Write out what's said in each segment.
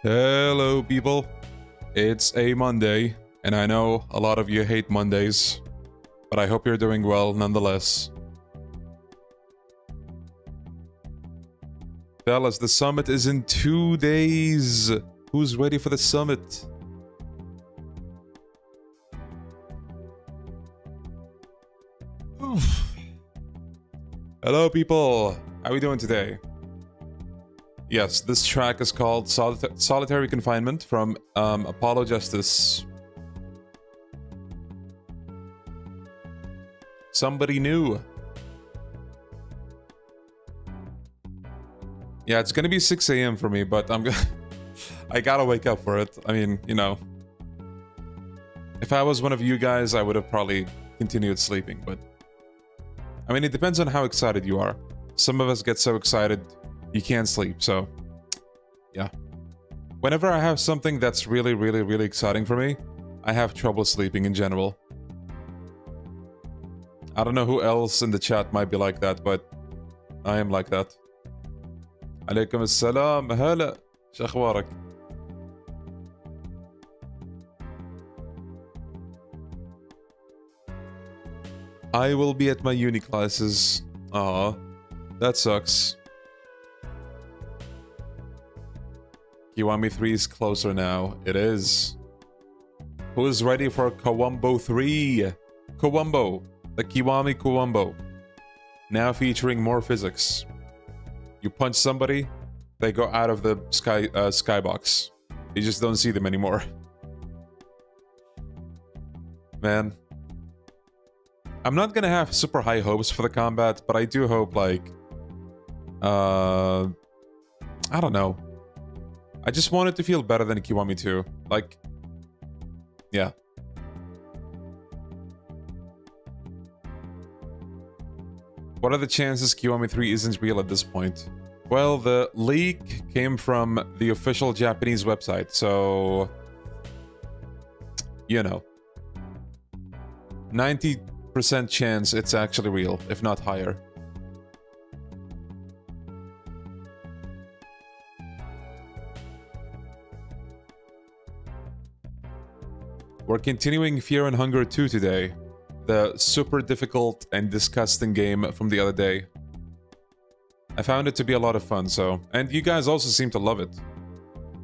Hello, people. It's a Monday, and I know a lot of you hate Mondays, but I hope you're doing well nonetheless. Fellas, the summit is in 2 days. Who's ready for the summit? Hello, people. How are we doing today? Yes, this track is called Solitary Confinement from Apollo Justice. Somebody new. Yeah, it's gonna be 6 a.m. for me, but I gotta wake up for it. I mean, you know. If I was one of you guys, I would have probably continued sleeping, but... I mean, it depends on how excited you are. Some of us get so excited, you can't sleep, so... Yeah. Whenever I have something that's really exciting for me, I have trouble sleeping in general. I don't know who else in the chat might be like that, but... I am like that. عليكم السلام هلا شو اخبارك؟ I will be at my uni classes. Aw, that sucks. Kiwami 3 is closer now. It is. Who's ready for Kawambo 3? Kawambo. The Kiwami Kawambo. Now featuring more physics. You punch somebody, they go out of the skybox. You just don't see them anymore. Man. I'm not gonna have super high hopes for the combat, but I do hope, like... I don't know. I just want it to feel better than Kiwami 2. Like... Yeah. What are the chances Kiwami 3 isn't real at this point? Well, the leak came from the official Japanese website, so... You know. 90% chance it's actually real, if not higher. We're continuing Fear and Hunger 2 today. The super difficult and disgusting game from the other day. I found it to be a lot of fun, so... And you guys also seem to love it.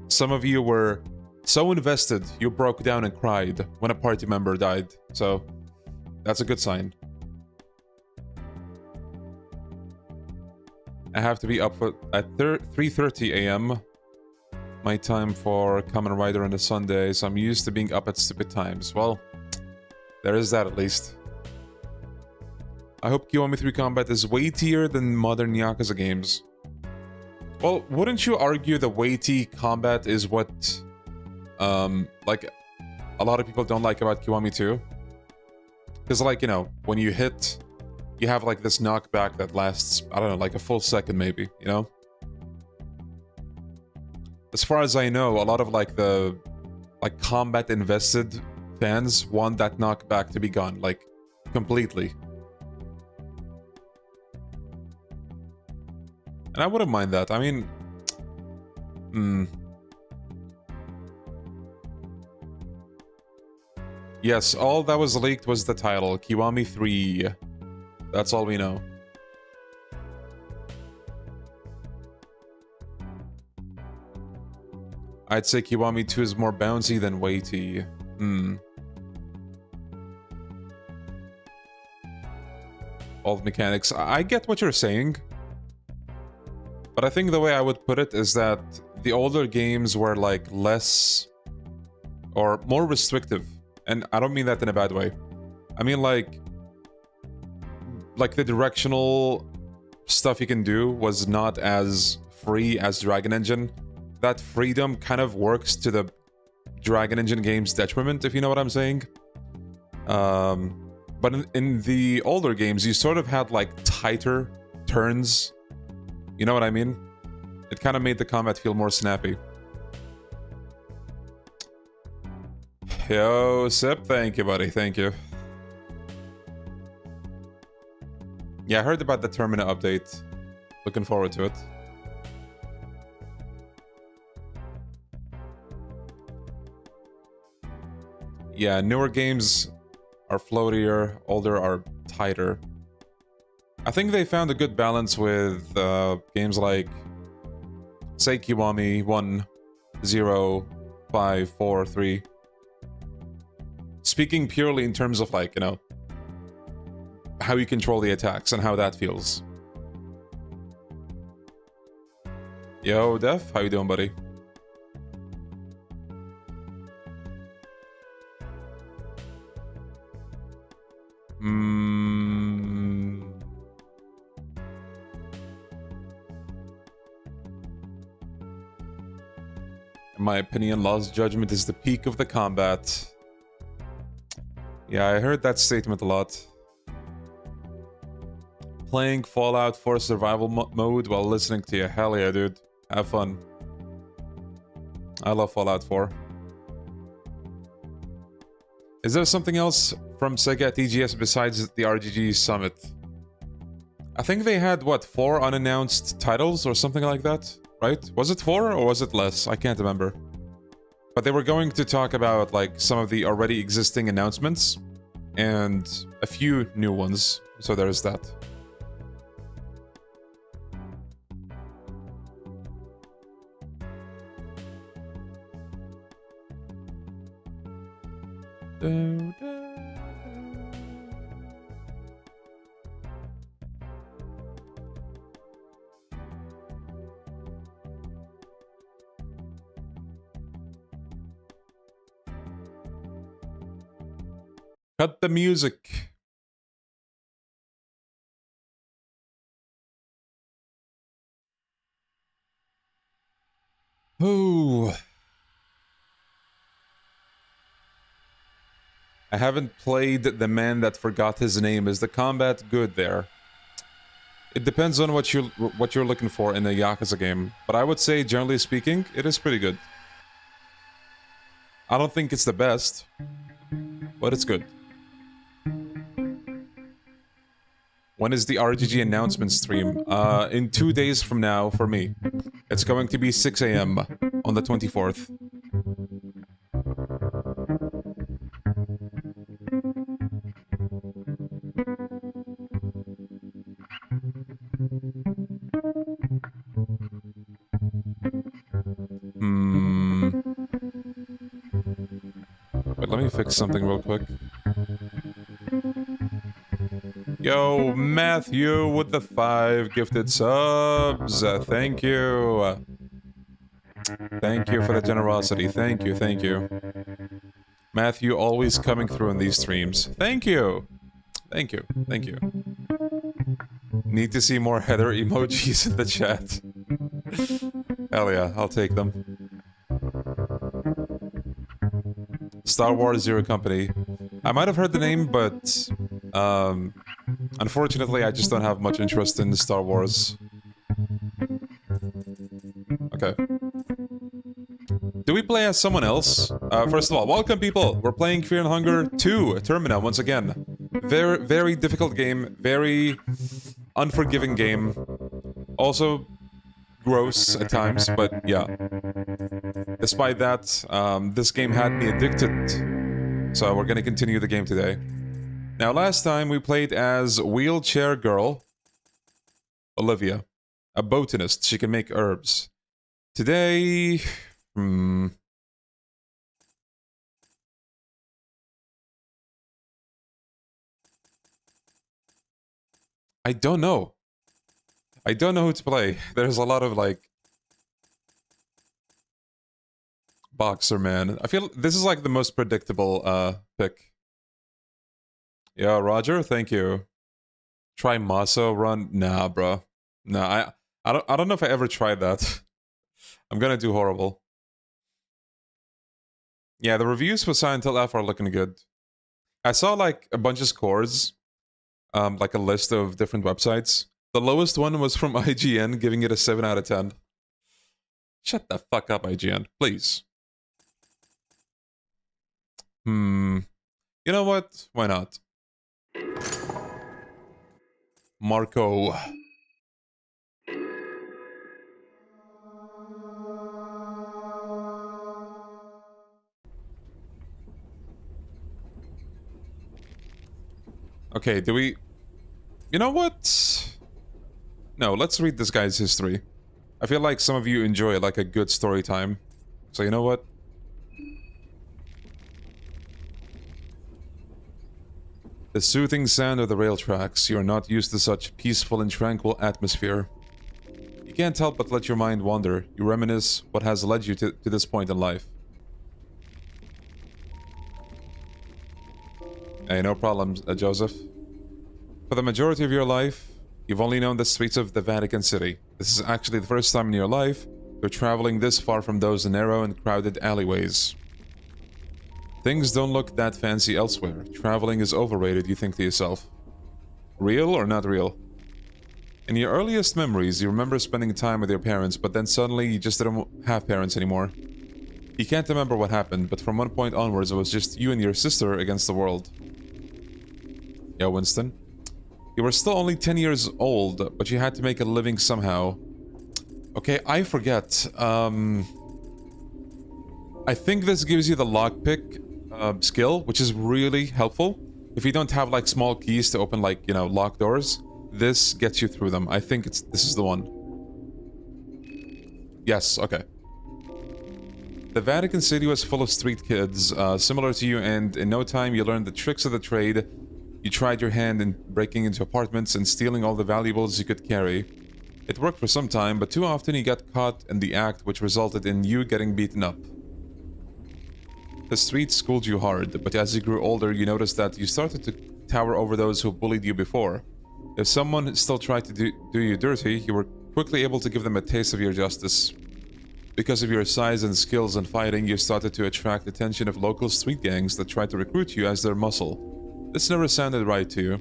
Some of you were so invested, you broke down and cried when a party member died, so... That's a good sign. I have to be up at 3:30 a.m. My time for Kamen Rider on a Sunday, so I'm used to being up at stupid times. Well, there is that at least. I hope Kiwami 3 combat is weightier than modern Yakuza games. Well, wouldn't you argue the weighty combat is what, like, a lot of people don't like about Kiwami 2? Because, like, you know, when you hit, you have, like, this knockback that lasts, I don't know, like a full second maybe, you know? As far as I know, a lot of, like, the, like, combat-invested fans want that knockback to be gone, like, completely. And I wouldn't mind that, I mean... Yes, all that was leaked was the title, Kiwami 3. That's all we know. I'd say Kiwami 2 is more bouncy than weighty. Old mechanics. I get what you're saying. But I think the way I would put it is that the older games were, like, less... or more restrictive. And I don't mean that in a bad way. I mean, like the directional stuff you can do was not as free as Dragon Engine. That freedom kind of works to the Dragon Engine game's detriment, if you know what I'm saying. But in the older games, you sort of had, like, tighter turns. You know what I mean? It kind of made the combat feel more snappy. Yo, Sip, thank you, buddy, thank you. Yeah, I heard about the Termina update. Looking forward to it. Yeah, newer games are floatier, older are tighter. I think they found a good balance with games like, say, Kiwami 1, 0, 5, 4, 3. Speaking purely in terms of, like, you know, how you control the attacks and how that feels. Yo, Def, how you doing, buddy? In my opinion, Lost Judgment is the peak of the combat. Yeah, I heard that statement a lot. Playing Fallout 4 survival mode while listening to you. Hell yeah, dude. Have fun. I love Fallout 4. Is there something else from Sega at TGS besides the RGG Summit? I think they had, what, 4 unannounced titles or something like that, right? Was it 4 or was it less? I can't remember. But they were going to talk about, like, some of the already existing announcements and a few new ones, so there's that. Cut the music. Ooh. I haven't played The Man That Forgot His Name. Is the combat good there? It depends on what you're looking for in a Yakuza game, but I would say, generally speaking, it is pretty good. I don't think it's the best, but it's good. When is the RGG announcement stream? In 2 days from now for me. It's going to be 6 AM on the 24th. Wait, let me fix something real quick. Yo, Matthew with the 5 gifted subs. Thank you. Thank you for the generosity. Thank you, thank you. Matthew always coming through in these streams. Thank you. Thank you, thank you. Need to see more header emojis in the chat. Hell yeah, I'll take them. Star Wars Zero Company. I might have heard the name, but unfortunately, I just don't have much interest in Star Wars. Okay. Do we play as someone else? First of all, welcome people! We're playing Fear and Hunger 2, Termina, once again. Very, very difficult game. Very unforgiving game. Also gross at times, but yeah. Despite that, this game had me addicted. So we're gonna continue the game today. Now, last time we played as Wheelchair Girl, Olivia. A botanist. She can make herbs. Today... I don't know. I don't know who to play. There's a lot of, like... Boxer, man. I feel this is, like, the most predictable, pick. Yeah, Roger, thank you. Try Maso run? Nah, bro. Nah, I don't know if I ever tried that. I'm gonna do horrible. Yeah, the reviews for Silent Hill F are looking good. I saw, like, a bunch of scores. Like a list of different websites. The lowest one was from IGN, giving it a 7 out of 10. Shut the fuck up, IGN. Please. You know what? Why not? Marco. Okay, do we... You know what? No, let's read this guy's history. I feel like some of you enjoy like a good story time. So you know what? The soothing sound of the rail tracks. You are not used to such peaceful and tranquil atmosphere. You can't help but let your mind wander. You reminisce what has led you to this point in life. Hey, no problems, Joseph. For the majority of your life, you've only known the streets of the Vatican City. This is actually the first time in your life you're traveling this far from those narrow and crowded alleyways. Things don't look that fancy elsewhere. Traveling is overrated, you think to yourself. Real or not real? In your earliest memories, you remember spending time with your parents, but then suddenly you just didn't have parents anymore. You can't remember what happened, but from one point onwards it was just you and your sister against the world. Yeah, Winston. You were still only 10 years old, but you had to make a living somehow. Okay, I forget. I think this gives you the lockpick skill, which is really helpful. If you don't have like small keys to open like, you know, locked doors, this gets you through them. I think this is the one. Yes, okay. The Vatican City was full of street kids, similar to you, and in no time you learned the tricks of the trade. You tried your hand in breaking into apartments and stealing all the valuables you could carry. It worked for some time, but too often you got caught in the act, which resulted in you getting beaten up. The streets schooled you hard, but as you grew older, you noticed that you started to tower over those who bullied you before. If someone still tried to do you dirty, you were quickly able to give them a taste of your justice. Because of your size and skills in fighting, you started to attract the attention of local street gangs that tried to recruit you as their muscle. This never sounded right to you.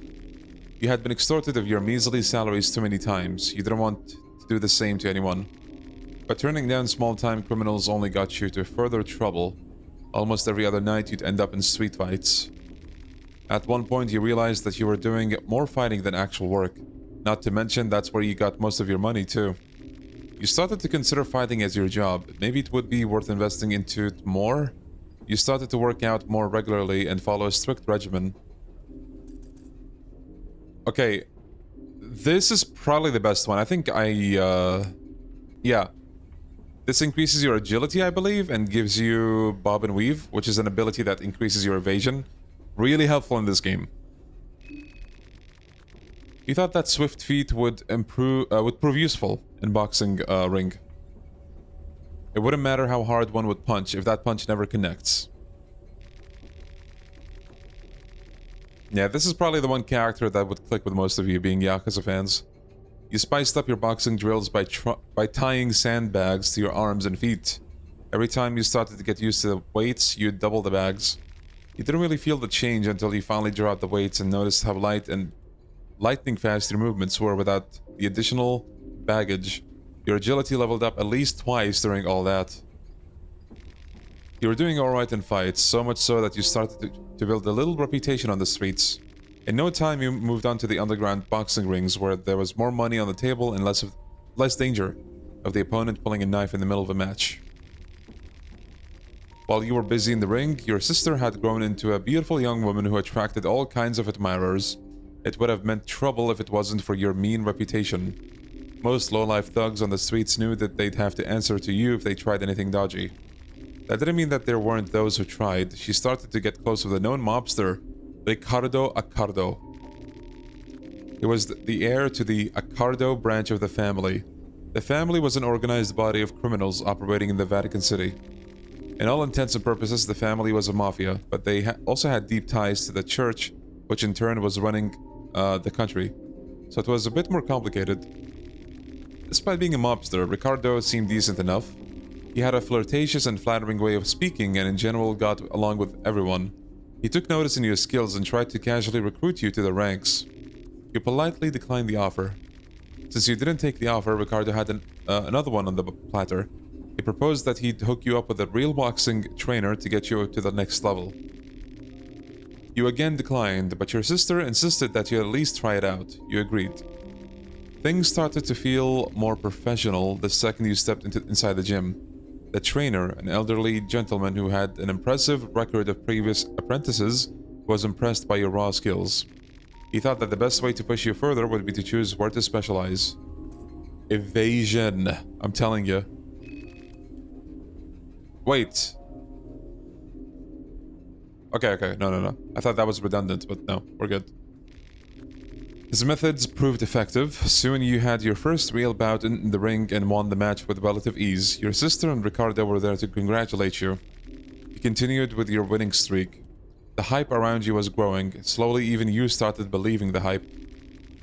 You had been extorted of your measly salaries too many times. You didn't want to do the same to anyone. But turning down small-time criminals only got you to further trouble. Almost every other night you'd end up in street fights. At one point you realized that you were doing more fighting than actual work. Not to mention that's where you got most of your money too. You started to consider fighting as your job. Maybe it would be worth investing into it more? You started to work out more regularly and follow a strict regimen. Okay, this is probably the best one. I think yeah. This increases your agility, I believe, and gives you bob and weave, which is an ability that increases your evasion. Really helpful in this game. You thought that swift feet would prove useful in boxing ring. It wouldn't matter how hard one would punch if that punch never connects. Yeah, this is probably the one character that would click with most of you, being Yakuza fans. You spiced up your boxing drills by tying sandbags to your arms and feet. Every time you started to get used to the weights, you'd double the bags. You didn't really feel the change until you finally drew out the weights and noticed how light and lightning fast your movements were without the additional baggage. Your agility leveled up at least twice during all that. You were doing alright in fights, so much so that you started to build a little reputation on the streets. In no time you moved on to the underground boxing rings where there was more money on the table and less danger of the opponent pulling a knife in the middle of a match. While you were busy in the ring, your sister had grown into a beautiful young woman who attracted all kinds of admirers. It would have meant trouble if it wasn't for your mean reputation. Most low-life thugs on the streets knew that they'd have to answer to you if they tried anything dodgy. That didn't mean that there weren't those who tried. She started to get close with a known mobster, Ricardo Accardo. He was the heir to the Accardo branch of the family. The family was an organized body of criminals operating in the Vatican City. In all intents and purposes, the family was a mafia, but they also had deep ties to the church, which in turn was running the country. So it was a bit more complicated. Despite being a mobster, Ricardo seemed decent enough. He had a flirtatious and flattering way of speaking and in general got along with everyone. He took notice in your skills and tried to casually recruit you to the ranks. You politely declined the offer. Since you didn't take the offer, Ricardo had another one on the platter. He proposed that he'd hook you up with a real boxing trainer to get you to the next level. You again declined, but your sister insisted that you at least try it out. You agreed. Things started to feel more professional the second you stepped inside the gym. The trainer, an elderly gentleman who had an impressive record of previous apprentices, was impressed by your raw skills. He thought that the best way to push you further would be to choose where to specialize. Evasion. I'm telling you. Wait. Okay. No. I thought that was redundant, but no, we're good. His methods proved effective. Soon you had your first real bout in the ring and won the match with relative ease. Your sister and Ricardo were there to congratulate you. You continued with your winning streak. The hype around you was growing. Slowly, even you started believing the hype.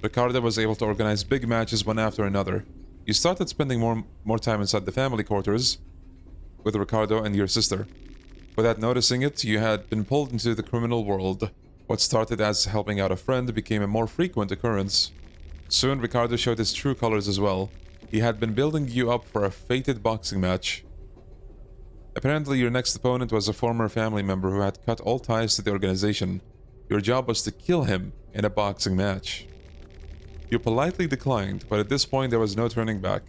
Ricardo was able to organize big matches one after another. You started spending more time inside the family quarters with Ricardo and your sister. Without noticing it, you had been pulled into the criminal world. What started as helping out a friend became a more frequent occurrence. Soon, Ricardo showed his true colors as well. He had been building you up for a fated boxing match. Apparently, your next opponent was a former family member who had cut all ties to the organization. Your job was to kill him in a boxing match. You politely declined, but at this point there was no turning back.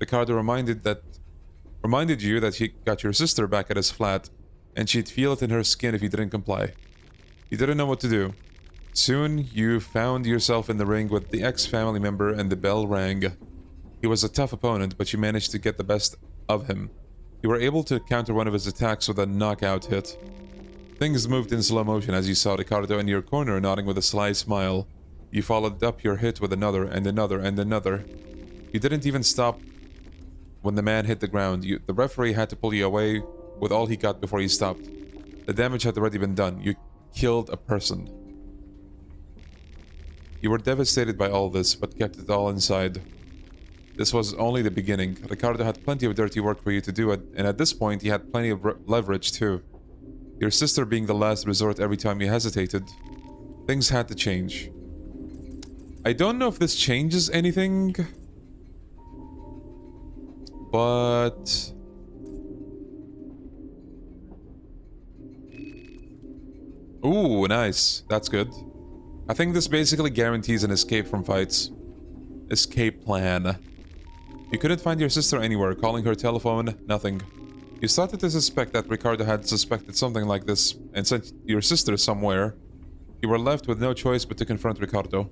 Ricardo reminded you that he got your sister back at his flat, and she'd feel it in her skin if you didn't comply. You didn't know what to do. Soon, you found yourself in the ring with the ex-family member and the bell rang. He was a tough opponent, but you managed to get the best of him. You were able to counter one of his attacks with a knockout hit. Things moved in slow motion as you saw Ricardo in your corner nodding with a sly smile. You followed up your hit with another and another and another. You didn't even stop when the man hit the ground. The referee had to pull you away with all he got before you stopped. The damage had already been done. You killed a person. You were devastated by all this, but kept it all inside. This was only the beginning. Ricardo had plenty of dirty work for you to do, and at this point, he had plenty of leverage too. Your sister being the last resort every time you hesitated. Things had to change. I don't know if this changes anything, but... Ooh, nice. That's good. I think this basically guarantees an escape from fights. Escape plan. You couldn't find your sister anywhere, calling her telephone, nothing. You started to suspect that Ricardo had suspected something like this and sent your sister somewhere. You were left with no choice but to confront Ricardo.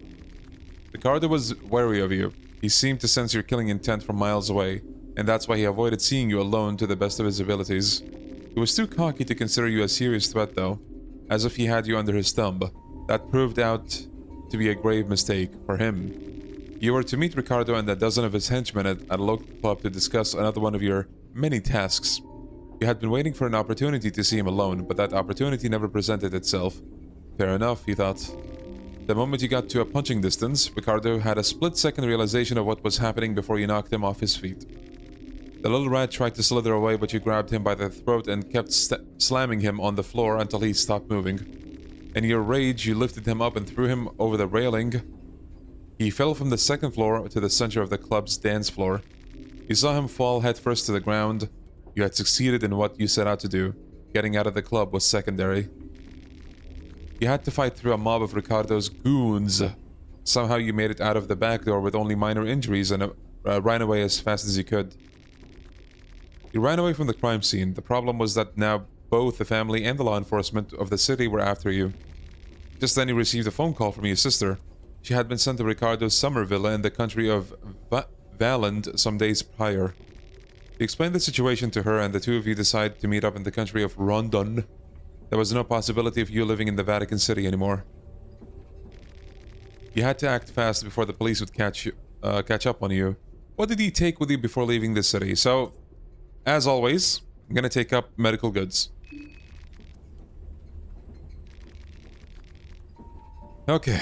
Ricardo was wary of you. He seemed to sense your killing intent from miles away, and that's why he avoided seeing you alone to the best of his abilities. He was too cocky to consider you a serious threat though, as if he had you under his thumb. That proved out to be a grave mistake for him. You were to meet Ricardo and a dozen of his henchmen at a local club to discuss another one of your many tasks. You had been waiting for an opportunity to see him alone, but that opportunity never presented itself. Fair enough, you thought. The moment you got to a punching distance, Ricardo had a split-second realization of what was happening before you knocked him off his feet. The little rat tried to slither away, but you grabbed him by the throat and kept slamming him on the floor until he stopped moving. In your rage, you lifted him up and threw him over the railing. He fell from the second floor to the center of the club's dance floor. You saw him fall headfirst to the ground. You had succeeded in what you set out to do. Getting out of the club was secondary. You had to fight through a mob of Ricardo's goons. Somehow you made it out of the back door with only minor injuries and ran away as fast as you could. You ran away from the crime scene. The problem was that now both the family and the law enforcement of the city were after you. Just then you received a phone call from your sister. She had been sent to Ricardo's summer villa in the country of Valand some days prior. You explained the situation to her and the two of you decided to meet up in the country of Rondon. There was no possibility of you living in the Vatican City anymore. You had to act fast before the police would catch up on you. What did he take with you before leaving the city? So, as always, I'm gonna take up medical goods. Okay.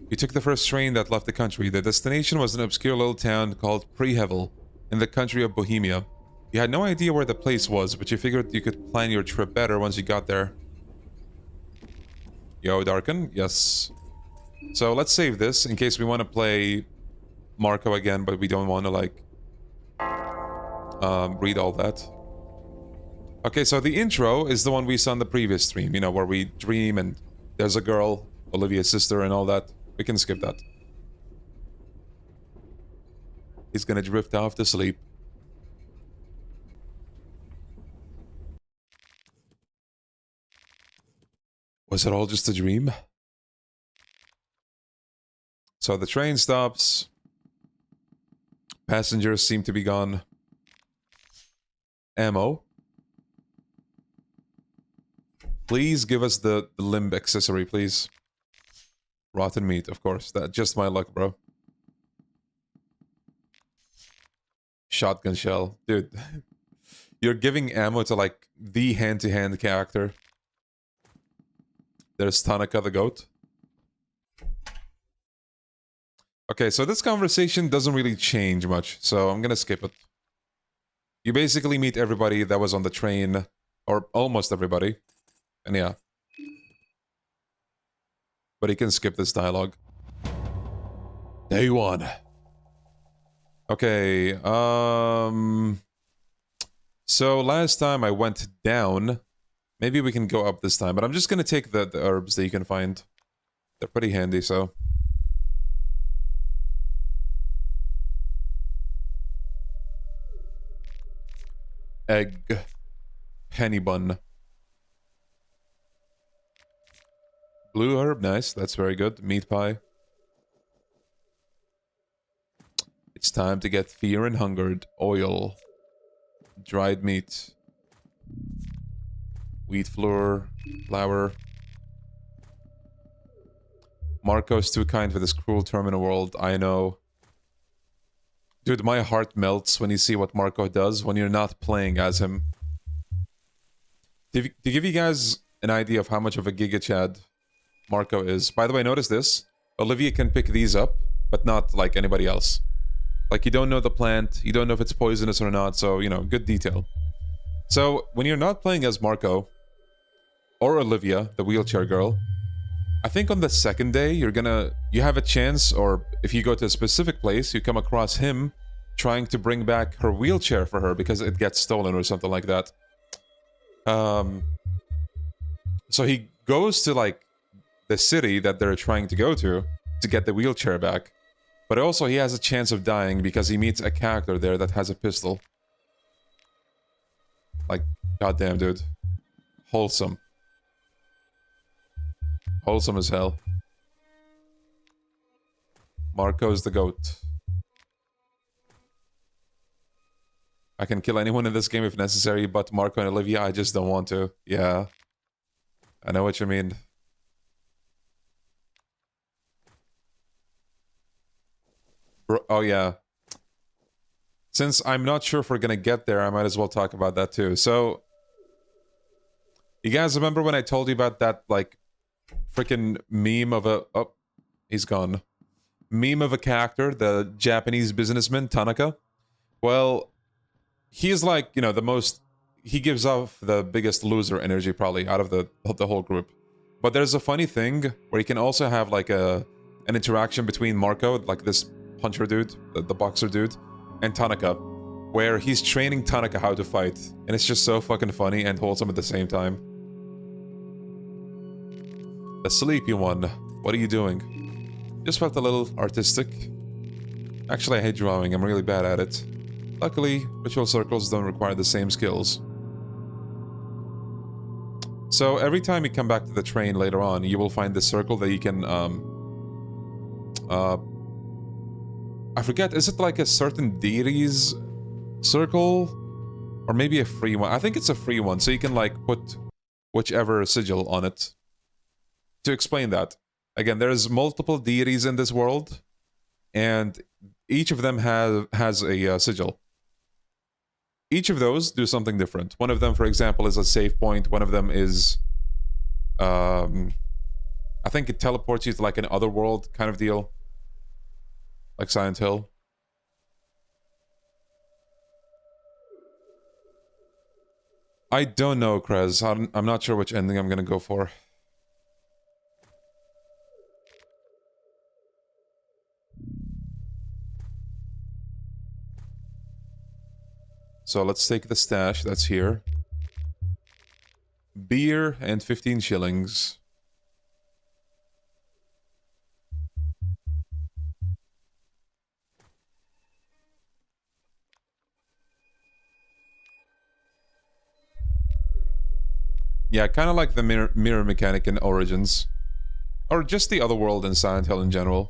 You took the first train that left the country. The destination was an obscure little town called Prehevil, in the country of Bohemia. You had no idea where the place was, but you figured you could plan your trip better once you got there. Yo, Darken? Yes. So let's save this in case we want to play Marco again, but we don't want to, like, read all that. Okay, so the intro is the one we saw in the previous stream, you know, where we dream and there's a girl, Olivia's sister and all that. We can skip that. He's gonna drift off to sleep. Was it all just a dream? So the train stops. Passengers seem to be gone. Ammo. Please give us the limb accessory, please. Rotten meat, of course. That's just my luck, bro. Shotgun shell. Dude. You're giving ammo to, like, the hand-to-hand character. There's Tanaka the goat. Okay, so this conversation doesn't really change much, so I'm gonna skip it. You basically meet everybody that was on the train, or almost everybody. And yeah. But you can skip this dialogue. Day one. Okay, so last time I went down. Maybe we can go up this time, but I'm just gonna take the herbs that you can find. They're pretty handy, so... Egg. Penny bun. Blue herb, nice. That's very good. Meat pie. It's time to get fear and hungered. Oil. Dried meat. Wheat flour. Flour. Marco's too kind for this cruel terminal world. I know. Dude, my heart melts when you see what Marco does when you're not playing as him. To give you guys an idea of how much of a Giga Chad Marco is. By the way, notice this. Olivia can pick these up, but not like anybody else. Like, you don't know the plant, you don't know if it's poisonous or not, so, you know, good detail. So, when you're not playing as Marco, or Olivia, the wheelchair girl, I think on the second day, you have a chance, or if you go to a specific place, you come across him trying to bring back her wheelchair for her because it gets stolen or something like that. So he goes to, like, the city that they're trying to go to get the wheelchair back. But also he has a chance of dying because he meets a character there that has a pistol. Like, goddamn, dude. Wholesome. Wholesome as hell. Marco's the goat. I can kill anyone in this game if necessary, but Marco and Olivia, I just don't want to. Yeah. I know what you mean. Oh, yeah. Since I'm not sure if we're gonna get there, I might as well talk about that too. So, you guys remember when I told you about that, like, freaking meme of a... Oh, he's gone. Meme of a character, the Japanese businessman, Tanaka? Well, he's like, you know, the most... He gives off the biggest loser energy, probably, out of the whole group. But there's a funny thing where you can also have, like, an interaction between Marco, like this puncher dude, the boxer dude, and Tanaka, where he's training Tanaka how to fight. And it's just so fucking funny and wholesome at the same time. The sleepy one. What are you doing? Just felt a little artistic. Actually, I hate drawing. I'm really bad at it. Luckily, ritual circles don't require the same skills. So every time you come back to the train later on, you will find this circle that you can, I forget, is it like a certain deity's circle? Or maybe a free one? I think it's a free one, so you can, like, put whichever sigil on it. To explain that, again, there's multiple deities in this world, and each of them has a sigil. Each of those do something different. One of them, for example, is a save point. One of them is... I think it teleports you to, like, an other world kind of deal. Like Silent Hill. I don't know, Krez. I'm not sure which ending I'm gonna go for. So let's take the stash that's here. Beer and 15 shillings. Yeah, kind of like the mirror mechanic in Origins. Or just the other world in Silent Hill in general.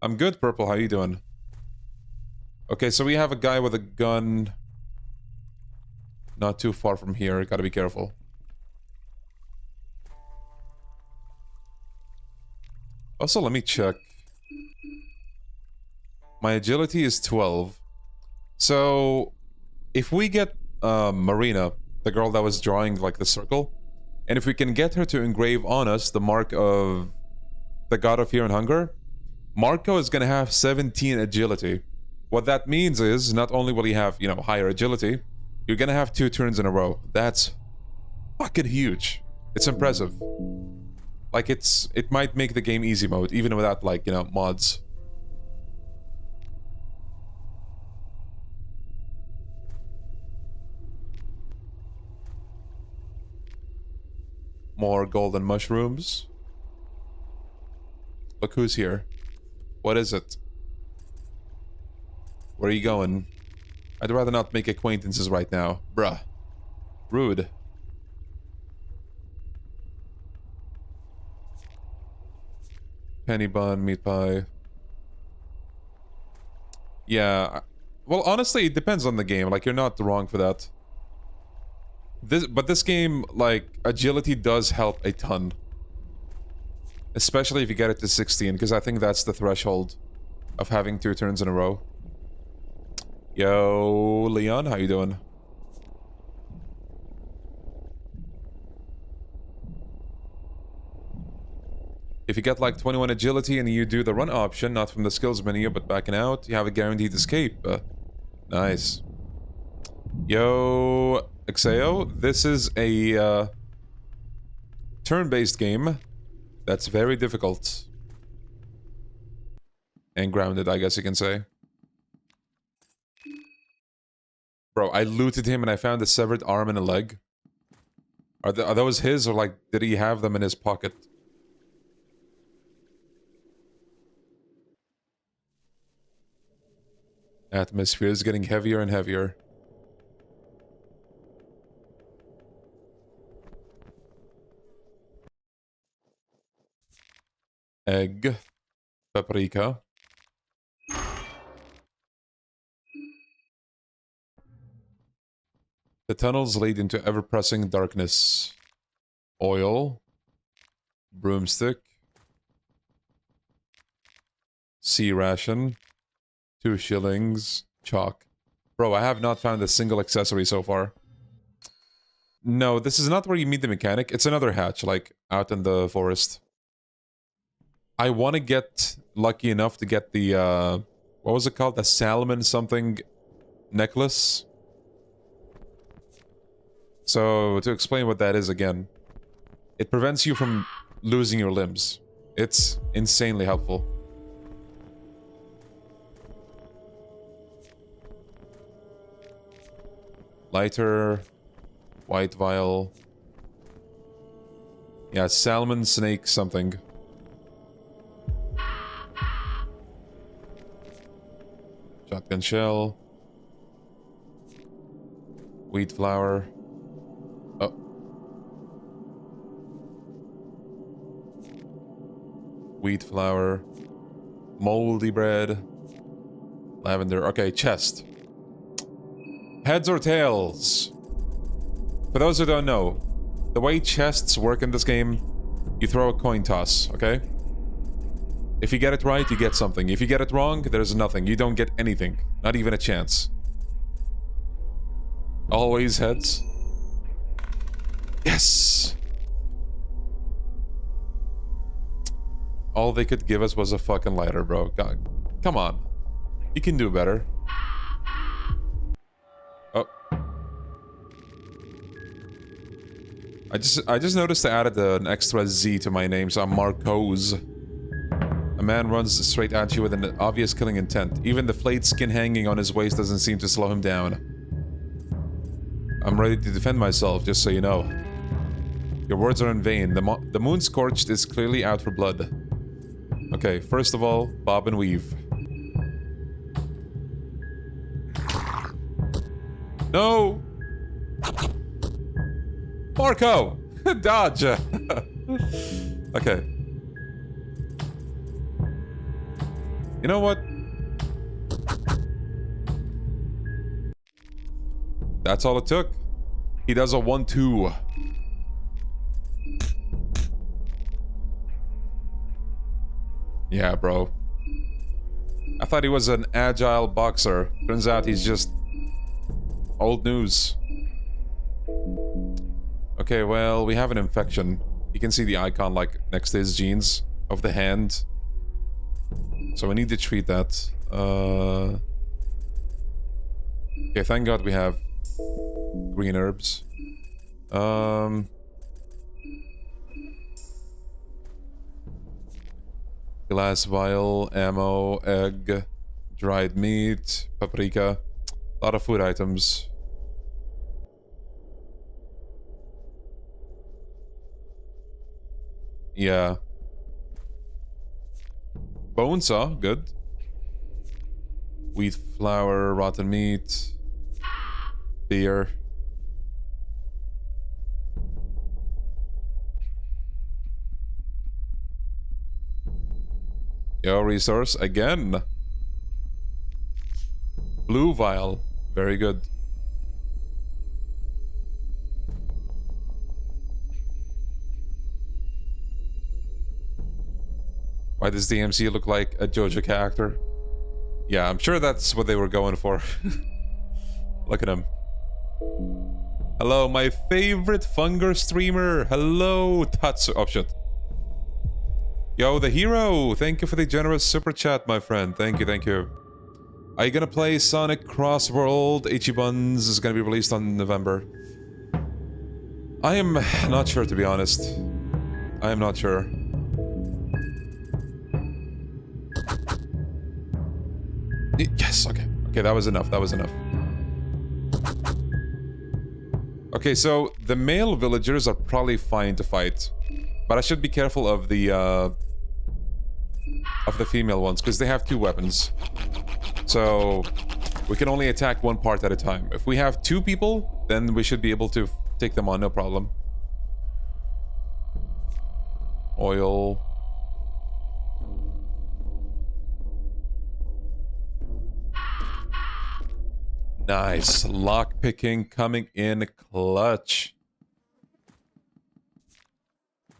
I'm good, Purple. How you doing? Okay, so we have a guy with a gun not too far from here. Gotta be careful. Also, let me check. My agility is 12. So, if we get Marina, the girl that was drawing like the circle, and if we can get her to engrave on us the mark of the god of fear and hunger, Marco is gonna have 17 agility. What that means is, not only will he have, you know, higher agility, you're gonna have 2 turns in a row. That's fucking huge. It's impressive. Like, it might make the game easy mode, even without, like, you know, mods. More golden mushrooms. Look who's here. What is it? Where are you going? I'd rather not make acquaintances right now. Bruh. Rude. Penny bun, meat pie. Yeah. Well, honestly, it depends on the game. Like, you're not wrong for that. But this game, like, agility does help a ton. Especially if you get it to 16, because I think that's the threshold of having 2 turns in a row. Yo, Leon, how you doing? If you get like 21 agility and you do the run option, not from the skills menu, but backing out, you have a guaranteed escape. Nice. Yo, Xeo, this is a turn-based game that's very difficult. And grounded, I guess you can say. Bro, I looted him and I found a severed arm and a leg. Are those his, or like, did he have them in his pocket? Atmosphere is getting heavier and heavier. Egg. Paprika. The tunnels lead into ever-pressing darkness. Oil. Broomstick. Sea ration. 2 shillings. Chalk. Bro, I have not found a single accessory so far. No, this is not where you meet the mechanic. It's another hatch, like, out in the forest. I want to get lucky enough to get the, what was it called? The salmon something necklace. So, to explain what that is again. It prevents you from losing your limbs. It's insanely helpful. Lighter. White vial. Yeah, salmon, snake, something. Shotgun shell. Wheat flour. Oh. Wheat flour. Moldy bread. Lavender. Okay, chest. Heads or tails? For those who don't know, the way chests work in this game, you throw a coin toss, okay? If you get it right, you get something. If you get it wrong, there's nothing. You don't get anything. Not even a chance. Always heads. Yes! All they could give us was a fucking lighter, bro. God, come on. You can do better. Oh. I just noticed I added an extra Z to my name, so I'm Marcos. A man runs straight at you with an obvious killing intent. Even the flayed skin hanging on his waist doesn't seem to slow him down. I'm ready to defend myself, just so you know. Your words are in vain. The moon scorched is clearly out for blood. Okay, first of all, bob and weave. No! Marco! Dodge! Okay. You know what? That's all it took. He does a 1-2. Yeah, bro. I thought he was an agile boxer. Turns out he's just old news. Okay, well, we have an infection. You can see the icon, like, next to his genes of the hand. So we need to treat that. Okay, thank God we have green herbs. Glass vial, ammo, egg, dried meat, paprika. A lot of food items. Yeah. Bone saw, good. Wheat flour, rotten meat. Beer. Yo, resource again. Blue vial, very good. Why does the MC look like a JoJo character? Yeah, I'm sure that's what they were going for. Look at him. Hello, my favorite Funger streamer. Hello, Tatsu. Oh, shit. Yo, the hero. Thank you for the generous super chat, my friend. Thank you, thank you. Are you gonna play Sonic Cross World? Ichiban's is gonna be released on November. I am not sure, to be honest. I am not sure. Yes, okay. Okay, that was enough. That was enough. Okay, so the male villagers are probably fine to fight. But I should be careful of the female ones, because they have 2 weapons. So we can only attack one part at a time. If we have 2 people, then we should be able to take them on, no problem. Oil. Nice. Lockpicking coming in clutch.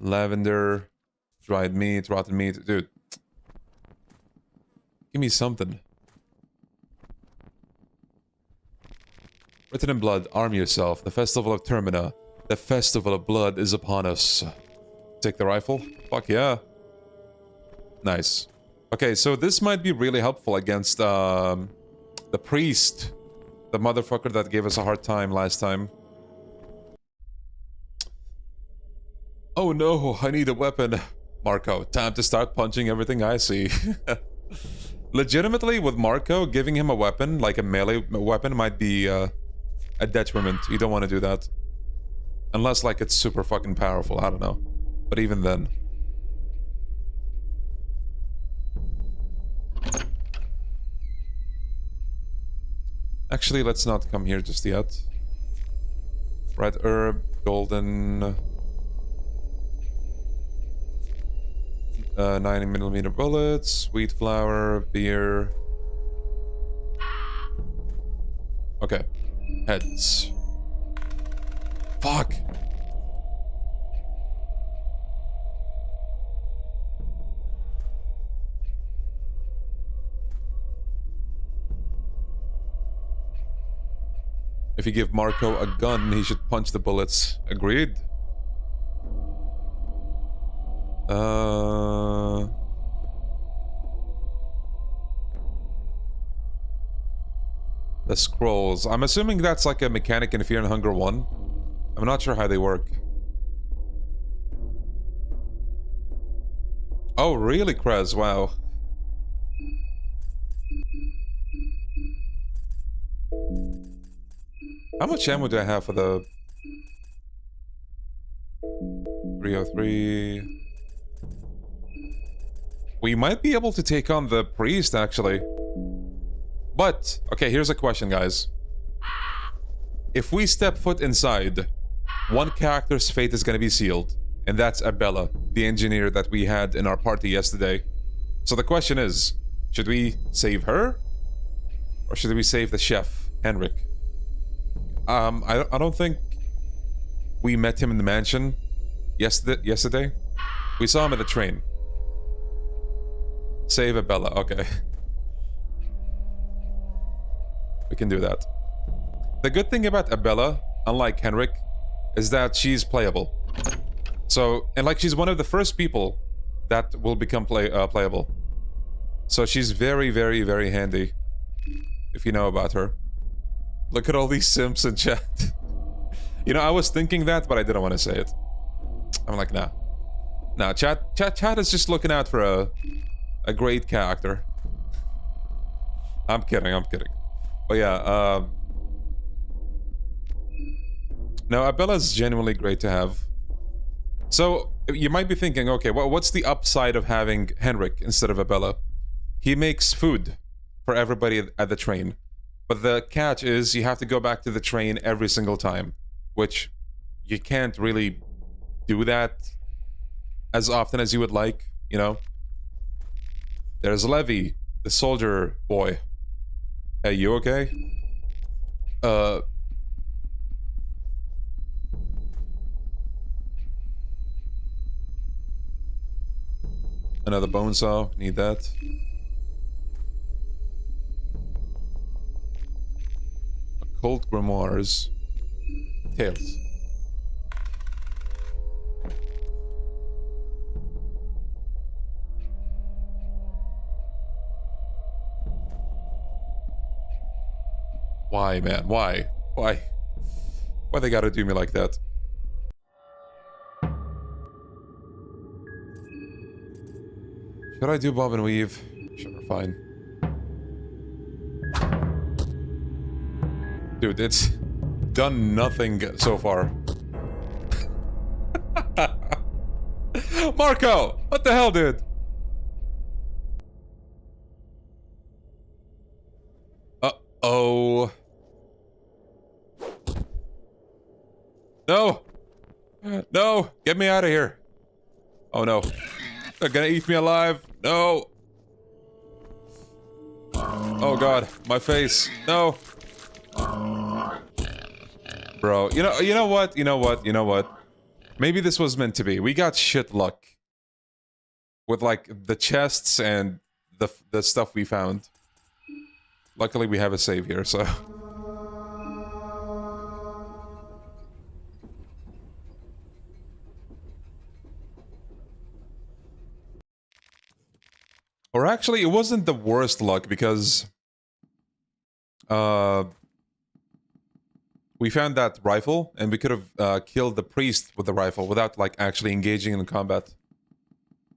Lavender. Dried meat, rotten meat. Dude. Give me something. Written in blood, arm yourself. The festival of Termina. The festival of blood is upon us. Take the rifle? Fuck yeah. Nice. Okay, so this might be really helpful against the priest. The motherfucker that gave us a hard time last time. Oh no, I need a weapon. Marco, time to start punching everything I see. Legitimately, with Marco, giving him a weapon, like a melee weapon, might be a detriment. You don't want to do that. Unless, like, it's super fucking powerful, I don't know. But even then. Actually, let's not come here just yet. Red herb, golden... 90mm bullets, wheat flour, beer... Okay. Heads. Fuck! If you give Marco a gun, he should punch the bullets. Agreed? The scrolls. I'm assuming that's like a mechanic in Fear and Hunger 1. I'm not sure how they work. Oh, really, Krez? Wow. How much ammo do I have for the... 303... We might be able to take on the priest, actually. But, okay, here's a question, guys. If we step foot inside, one character's fate is gonna be sealed. And that's Abella, the engineer that we had in our party yesterday. So the question is, Should we save her? Or should we save the chef, Henrik? I don't think we met him in the mansion yesterday. We saw him at the train. Save Abella, okay. We can do that. The good thing about Abella, unlike Henrik, is that she's playable. So, and like she's one of the first people that will become playable. So she's very, very, very handy. If you know about her. Look at all these simps in chat. You know, I was thinking that, but I didn't want to say it. I'm like, nah. Nah, chat is just looking out for a great character. I'm kidding. But yeah, no, Abella's genuinely great to have. So, you might be thinking, okay, well, what's the upside of having Henrik instead of Abella? He makes food for everybody at the train. But the catch is you have to go back to the train every single time. Which, you can't really do that as often as you would like, you know? There's Levy, the soldier boy. Hey, you okay? Another bone saw, need that. Occult grimoires. Tails. Why, man? Why? Why? Why they gotta do me like that? Should I do bob and weave? Sure, fine. Dude, it's done nothing so far. Marco! What the hell, dude? Uh-oh. No! No! Get me out of here! Oh no. They're gonna eat me alive! No! Oh god, my face. No! Bro, you know what? Maybe this was meant to be. We got shit luck. With like the chests and the stuff we found. Luckily we have a save here, so... Or actually, it wasn't the worst luck because... we found that rifle, and we could have killed the priest with the rifle without, like, actually engaging in combat.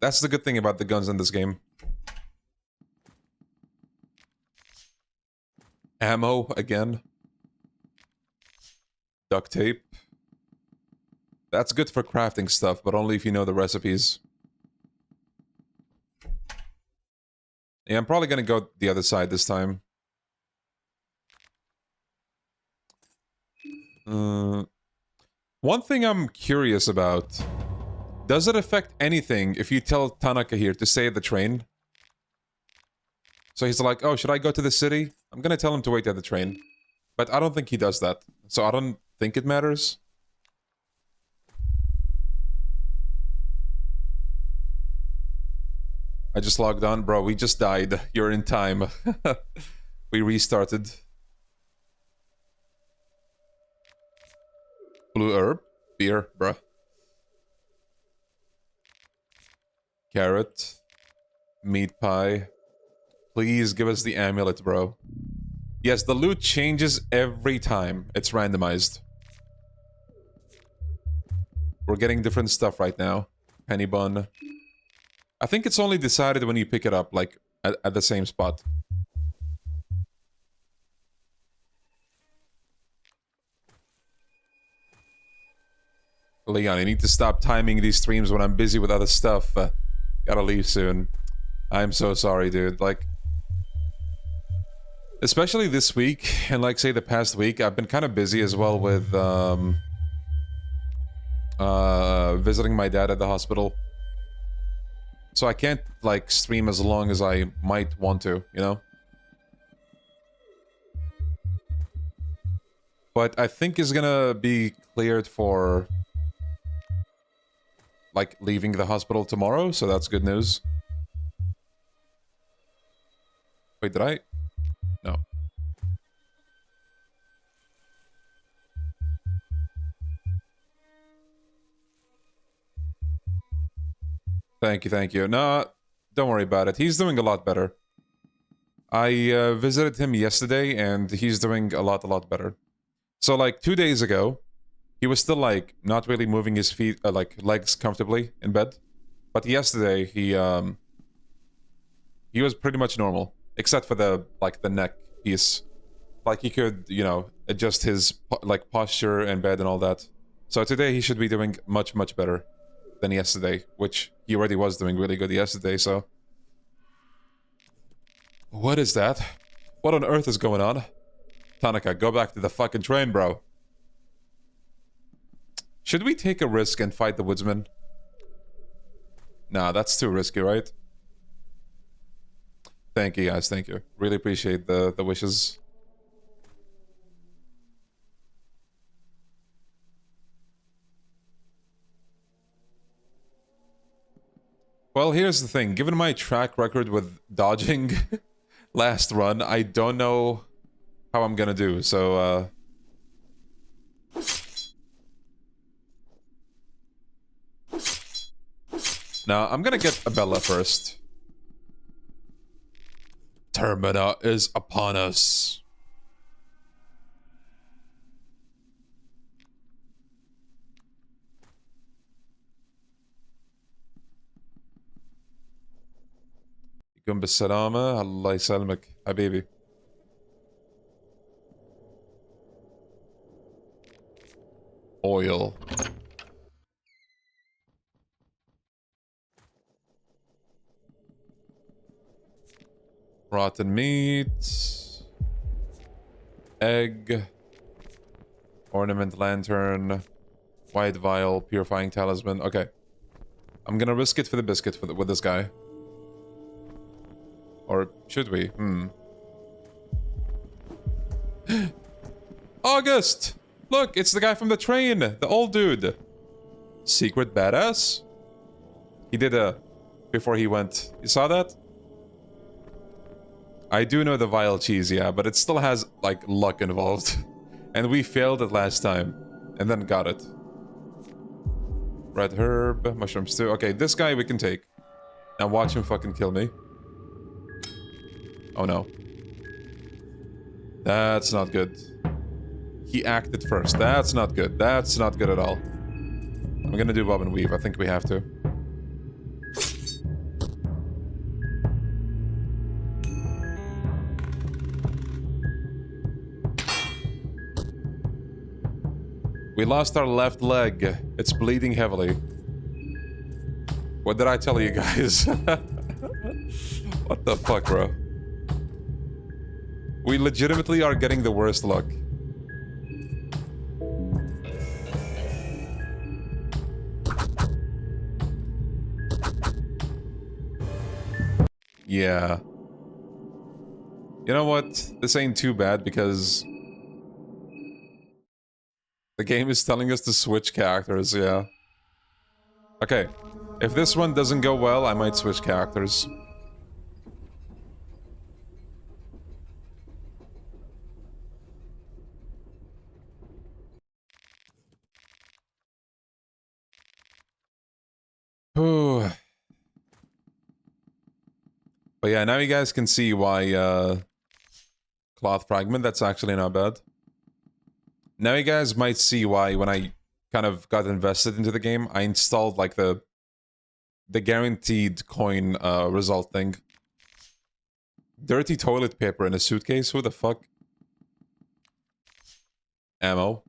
That's the good thing about the guns in this game. Ammo, again. Duct tape. That's good for crafting stuff, but only if you know the recipes. Yeah, I'm probably gonna go the other side this time. One thing I'm curious about. Does it affect anything if you tell Tanaka here to stay at the train? So he's like, oh, should I go to the city? I'm gonna tell him to wait at the train. But I don't think he does that. So I don't think it matters. I just logged on. Bro, we just died. You're in time. We restarted. Blue herb? Beer, bruh. Carrot. Meat pie. Please give us the amulet, bro. Yes, the loot changes every time. It's randomized. We're getting different stuff right now. Penny bun. I think it's only decided when you pick it up, like, at the same spot. Leon, I need to stop timing these streams when I'm busy with other stuff. Gotta leave soon. I'm so sorry, dude. Like... Especially this week, and like, say, the past week, I've been kind of busy as well with, visiting my dad at the hospital. So I can't, like, stream as long as I might want to, you know? But I think it's gonna be cleared for, like, leaving the hospital tomorrow, so that's good news. Wait, did I? No. Thank you, thank you. No, don't worry about it. He's doing a lot better. I visited him yesterday, and he's doing a lot better. So, like, 2 days ago, he was still, like, not really moving his feet, like, legs comfortably in bed. But yesterday, he was pretty much normal. Except for the, like, the neck piece. Like, he could, you know, adjust his, like, posture in bed and all that. So today, he should be doing much better than yesterday. Which he already was doing really good yesterday, so... What is that? What on earth is going on? Tanaka, go back to the fucking train, bro. Should we take a risk and fight the woodsman? Nah, that's too risky, right? Thank you, guys, thank you. Really appreciate the wishes. Well, here's the thing. Given my track record with dodging last run, I don't know how I'm gonna do, so, Now, I'm gonna get Abella first. Termina is upon us. يكون بالسلامة. الله يسلمك حبيبي. Oil. Rotten meat. Egg. Ornament lantern. White vial. Purifying talisman. Okay. I'm gonna risk it for the biscuit with this guy. Or should we? August! Look, it's the guy from the train! The old dude! Secret badass? He did a... before he went. You saw that? I do know the vile cheese, yeah, but it still has, like, luck involved. And we failed it last time. And then got it. Red herb, mushroom stew. Okay, this guy we can take. Now watch him fucking kill me. Oh no. That's not good. He acted first. That's not good. That's not good at all. I'm gonna do bob and weave. I think we have to. We lost our left leg. It's bleeding heavily. What did I tell you guys? What the fuck, bro? We legitimately are getting the worst luck. Yeah. You know what? This ain't too bad because... the game is telling us to switch characters, yeah. Okay. If this one doesn't go well, I might switch characters. Ooh. But yeah, now you guys can see why, Cloth Fragment, that's actually not bad. Now you guys might see why, when I kind of got invested into the game, I installed, like, the guaranteed coin, result thing. Dirty toilet paper in a suitcase? Who the fuck? Ammo.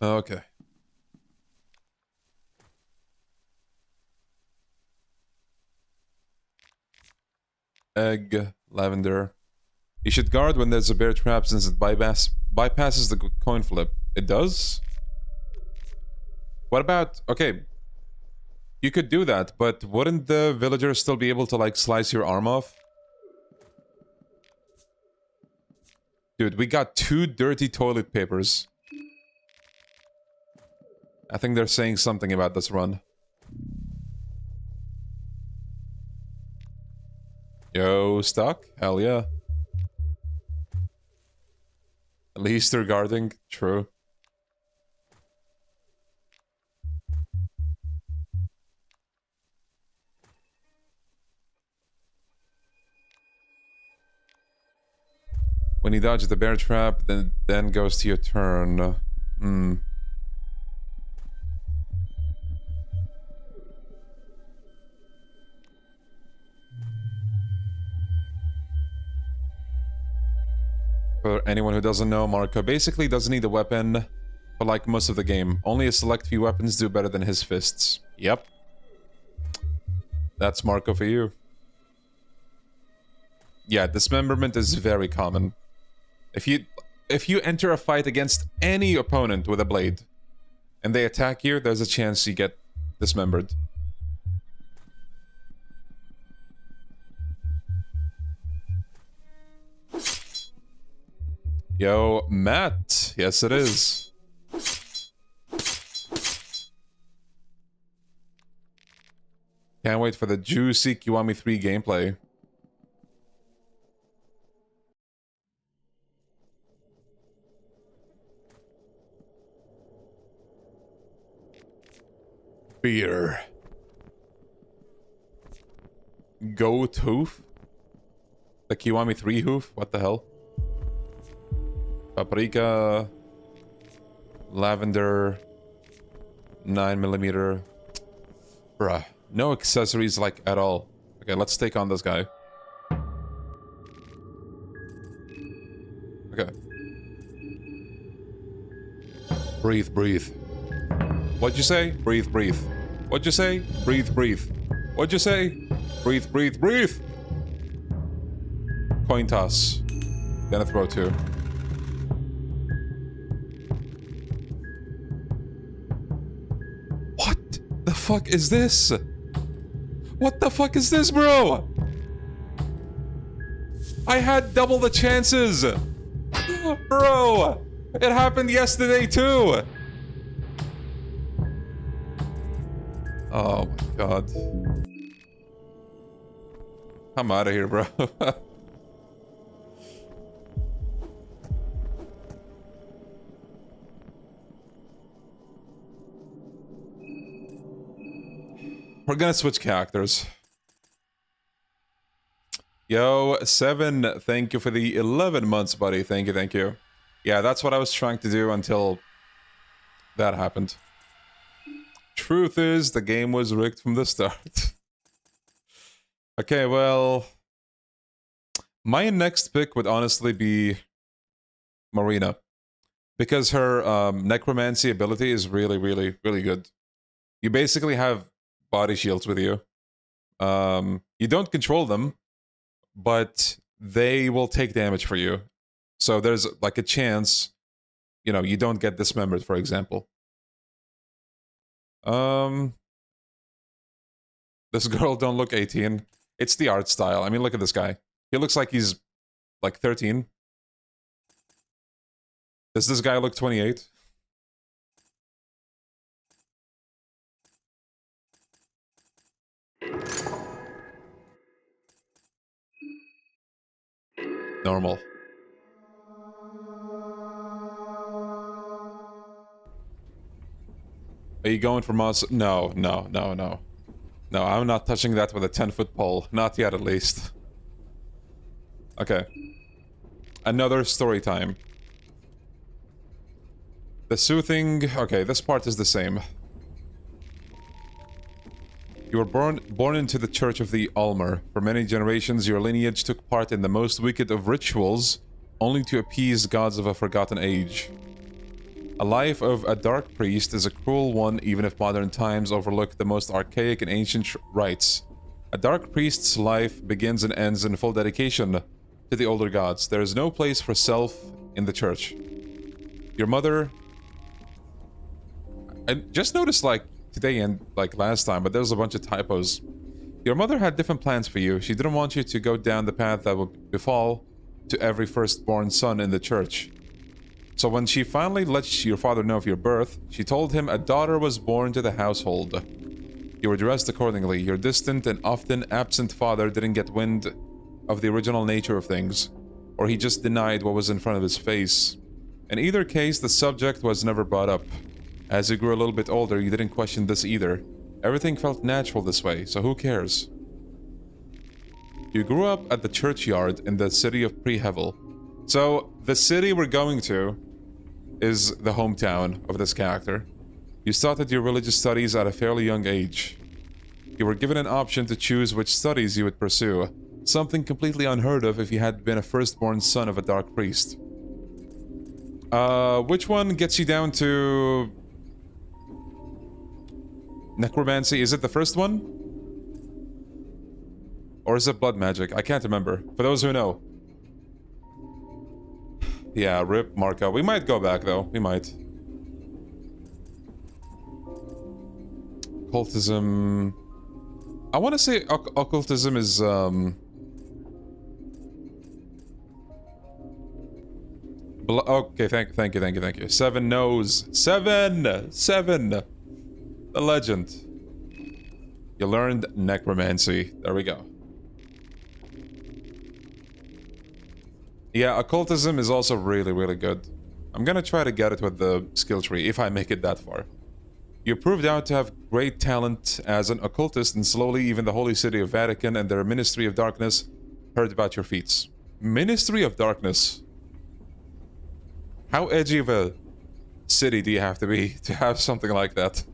Okay. Egg, lavender. You should guard when there's a bear trap since it bypasses the coin flip. It does? What about... Okay. You could do that, but wouldn't the villagers still be able to, like, slice your arm off? Dude, we got 2 dirty toilet papers. I think they're saying something about this run. Yo, stuck? Hell yeah. At least they're guarding. True. When you dodge the bear trap, then goes to your turn. For anyone who doesn't know, Marco basically doesn't need a weapon for like most of the game. Only a select few weapons do better than his fists. Yep. That's Marco for you. Yeah, dismemberment is very common. If you enter a fight against any opponent with a blade and they attack you, there's a chance you get dismembered. Yo, Matt. Yes, it is. Can't wait for the juicy Kiwami 3 gameplay. Beer. Goat hoof? The Kiwami 3 hoof? What the hell? Paprika. Lavender. 9mm. Bruh. No accessories, like, at all. Okay, let's take on this guy. Okay. Breathe, breathe. What'd you say? Breathe, breathe. What'd you say? Breathe, breathe. What'd you say? Breathe, breathe, breathe! Coin toss. Then a throw two. What the fuck is this? What the fuck is this, bro? I had double the chances! Bro! It happened yesterday too! Oh my god. I'm out of here, bro. We're gonna switch characters. Yo, 7, thank you for the 11 months, buddy. Thank you, thank you. Yeah, that's what I was trying to do until that happened. Truth is, the game was rigged from the start. Okay, well... my next pick would honestly be Marina. Because her necromancy ability is really, really, really good. You basically have body shields with you. You don't control them, but they will take damage for you. So there's like a chance, you know, you don't get dismembered, for example. This girl don't look 18. It's the art style. I mean, look at this guy. He looks like he's like 13. Does this guy look 28? Normal. Are you going for us? No, no, no, no. No, I'm not touching that with a 10-foot pole. Not yet, at least. Okay. Another story time. The soothing... okay, this part is the same. You were born into the Church of the Almer. For many generations, your lineage took part in the most wicked of rituals, only to appease gods of a forgotten age. A life of a dark priest is a cruel one, even if modern times overlook the most archaic and ancient rites. A dark priest's life begins and ends in full dedication to the older gods. There is no place for self in the church. Your mother... I just noticed, like, today and, like, last time, but there's a bunch of typos. Your mother had different plans for you. She didn't want you to go down the path that would befall to every firstborn son in the church. So when she finally let your father know of your birth, she told him a daughter was born to the household. You were dressed accordingly. Your distant and often absent father didn't get wind of the original nature of things, or he just denied what was in front of his face. In either case, the subject was never brought up. As you grew a little bit older, you didn't question this either. Everything felt natural this way, so who cares? You grew up at the churchyard in the city of Prehevil. So, the city we're going to is the hometown of this character. You started your religious studies at a fairly young age. You were given an option to choose which studies you would pursue, something completely unheard of if you had been a firstborn son of a dark priest. Which one gets you down to... necromancy? Is it the first one? Or is it blood magic? I can't remember. For those who know. Yeah, rip Marco. We might go back though. We might. Occultism. I want to say occultism is okay, thank you. 7 knows. 7! The legend. You learned necromancy. There we go. Yeah, occultism is also really, really good. I'm gonna try to get it with the skill tree, if I make it that far. You proved out to have great talent as an occultist, and slowly even the Holy City of Vatican and their Ministry of Darkness heard about your feats. Ministry of Darkness? How edgy of a city do you have to be to have something like that?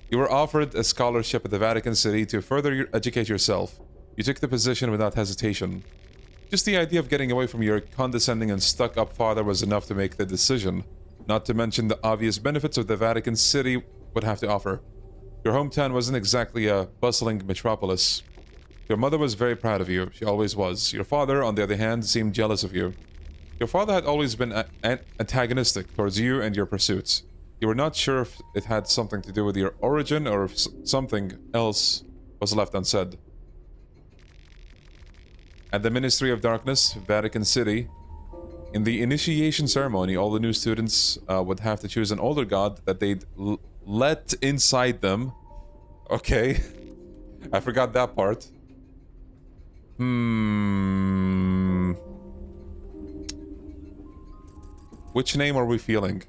You were offered a scholarship at the Vatican City to further educate yourself. You took the position without hesitation. Just the idea of getting away from your condescending and stuck-up father was enough to make the decision, not to mention the obvious benefits of the Vatican City would have to offer. Your hometown wasn't exactly a bustling metropolis. Your mother was very proud of you, she always was. Your father, on the other hand, seemed jealous of you. Your father had always been antagonistic towards you and your pursuits. You were not sure if it had something to do with your origin or if something else was left unsaid. At the Ministry of Darkness, Vatican City, in the initiation ceremony, all the new students would have to choose an older god that they'd let inside them. Okay. I forgot that part. Which name are we feeling?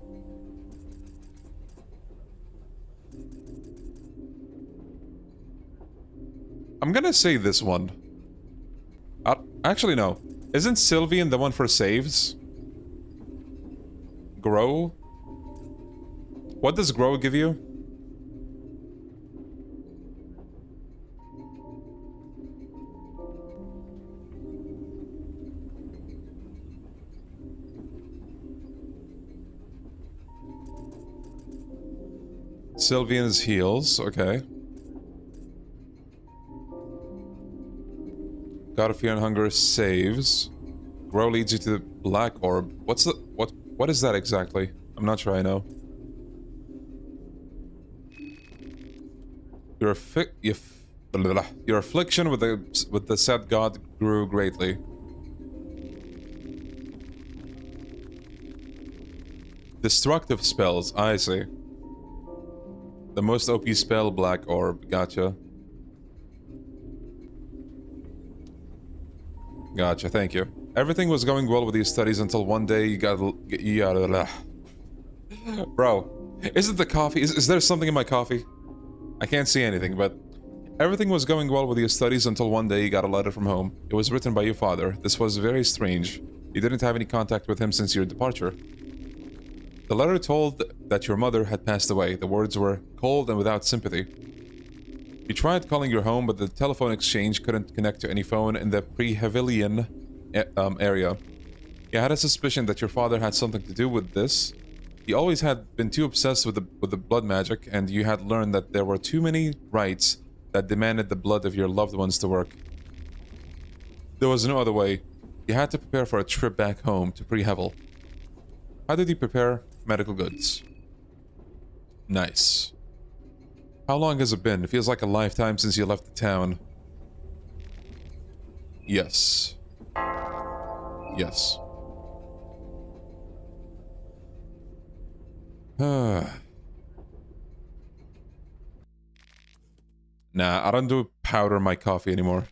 I'm gonna say this one. Actually, no. Isn't Sylvian the one for saves? Grow? What does grow give you? Sylvian's heals, okay. God of Fear and Hunger saves. Grow leads you to the Black Orb. What's the... What is that exactly? I'm not sure I know. Your affliction with the said god grew greatly. Destructive spells, I see. The most OP spell, Black Orb, gotcha. Gotcha, thank you. Everything was going well with your studies until one day you got... Bro, is it the coffee? Is there something in my coffee? I can't see anything, but... Everything was going well with your studies until one day you got a letter from home. It was written by your father. This was very strange. You didn't have any contact with him since your departure. The letter told that your mother had passed away. The words were cold and without sympathy. You tried calling your home, but the telephone exchange couldn't connect to any phone in the Prehevilian area. You had a suspicion that your father had something to do with this. You always had been too obsessed with the blood magic, and you had learned that there were too many rites that demanded the blood of your loved ones to work. There was no other way. You had to prepare for a trip back home to Prehevil. How did you prepare? Medical goods. Nice. How long has it been? It feels like a lifetime since you left the town. Yes. Yes. Nah, I don't do powder in my coffee anymore.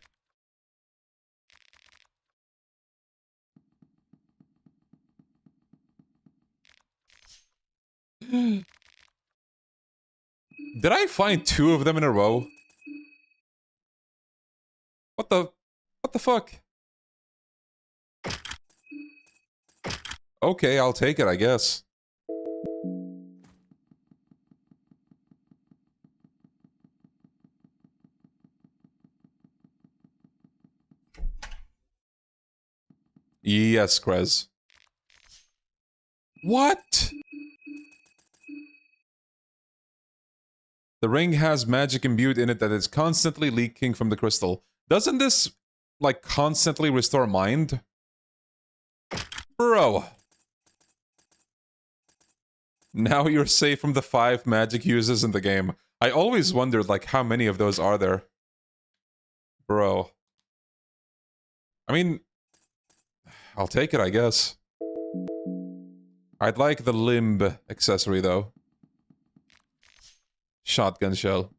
Did I find 2 of them in a row? What the fuck? Okay, I'll take it, I guess. Yes, Krez. What? The ring has magic imbued in it that is constantly leaking from the crystal. Doesn't this, like, constantly restore mind? Bro. Now you're safe from the 5 magic uses in the game. I always wondered, like, how many of those are there? Bro. I mean, I'll take it, I guess. I'd like the limb accessory, though. Shotgun shell.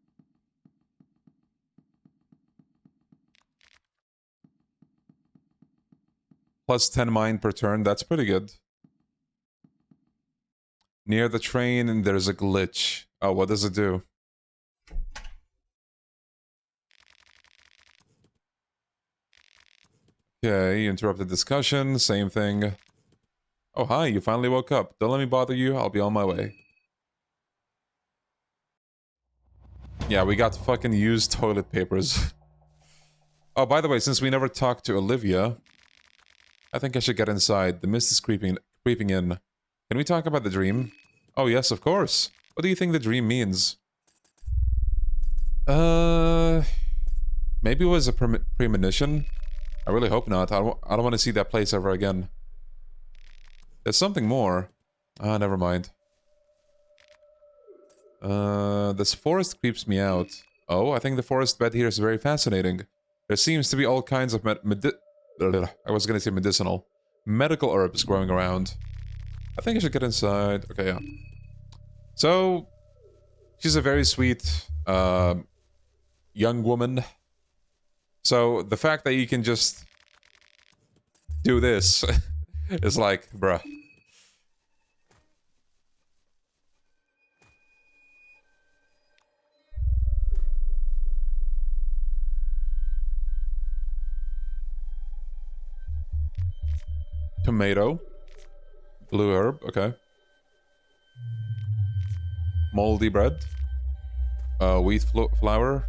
Plus 10 mind per turn, that's pretty good. Near the train, and there's a glitch. Oh, what does it do? Okay, interrupted discussion, same thing. Oh, hi, you finally woke up. Don't let me bother you, I'll be on my way. Yeah, we got fucking used toilet papers. Oh, by the way, since we never talked to Olivia, I think I should get inside. The mist is creeping in. Can we talk about the dream? Oh, yes, of course. What do you think the dream means? Maybe it was a premonition? I really hope not. I don't want to see that place ever again. There's something more. Ah, never mind. This forest creeps me out. Oh, I think the forest bed here is very fascinating. There seems to be all kinds of I was gonna say medicinal. Medical herbs growing around. I think I should get inside. Okay, yeah. So, she's a very sweet, young woman. So, the fact that you can just do this is like, bruh. Tomato. Blue herb, okay. Moldy bread. Wheat flour.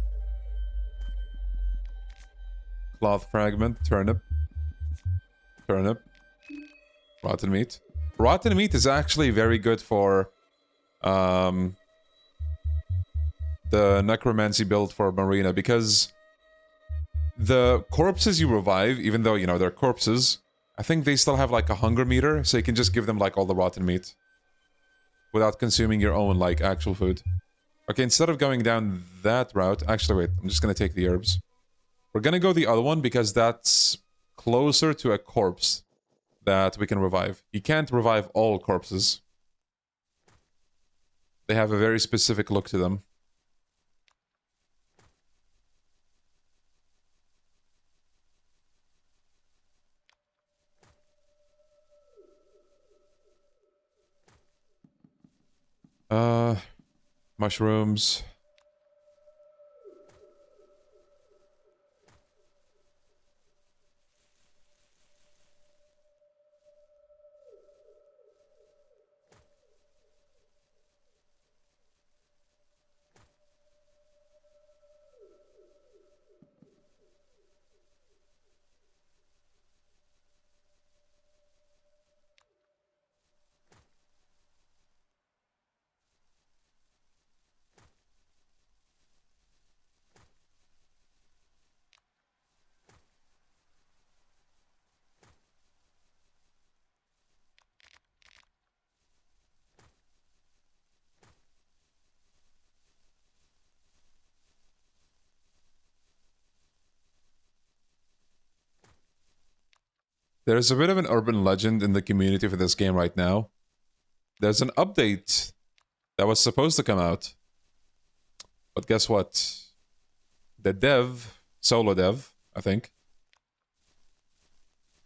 Cloth fragment. Turnip. Turnip. Rotten meat. Rotten meat is actually very good for the necromancy build for Marina, because the corpses you revive, even though, you know, they're corpses, I think they still have like a hunger meter, so you can just give them like all the rotten meat without consuming your own like actual food. Okay, instead of going down that route, actually wait, I'm just gonna take the herbs. We're gonna go the other one because that's closer to a corpse that we can revive. You can't revive all corpses. They have a very specific look to them. Mushrooms. There's a bit of an urban legend in the community for this game right now. There's an update that was supposed to come out. But guess what? The dev, solo dev, I think,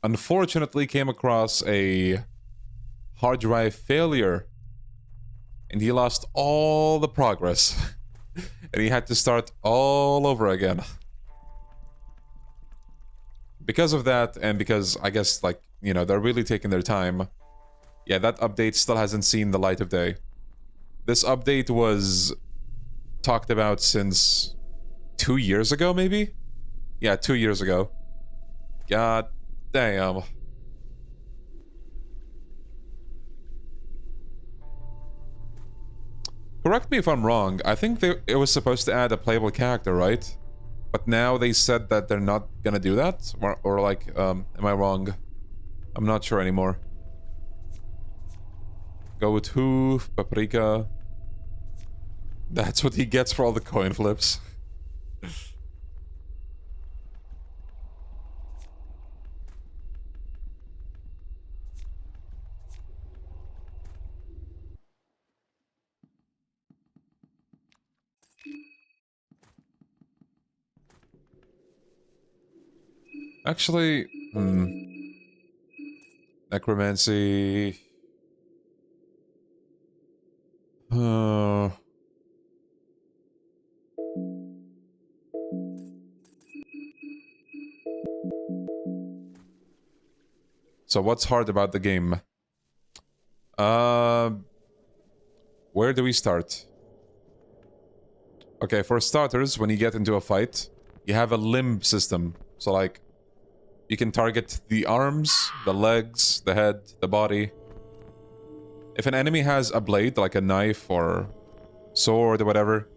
unfortunately came across a hard drive failure. And he lost all the progress. And he had to start all over again. Because of that, and because I guess, like, you know, they're really taking their time. Yeah, that update still hasn't seen the light of day. This update was talked about since 2 years ago, maybe? Yeah, 2 years ago. God damn. Correct me if I'm wrong, I think it was supposed to add a playable character, right? But now they said that they're not gonna do that? Or like, am I wrong? I'm not sure anymore. Go with Hoof, Paprika. That's what he gets for all the coin flips. Actually, necromancy. So what's hard about the game? Where do we start? Okay, for starters, when you get into a fight, you have a limb system. So like, you can target the arms, the legs, the head, the body. If an enemy has a blade, like a knife or sword or whatever,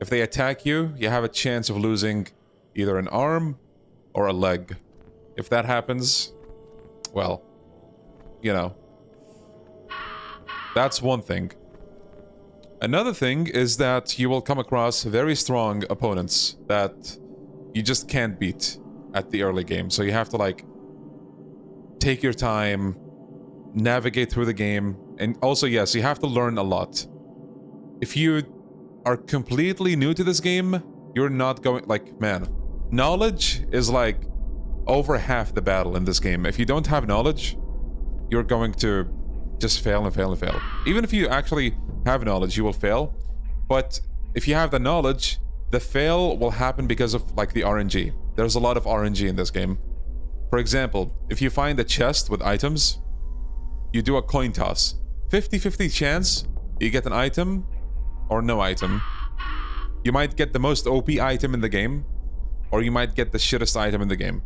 if they attack you, you have a chance of losing either an arm or a leg. If that happens, well, you know, that's one thing. Another thing is that you will come across very strong opponents that you just can't beat at the early game. So you have to, like, take your time, navigate through the game, and also, yes, you have to learn a lot. If you are completely new to this game, you're not going, like, man, knowledge is like over half the battle in this game. If you don't have knowledge, you're going to just fail and fail and fail. Even if you actually have knowledge, you will fail. But if you have the knowledge, the fail will happen because of, like, the RNG. There's a lot of RNG in this game. For example, if you find a chest with items, you do a coin toss. 50-50 chance you get an item or no item. You might get the most OP item in the game, or you might get the shittest item in the game.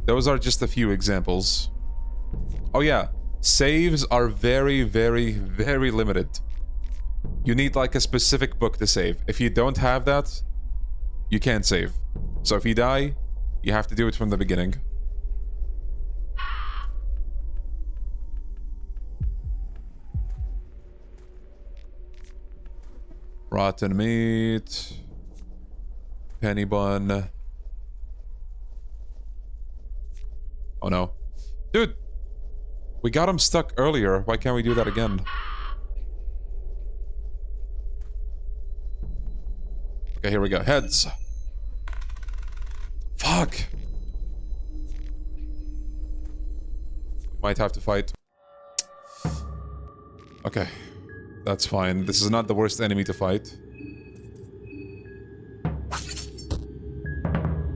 Those are just a few examples. Oh yeah, saves are very, very, very limited. You need, like, a specific book to save. If you don't have that, you can't save. So if you die, you have to do it from the beginning. Rotten meat. Penny bun. Oh no. Dude! We got him stuck earlier. Why can't we do that again? Okay, here we go. Heads. Fuck! Might have to fight. Okay. That's fine. This is not the worst enemy to fight.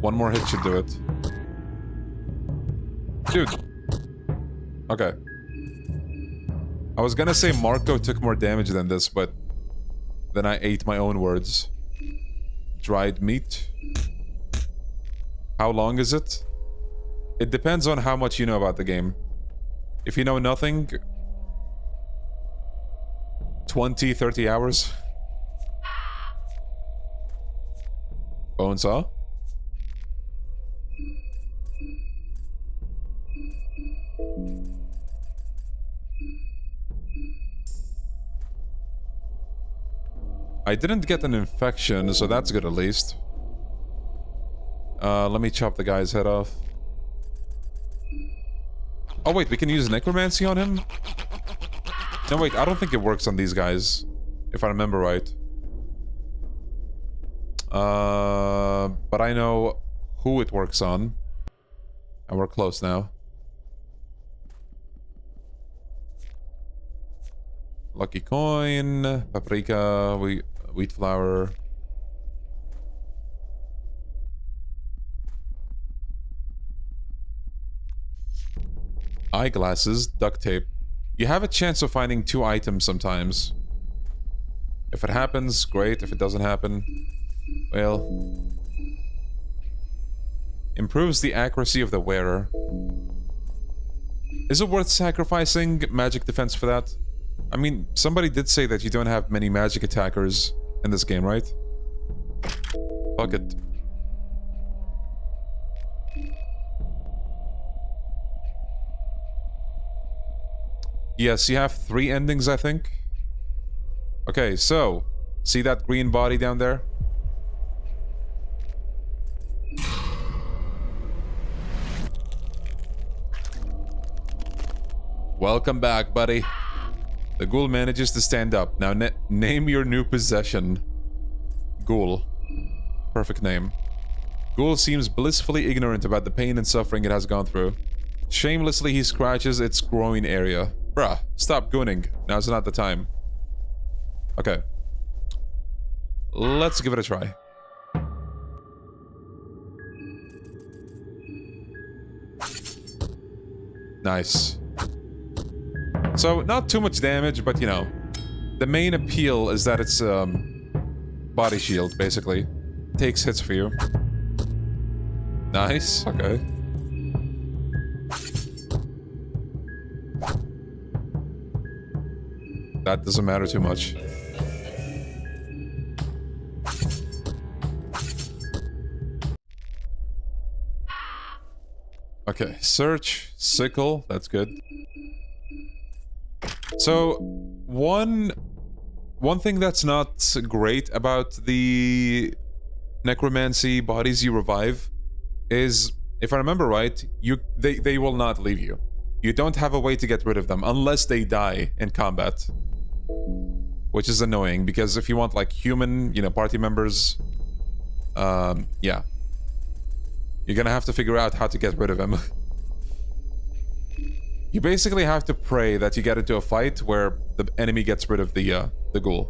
One more hit should do it. Dude. Okay. I was gonna say Marco took more damage than this, but then I ate my own words. Dried meat. How long is it? It depends on how much you know about the game. If you know nothing, 20, 30 hours. Bone saw. I didn't get an infection, so that's good at least. Let me chop the guy's head off. Oh wait, we can use necromancy on him? No wait, I don't think it works on these guys. If I remember right. But I know who it works on. And we're close now. Lucky coin, paprika, wheat flour. Eyeglasses, duct tape. You have a chance of finding 2 items sometimes. If it happens, great. If it doesn't happen, well... Improves the accuracy of the wearer. Is it worth sacrificing magic defense for that? I mean, somebody did say that you don't have many magic attackers in this game, right? Fuck it. Yes, you have 3 endings, I think. Okay, so... See that green body down there? Welcome back, buddy. The ghoul manages to stand up. Now name your new possession. Ghoul. Perfect name. Ghoul seems blissfully ignorant about the pain and suffering it has gone through. Shamelessly, he scratches its groin area. Bruh, stop gooning. Now's not the time. Okay. Let's give it a try. Nice. So, not too much damage, but you know. The main appeal is that it's, body shield, basically. Takes hits for you. Nice, okay. That doesn't matter too much. Okay, search, sickle, that's good. So, one thing that's not great about the necromancy bodies you revive is, if I remember right, they will not leave you. You don't have a way to get rid of them unless they die in combat. Which is annoying, because if you want, like, human, you know, party members, yeah. You're gonna have to figure out how to get rid of them. You basically have to pray that you get into a fight where the enemy gets rid of the ghoul.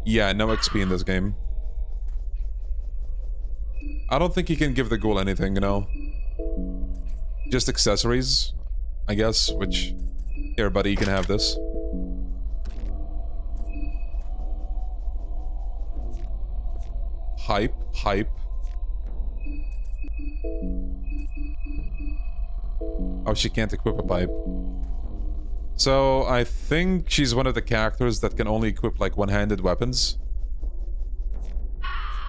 Yeah, no XP in this game. I don't think you can give the ghoul anything, you know. Just accessories, I guess, which... Here, buddy, you can have this. Hype, hype. Oh, she can't equip a pipe. So, I think she's one of the characters that can only equip, like, one-handed weapons.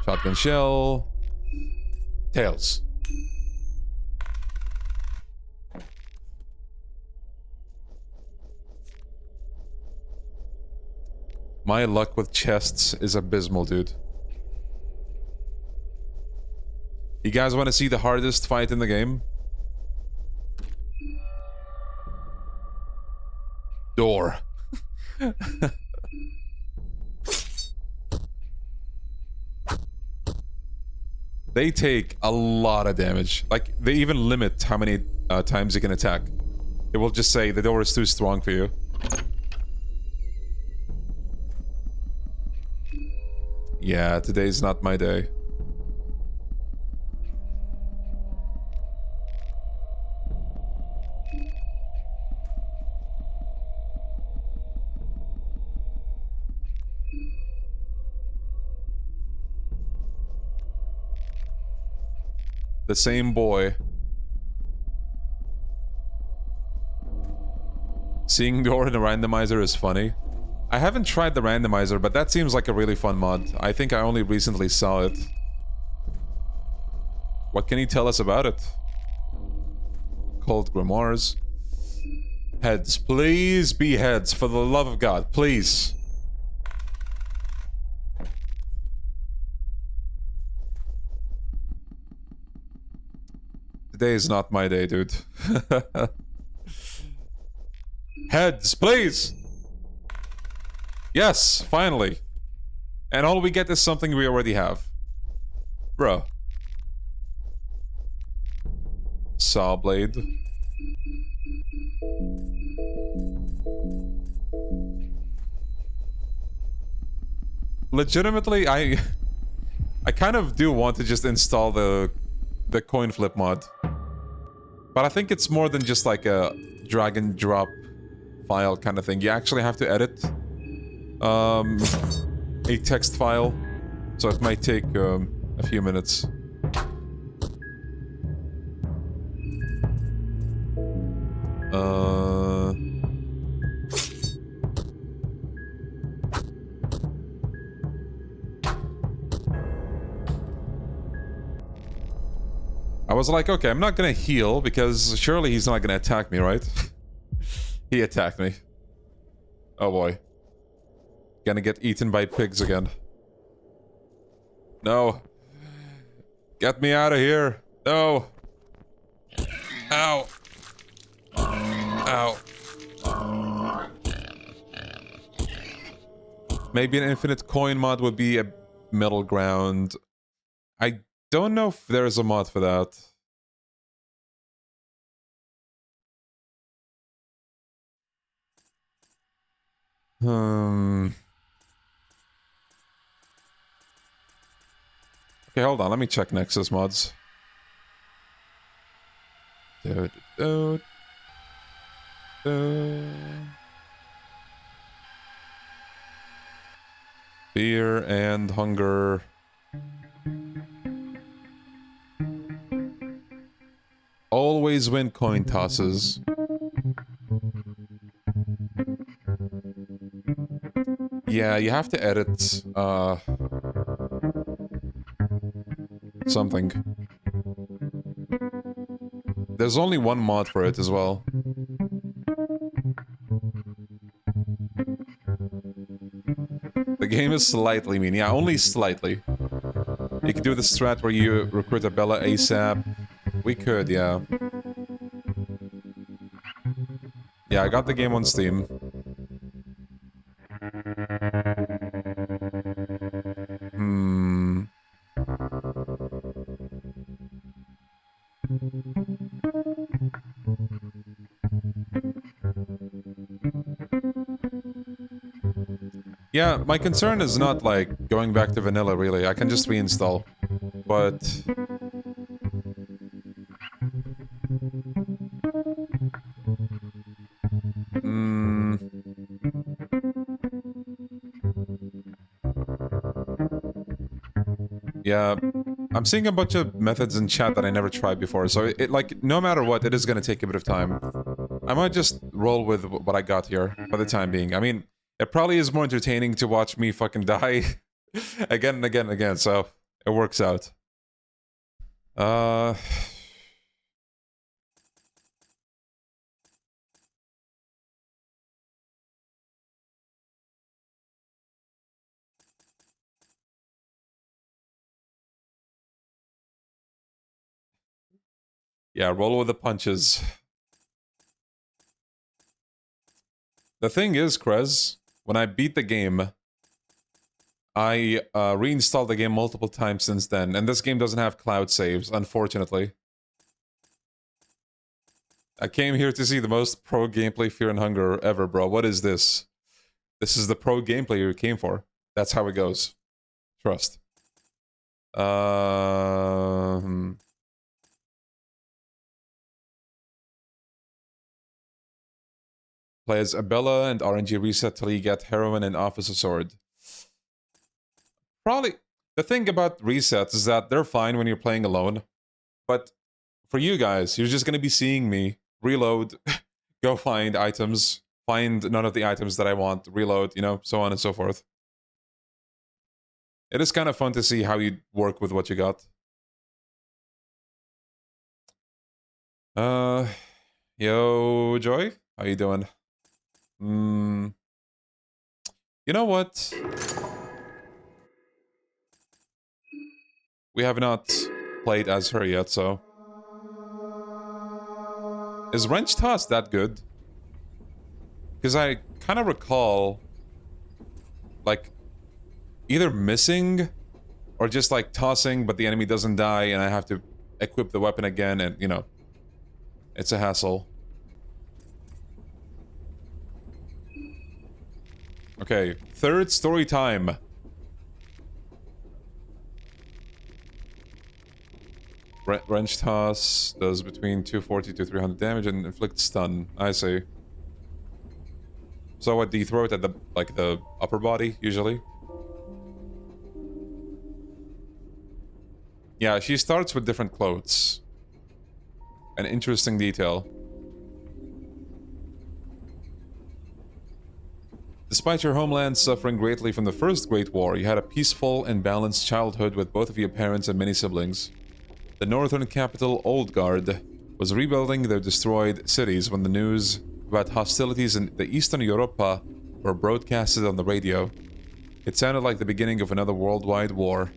Shotgun shell. Tails. My luck with chests is abysmal, dude. You guys want to see the hardest fight in the game? Door. They take a lot of damage. Like, they even limit how many times you can attack. It will just say the door is too strong for you. Yeah, today's not my day. The same boy. Seeing door in a randomizer is funny. I haven't tried the randomizer, but that seems like a really fun mod. I think I only recently saw it. What can you tell us about it? Cold grimoires. Heads. Please be heads, for the love of God. Please. Today is not my day, dude. Heads, please! Yes, finally. And all we get is something we already have. Bro. Saw blade. Legitimately, I kind of do want to just install the coin flip mod. But I think it's more than just like a drag and drop file kind of thing. You actually have to edit a text file, so it might take a few minutes. I was like, okay, I'm not gonna heal because surely he's not gonna attack me, right? He attacked me. Oh boy. Gonna get eaten by pigs again. No. Get me out of here. No. Ow. Ow. Maybe an infinite coin mod would be a middle ground. I don't know if there's a mod for that. Okay, hold on. Let me check Nexus mods. Fear and hunger. Always win coin tosses. Yeah, you have to edit, something. There's only one mod for it as well. The game is slightly mean. Yeah, only slightly. You could do the strat where you recruit Abella ASAP. We could, yeah. Yeah, I got the game on Steam. Yeah, my concern is not, like, going back to vanilla, really. I can just reinstall. But... yeah, I'm seeing a bunch of methods in chat that I never tried before, so it like, no matter what, it is gonna take a bit of time. I might just roll with what I got here for the time being. I mean, it probably is more entertaining to watch me fucking die again and again and again, so it works out. Yeah, roll with the punches. The thing is, Krez, when I beat the game, I reinstalled the game multiple times since then, and this game doesn't have cloud saves, unfortunately. I came here to see the most pro gameplay Fear and Hunger ever, bro. What is this? This is the pro gameplay you came for. That's how it goes. Trust. Play as Abella and RNG reset till you get heroin and Officer Sword. Probably... The thing about resets is that they're fine when you're playing alone. But for you guys, you're just gonna be seeing me reload, go find items, find none of the items that I want, reload, you know, so on and so forth. It is kind of fun to see how you work with what you got. Uh, yo, Joy? How you doing? You know what? We have not played as her yet, so... Is Wrench Toss that good? Because I kind of recall, like, either missing or just, like, tossing, but the enemy doesn't die and I have to equip the weapon again and, you know, it's a hassle. Okay, third story time. Wrench Toss does between 240 to 300 damage and inflicts stun. I see. So what, do you throw it at the, like, the upper body, usually? Yeah, she starts with different clothes. An interesting detail. Despite your homeland suffering greatly from the First Great War, you had a peaceful and balanced childhood with both of your parents and many siblings. The northern capital, Oldgard, was rebuilding their destroyed cities when the news about hostilities in the Eastern Europa were broadcasted on the radio. It sounded like the beginning of another worldwide war.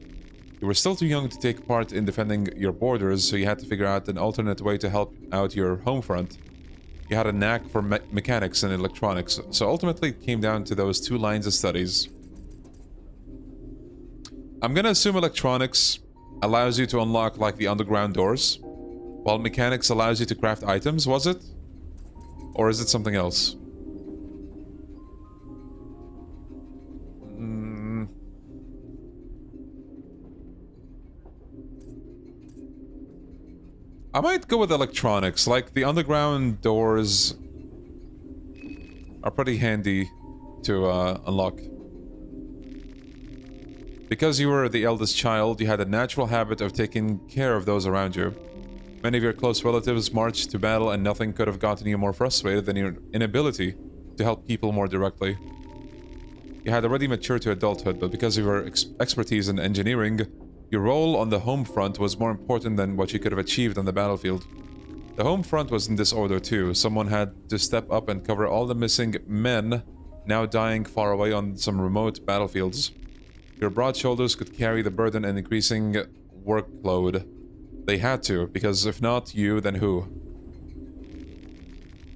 You were still too young to take part in defending your borders, so you had to figure out an alternate way to help out your home front. You had a knack for mechanics and electronics, so ultimately it came down to those two lines of studies. I'm gonna assume electronics allows you to unlock, like, the underground doors, while mechanics allows you to craft items, was it? Or is it something else? I might go with electronics, like the underground doors are pretty handy to unlock. Because you were the eldest child, you had a natural habit of taking care of those around you. Many of your close relatives marched to battle and nothing could have gotten you more frustrated than your inability to help people more directly. You had already matured to adulthood, but because of your expertise in engineering, your role on the home front was more important than what you could have achieved on the battlefield. The home front was in disorder too. Someone had to step up and cover all the missing men now dying far away on some remote battlefields. Your broad shoulders could carry the burden and increasing workload. They had to, because if not you, then who?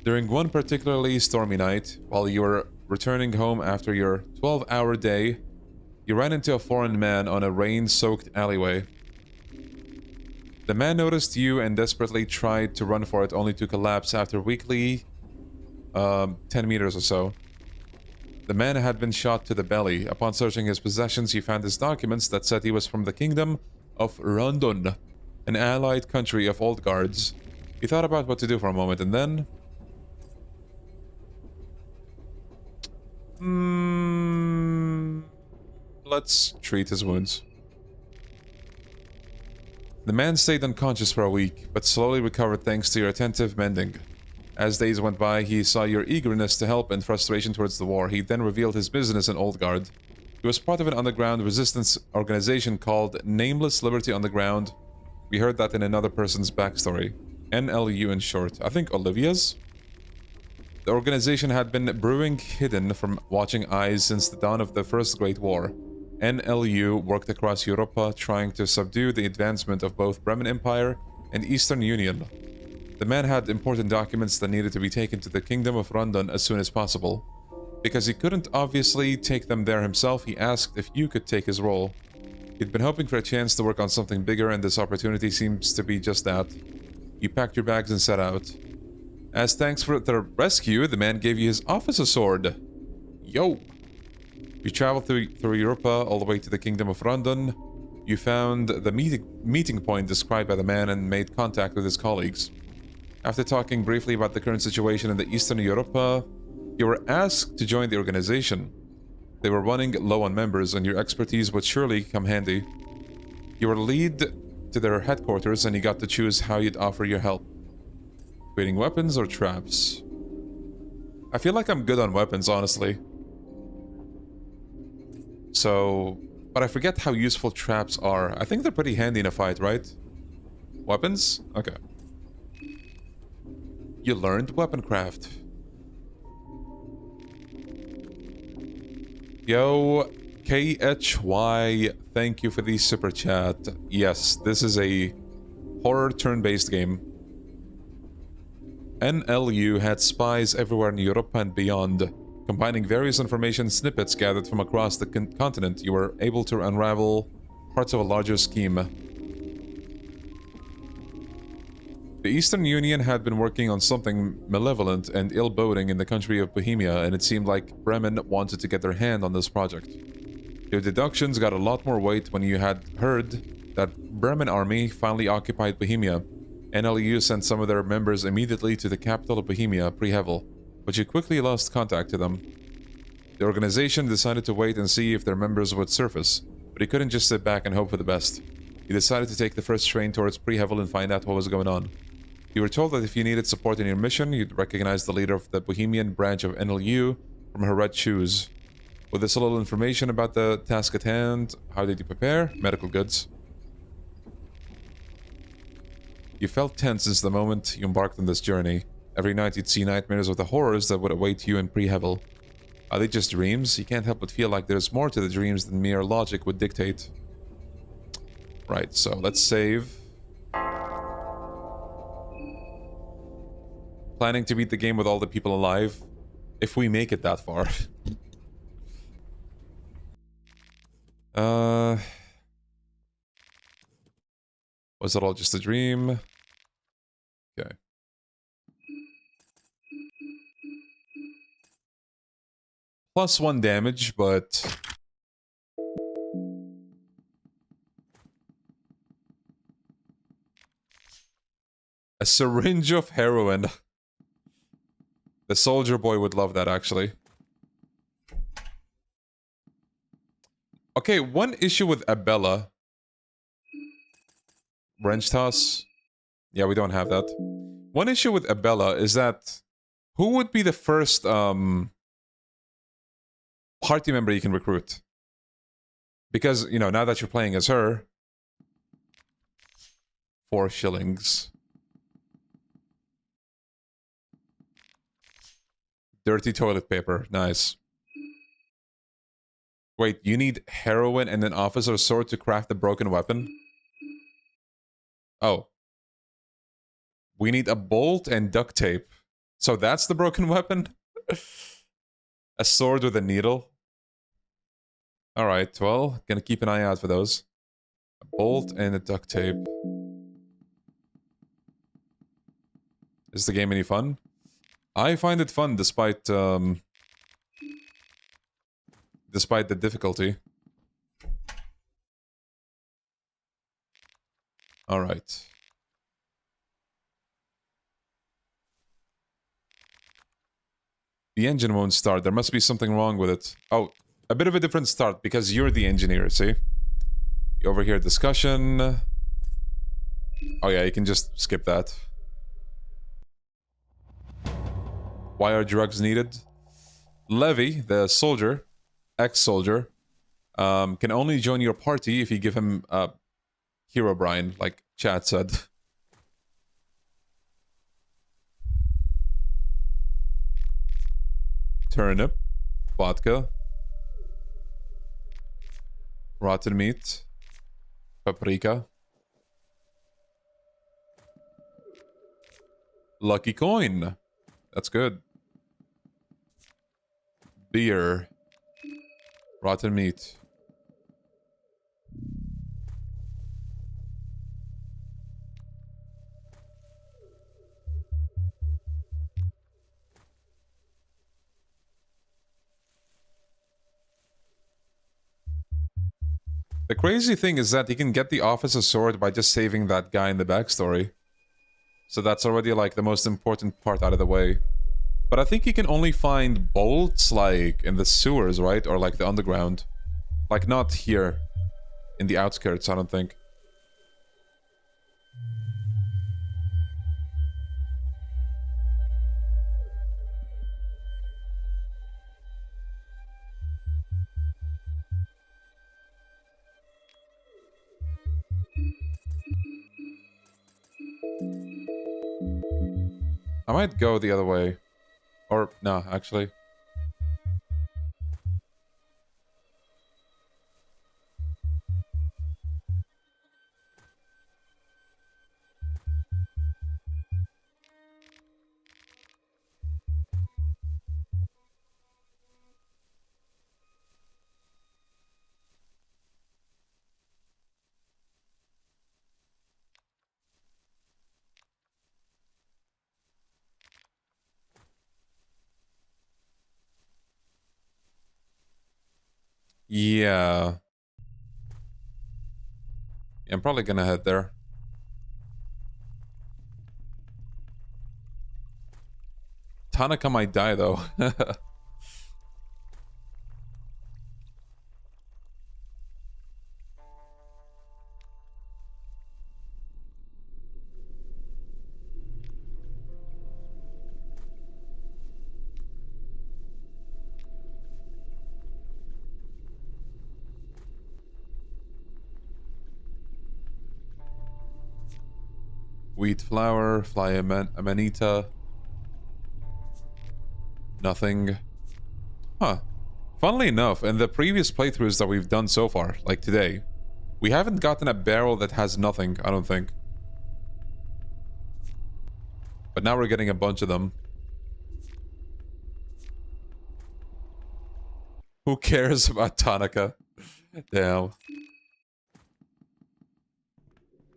During one particularly stormy night, while you were returning home after your 12-hour day, you ran into a foreign man on a rain-soaked alleyway. The man noticed you and desperately tried to run for it, only to collapse after weakly 10 meters or so. The man had been shot to the belly. Upon searching his possessions, you found his documents that said he was from the kingdom of Rondon, an allied country of Old Guards. You thought about what to do for a moment, and then... let's treat his wounds. The man stayed unconscious for a week, but slowly recovered thanks to your attentive mending. As days went by, he saw your eagerness to help and frustration towards the war. He then revealed his business in Oldgard. He was part of an underground resistance organization called Nameless Liberty Underground. We heard that in another person's backstory. NLU in short. I think Olivia's? The organization had been brewing hidden from watching eyes since the dawn of the First Great War. NLU worked across Europa, trying to subdue the advancement of both Bremen Empire and Eastern Union. The man had important documents that needed to be taken to the Kingdom of Rondon as soon as possible. Because he couldn't obviously take them there himself, he asked if you could take his role. He'd been hoping for a chance to work on something bigger, and this opportunity seems to be just that. You packed your bags and set out. As thanks for the rescue, the man gave you his officer sword. Yo! You traveled through Europa all the way to the Kingdom of Rondon. You found the meeting point described by the man and made contact with his colleagues. After talking briefly about the current situation in the Eastern Europa, you were asked to join the organization. They were running low on members, and your expertise would surely come handy. You were lead to their headquarters, and you got to choose how you'd offer your help. Creating weapons or traps? I feel like I'm good on weapons, honestly. So, but I forget how useful traps are. I think they're pretty handy in a fight, right? Weapons? Okay. You learned weapon craft. Yo, KHY, thank you for the super chat. Yes, this is a horror turn-based game. NLU had spies everywhere in Europe and beyond. Combining various information snippets gathered from across the continent, you were able to unravel parts of a larger scheme. The Eastern Union had been working on something malevolent and ill-boding in the country of Bohemia, and it seemed like Bremen wanted to get their hand on this project. Your deductions got a lot more weight when you had heard that Bremen army finally occupied Bohemia. NLU sent some of their members immediately to the capital of Bohemia, Prehevil, but you quickly lost contact to them. The organization decided to wait and see if their members would surface, but he couldn't just sit back and hope for the best. He decided to take the first train towards Prehevil and find out what was going on. You were told that if you needed support in your mission, you'd recognize the leader of the Bohemian branch of NLU from her red shoes. With this little information about the task at hand, how did you prepare? Medical goods. You felt tense since the moment you embarked on this journey. Every night you'd see nightmares of the horrors that would await you in Prehevil. Are they just dreams? You can't help but feel like there's more to the dreams than mere logic would dictate. Right, so let's save. Planning to beat the game with all the people alive, if we make it that far. Was it all just a dream? Okay. +1 damage, but... a syringe of heroin. The soldier boy would love that, actually. Okay, one issue with Abella. Wrench toss. Yeah, we don't have that. One issue with Abella is that... who would be the first, party member you can recruit? Because, you know, now that you're playing as her... 4 shillings. Dirty toilet paper. Nice. Wait, you need heroin and an officer's sword to craft a broken weapon? Oh. We need a bolt and duct tape. So that's the broken weapon? A sword with a needle? Alright, well, gonna keep an eye out for those. A bolt and a duct tape. Is the game any fun? I find it fun despite, despite the difficulty. Alright. The engine won't start. There must be something wrong with it. Oh, a bit of a different start because you're the engineer, see? You overhear discussion. Oh yeah, you can just skip that. Why are drugs needed? Levy, the soldier, ex-soldier, can only join your party if you give him Hero Brian, like Chad said. Turnip, vodka, rotten meat, paprika, lucky coin. That's good. Beer, rotten meat. The crazy thing is that he can get the officer's sword by just saving that guy in the backstory. So that's already, like, the most important part out of the way. But I think you can only find bolts, like, in the sewers, right? Or, like, the underground. Like, not here. In the outskirts, I don't think. I might go the other way. Or, no, actually. Yeah. I'm probably gonna head there. Tanaka might die, though. Wheat flour, fly amanita. Nothing. Huh. Funnily enough, in the previous playthroughs that we've done so far, like today, we haven't gotten a barrel that has nothing, I don't think. But now we're getting a bunch of them. Who cares about Tanaka? Damn.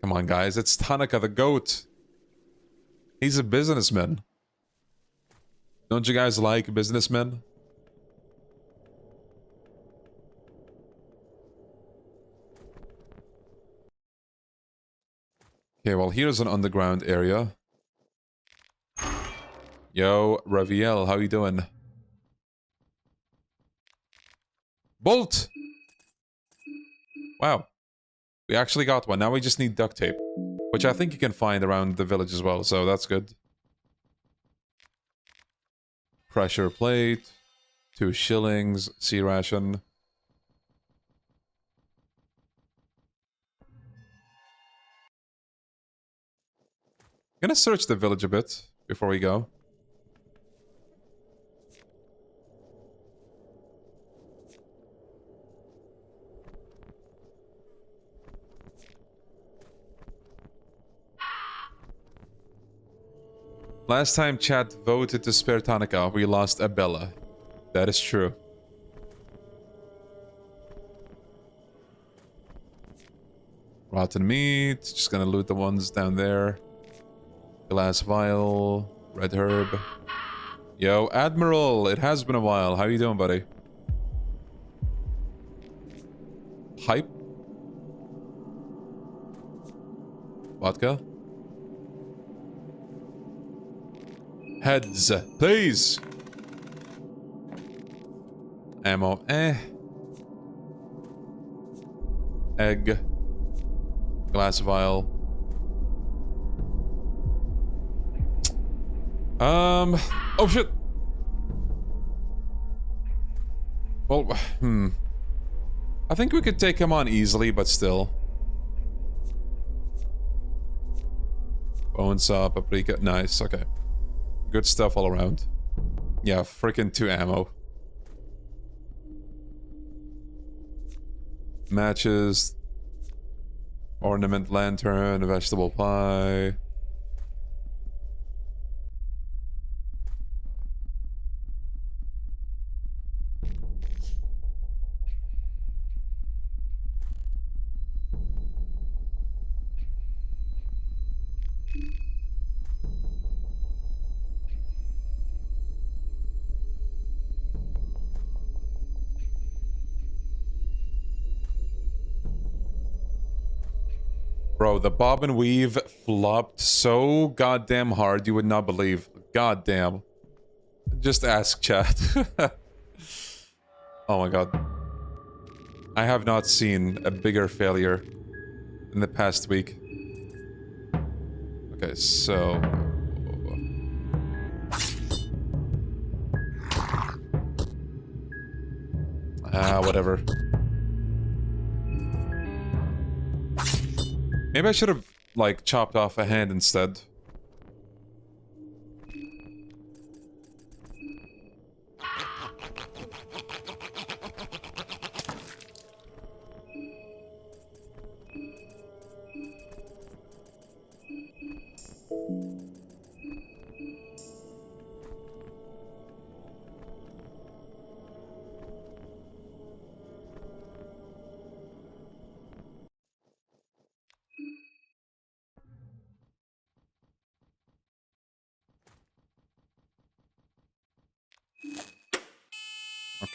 Come on, guys. It's Tanaka the goat. He's a businessman. Don't you guys like businessmen? Okay, well, here's an underground area. Yo, Raviel, how you doing? Bolt! Wow. We actually got one. Now we just need duct tape. Which I think you can find around the village as well, so that's good. Pressure plate. 2 shillings. Sea ration. Gonna search the village a bit before we go. Last time chat voted to spare Tanaka, we lost Abella. That is true. Rotten meat. Just gonna loot the ones down there. Glass vial. Red herb. Yo, Admiral! It has been a while. How you doing, buddy? Hype? Vodka? Heads, please! Ammo, Egg. Glass vial. Oh shit! Well, I think we could take him on easily, but still. Bone saw, paprika, nice, okay. Good stuff all around. Yeah, freaking 2 ammo. Matches. Ornament lantern, vegetable pie. Bro, the bob and weave flopped so goddamn hard you would not believe. Goddamn. Just ask chat. Oh my god. I have not seen a bigger failure in the past week. Okay, so... whatever. Maybe I should have, like, chopped off a hand instead.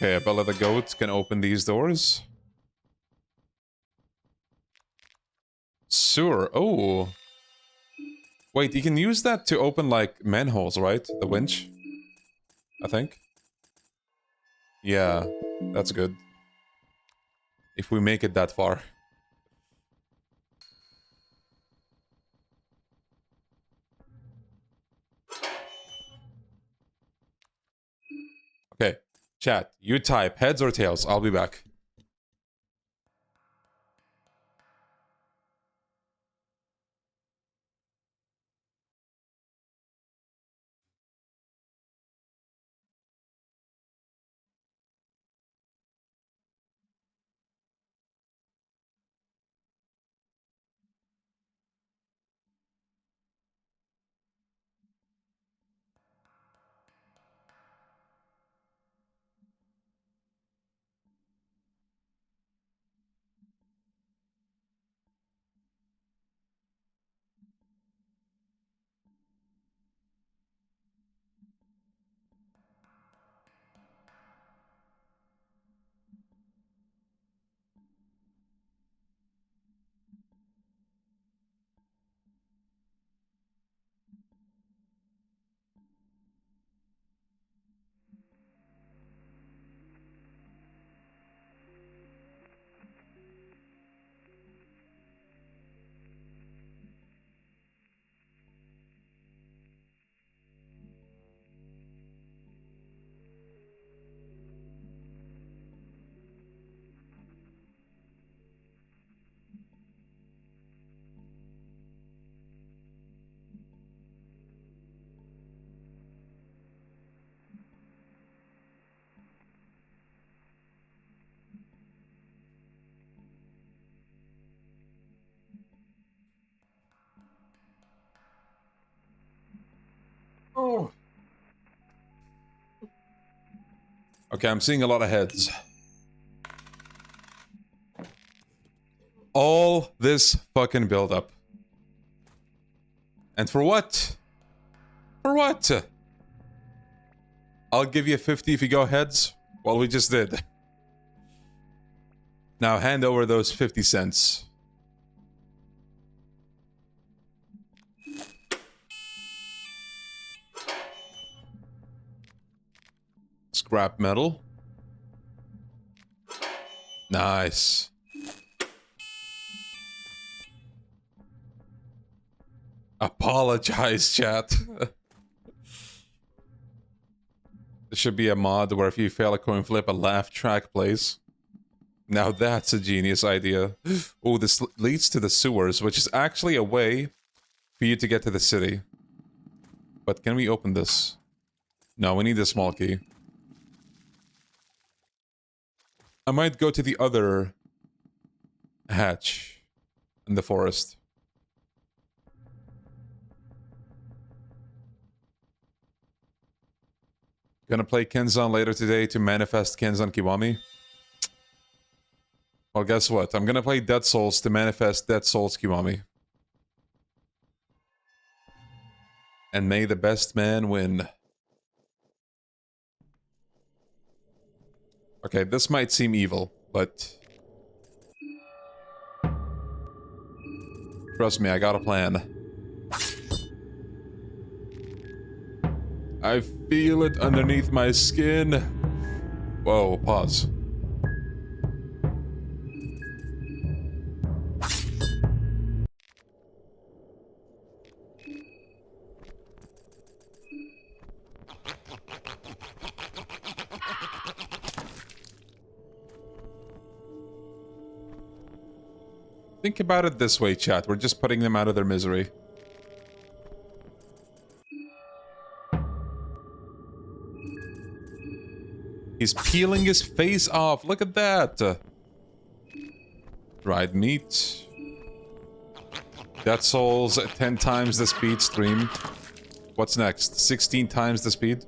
Okay, Abella the goat can open these doors. Sewer. Oh. Wait, you can use that to open, like, manholes, right? The winch? I think. Yeah, that's good. If we make it that far. Okay, chat, you type heads or tails. I'll be back. Oh. Okay, I'm seeing a lot of heads. All this fucking build-up. And for what? For what? I'll give you 50 if you go heads. Well, we just did. Now hand over those 50 cents. Scrap metal. Nice. Apologize, chat. There should be a mod where if you fail a coin flip, a laugh track plays. Now that's a genius idea. Oh, this leads to the sewers, which is actually a way for you to get to the city. But can we open this? No, we need a small key. I might go to the other hatch in the forest. Gonna play Kenzan later today to manifest Kenzan Kiwami. Well, guess what? I'm gonna play Dead Souls to manifest Dead Souls Kiwami. And may the best man win. Okay, this might seem evil, but... trust me, I got a plan. I feel it underneath my skin. Whoa, pause. Think about it this way, chat. We're just putting them out of their misery. He's peeling his face off. Look at that. Dried meat. Dead Souls 10 times the speed stream. What's next? 16 times the speed?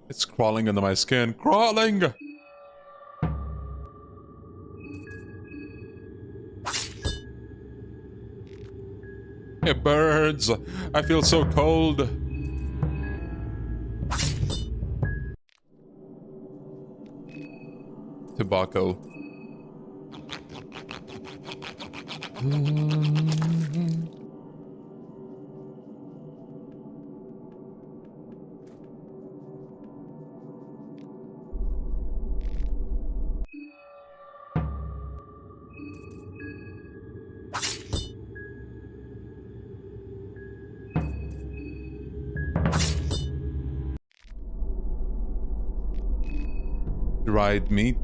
It's crawling under my skin. Crawling! It burns. I feel so cold. tobacco. Dried meat.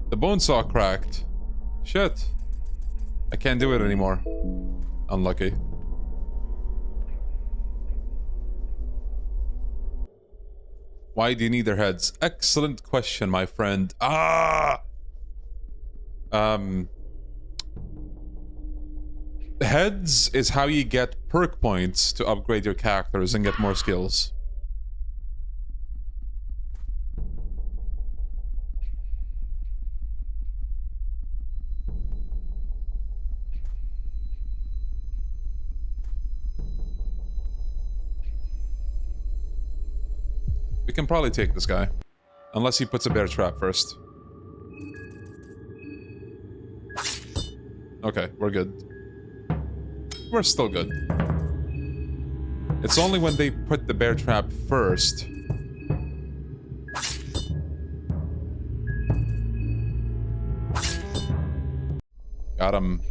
The bone saw cracked. Shit. I can't do it anymore. Unlucky. Why do you need their heads? Excellent question, my friend. Heads is how you get perk points to upgrade your characters and get more skills. We can probably take this guy. Unless he puts a bear trap first. Okay, we're good. We're still good. It's only when they put the bear trap first. Got him.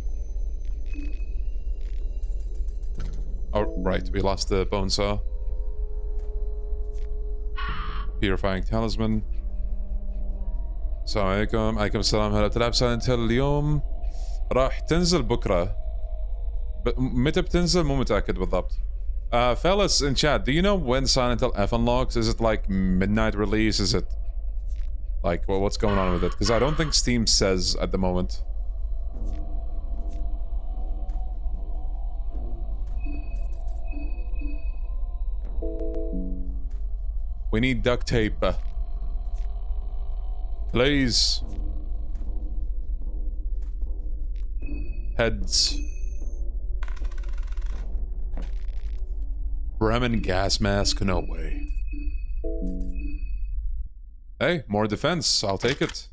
Oh, right, we lost the bone saw. Purifying talisman. السلام عليكم. عليكم السلام. هلا بتلعب سايلنت هيل اليوم؟ راح تنزل بكرة. متى بتنزل؟ مو متأكد بالضبط. Fellas in chat, do you know when Silent Hill F unlocks? Is it like midnight release? Is it like, well, what's going on with it? Because I don't think Steam says at the moment. We need duct tape. Please. Heads. Bremen gas mask, no way. Hey, more defense, I'll take it.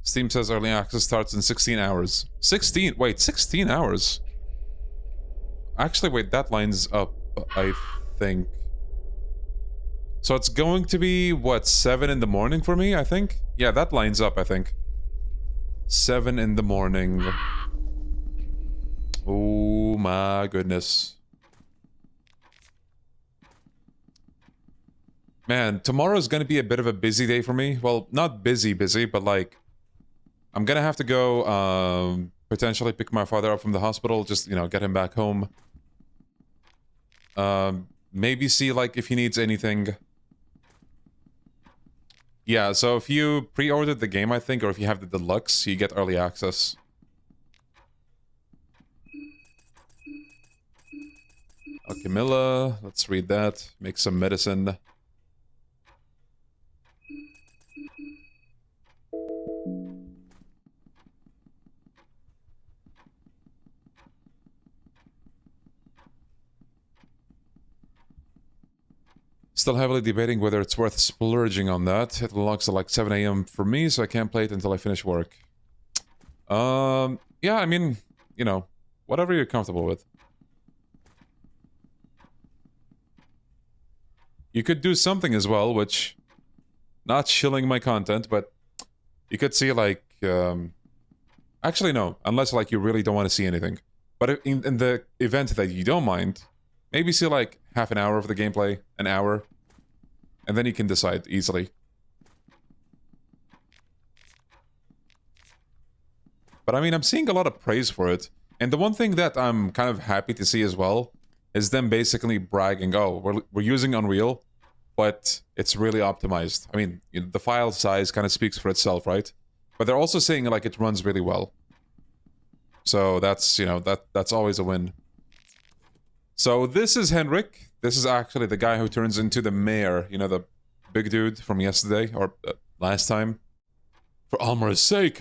Steam says early access starts in 16 hours. 16? Wait, 16 hours? Actually, wait, that lines up, I think. So it's going to be, what, 7 in the morning for me, I think? Yeah, that lines up, I think. 7 in the morning. Oh my goodness. Man, tomorrow's gonna be a bit of a busy day for me. Well, not busy, but like... I'm gonna have to go, potentially pick my father up from the hospital, just, you know, get him back home. Maybe see, like, if he needs anything. Yeah, so if you pre-ordered the game, I think, or if you have the deluxe, you get early access. Alchemilla, let's read that. Make some medicine. Still heavily debating whether it's worth splurging on that. It unlocks at like 7 AM for me, so I can't play it until I finish work. Yeah, I mean, you know, whatever you're comfortable with. You could do something as well, which... Not shilling my content, but... You could see, like, Actually, no. Unless, like, you really don't want to see anything. But in the event that you don't mind... Maybe see, like, half an hour of the gameplay. An hour. And then you can decide easily. But, I mean, I'm seeing a lot of praise for it. And the one thing that I'm kind of happy to see as well... is them basically bragging, oh, we're using Unreal, but it's really optimized. I mean, you know, the file size kind of speaks for itself, right? But they're also saying, like, it runs really well. So that's, you know, that's always a win. So this is Henrik. This is actually the guy who turns into the mayor, you know, the big dude from yesterday, or last time. For Almar's sake!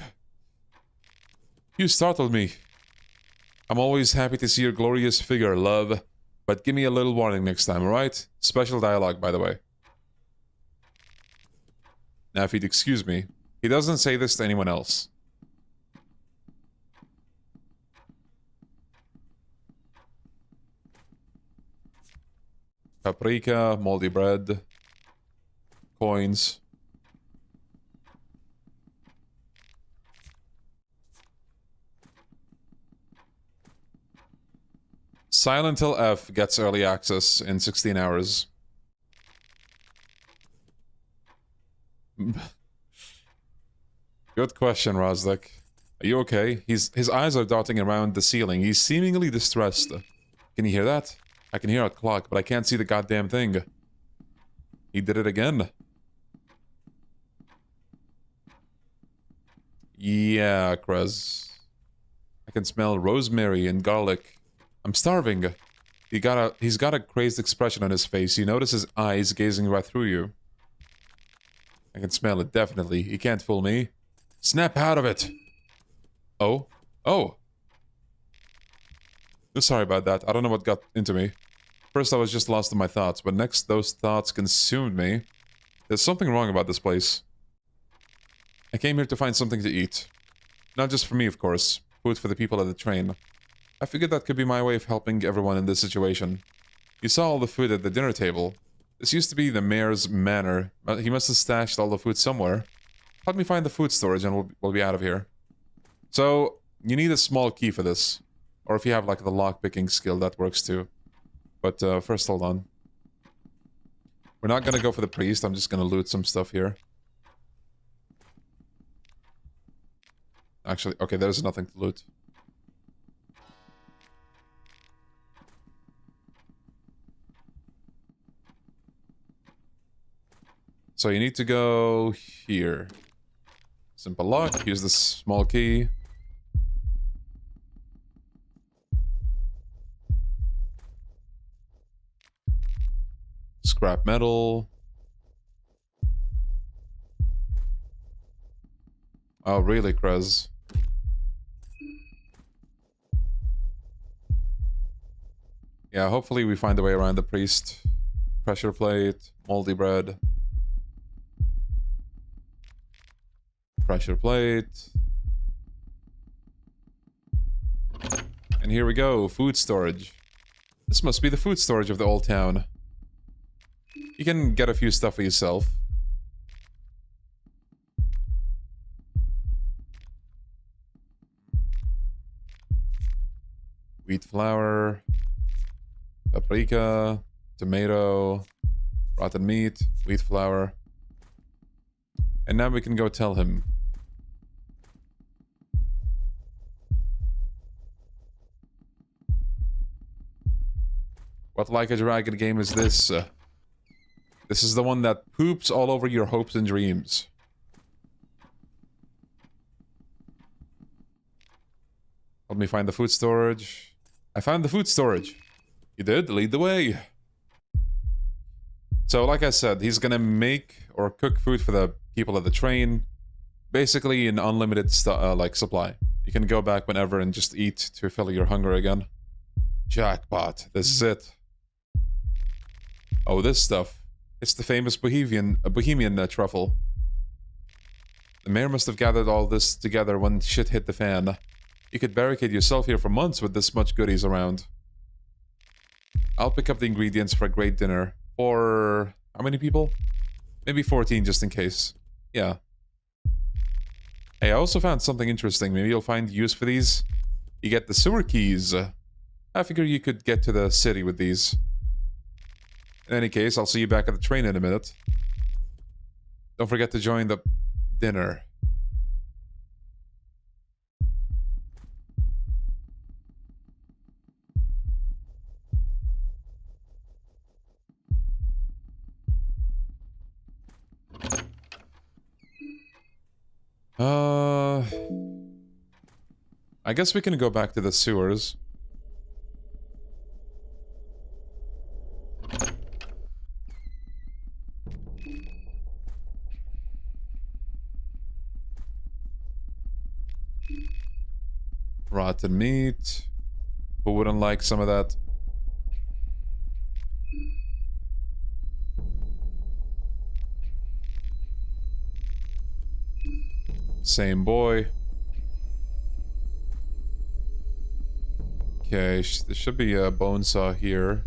You startled me. I'm always happy to see your glorious figure, love. But give me a little warning next time, alright? Special dialogue, by the way. Now, if he'd excuse me, he doesn't say this to anyone else. Paprika, moldy bread, coins. Silent Hill F gets early access in 16 hours. Good question, Roslik. Are you okay? His eyes are darting around the ceiling. He's seemingly distressed. Can you hear that? I can hear a clock, but I can't see the goddamn thing. He did it again. Yeah, Krez. I can smell rosemary and garlic. I'm starving. He's got a crazed expression on his face. You notice his eyes gazing right through you. I can smell it, definitely. He can't fool me. Snap out of it! Oh? Oh! Sorry about that. I don't know what got into me. First I was just lost in my thoughts, but next those thoughts consumed me. There's something wrong about this place. I came here to find something to eat. Not just for me, of course. Food for the people at the train. I figured that could be my way of helping everyone in this situation. You saw all the food at the dinner table. This used to be the mayor's manor, but he must have stashed all the food somewhere. Help me find the food storage and we'll be out of here. So, you need a small key for this. Or if you have like the lockpicking skill, that works too. But first, hold on. We're not gonna go for the priest, I'm just gonna loot some stuff here. Actually, okay, there's nothing to loot. So you need to go here. Simple lock, use this small key. Scrap metal. Oh, really, Krez? Yeah, hopefully we find a way around the priest. Pressure plate, moldy bread. Pressure plate. And here we go, food storage. This must be the food storage of the old town. You can get a few stuff for yourself. Wheat flour, paprika, tomato, rotten meat, wheat flour. And now we can go tell him. What like a dragon game is this? This is the one that poops all over your hopes and dreams. Help me find the food storage. I found the food storage. You did? Lead the way. So, like I said, he's gonna make or cook food for the people at the train. Basically, an unlimited like supply. You can go back whenever and just eat to fill your hunger again. Jackpot. This is it. Oh, this stuff. It's the famous Bohemian truffle. The mayor must have gathered all this together when shit hit the fan. You could barricade yourself here for months with this much goodies around. I'll pick up the ingredients for a great dinner. For... how many people? Maybe 14 just in case. Yeah. Hey, I also found something interesting. Maybe you'll find use for these. You get the sewer keys. I figure you could get to the city with these. In any case, I'll see you back at the train in a minute. Don't forget to join the dinner. I guess we can go back to the sewers. Rotten meat. Who wouldn't like some of that? Same boy. Okay, there should be a bone saw here.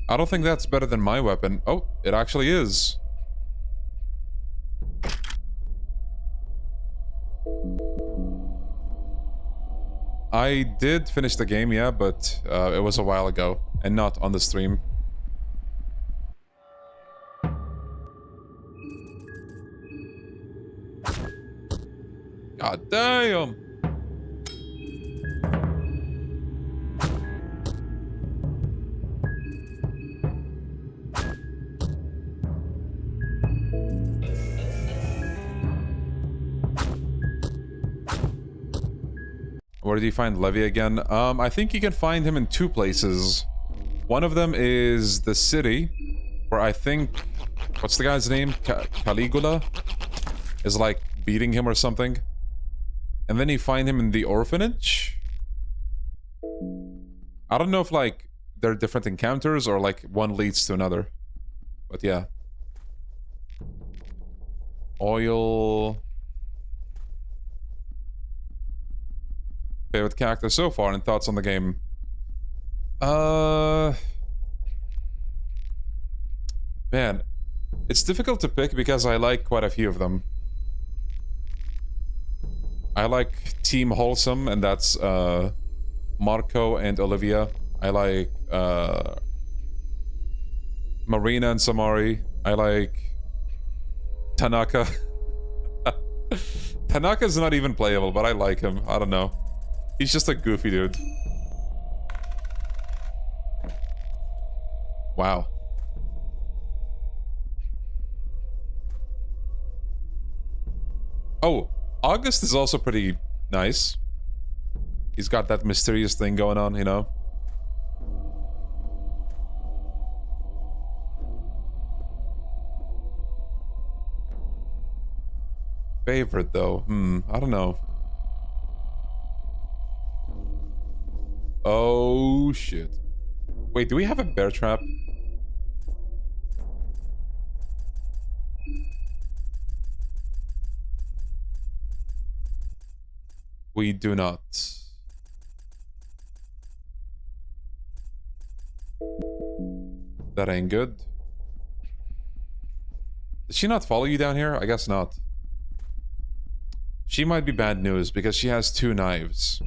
I don't think that's better than my weapon. Oh, it actually is. I did finish the game, yeah, but it was a while ago, and not on the stream. God damn! Where do you find Levy again? I think you can find him in two places. One of them is the city, where I think... What's the guy's name? Caligula? Is like beating him or something. And then you find him in the orphanage? I don't know if like they're different encounters or like one leads to another. But yeah. Oil... Favorite character so far and thoughts on the game? Man, it's difficult to pick because I like quite a few of them. I like Team Wholesome, and that's Marco and Olivia. I like Marina and Samari. I like Tanaka. Tanaka's not even playable, but I like him. I don't know. He's just a goofy dude. Wow. Oh, August is also pretty nice. He's got that mysterious thing going on, you know? Favorite, though? I don't know. Oh, shit. Wait, do we have a bear trap? We do not. That ain't good. Did she not follow you down here? I guess not. She might be bad news because she has 2 knives.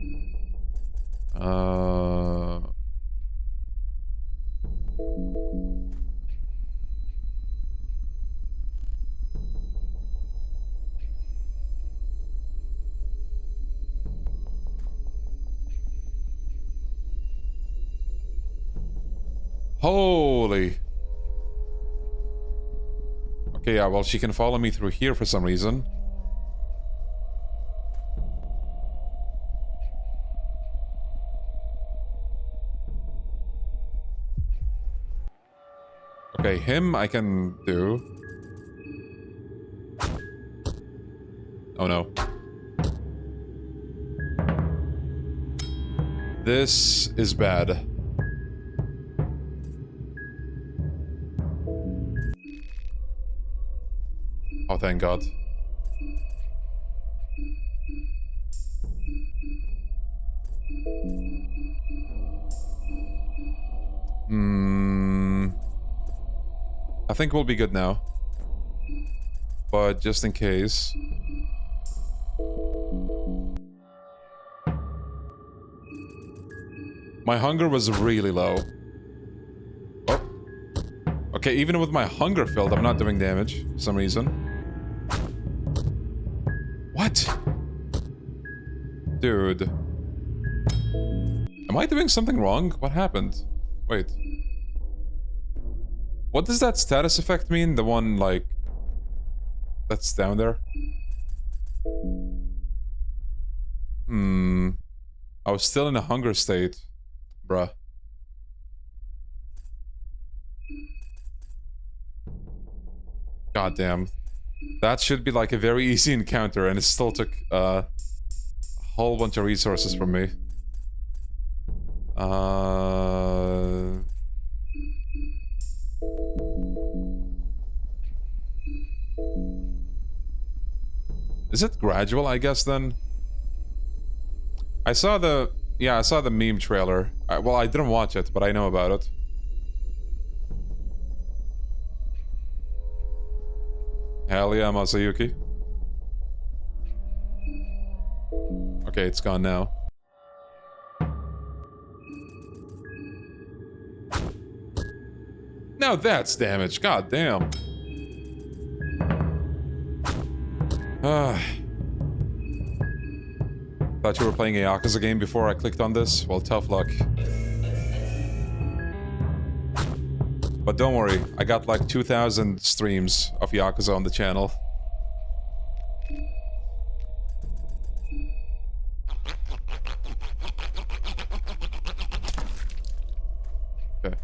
Holy. Okay, yeah, well, she can follow me through here for some reason. Okay, him I can do. Oh no. This is bad. Oh, thank God. I think we'll be good now. But just in case... My hunger was really low. Oh. Okay, even with my hunger filled, I'm not doing damage for some reason. What? Dude. Am I doing something wrong? What happened? Wait. What does that status effect mean? The one, like... that's down there? I was still in a hunger state. Bruh. Goddamn. That should be like a very easy encounter, and it still took a whole bunch of resources from me. Is it gradual, I guess, then? I saw the... Yeah, I saw the meme trailer. Well, I didn't watch it, but I know about it. Hell yeah, Masayuki. Okay, it's gone now. Now that's damage, god damn. Thought you were playing a Yakuza game before I clicked on this? Well, tough luck. But don't worry, I got like 2,000 streams of Yakuza on the channel. Okay.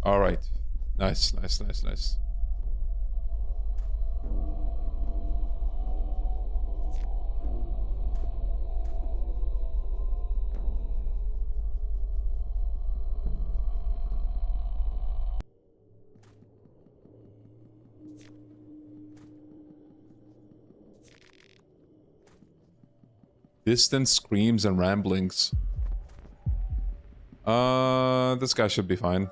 Alright. Nice, nice, nice, nice. Distant screams and ramblings. This guy should be fine.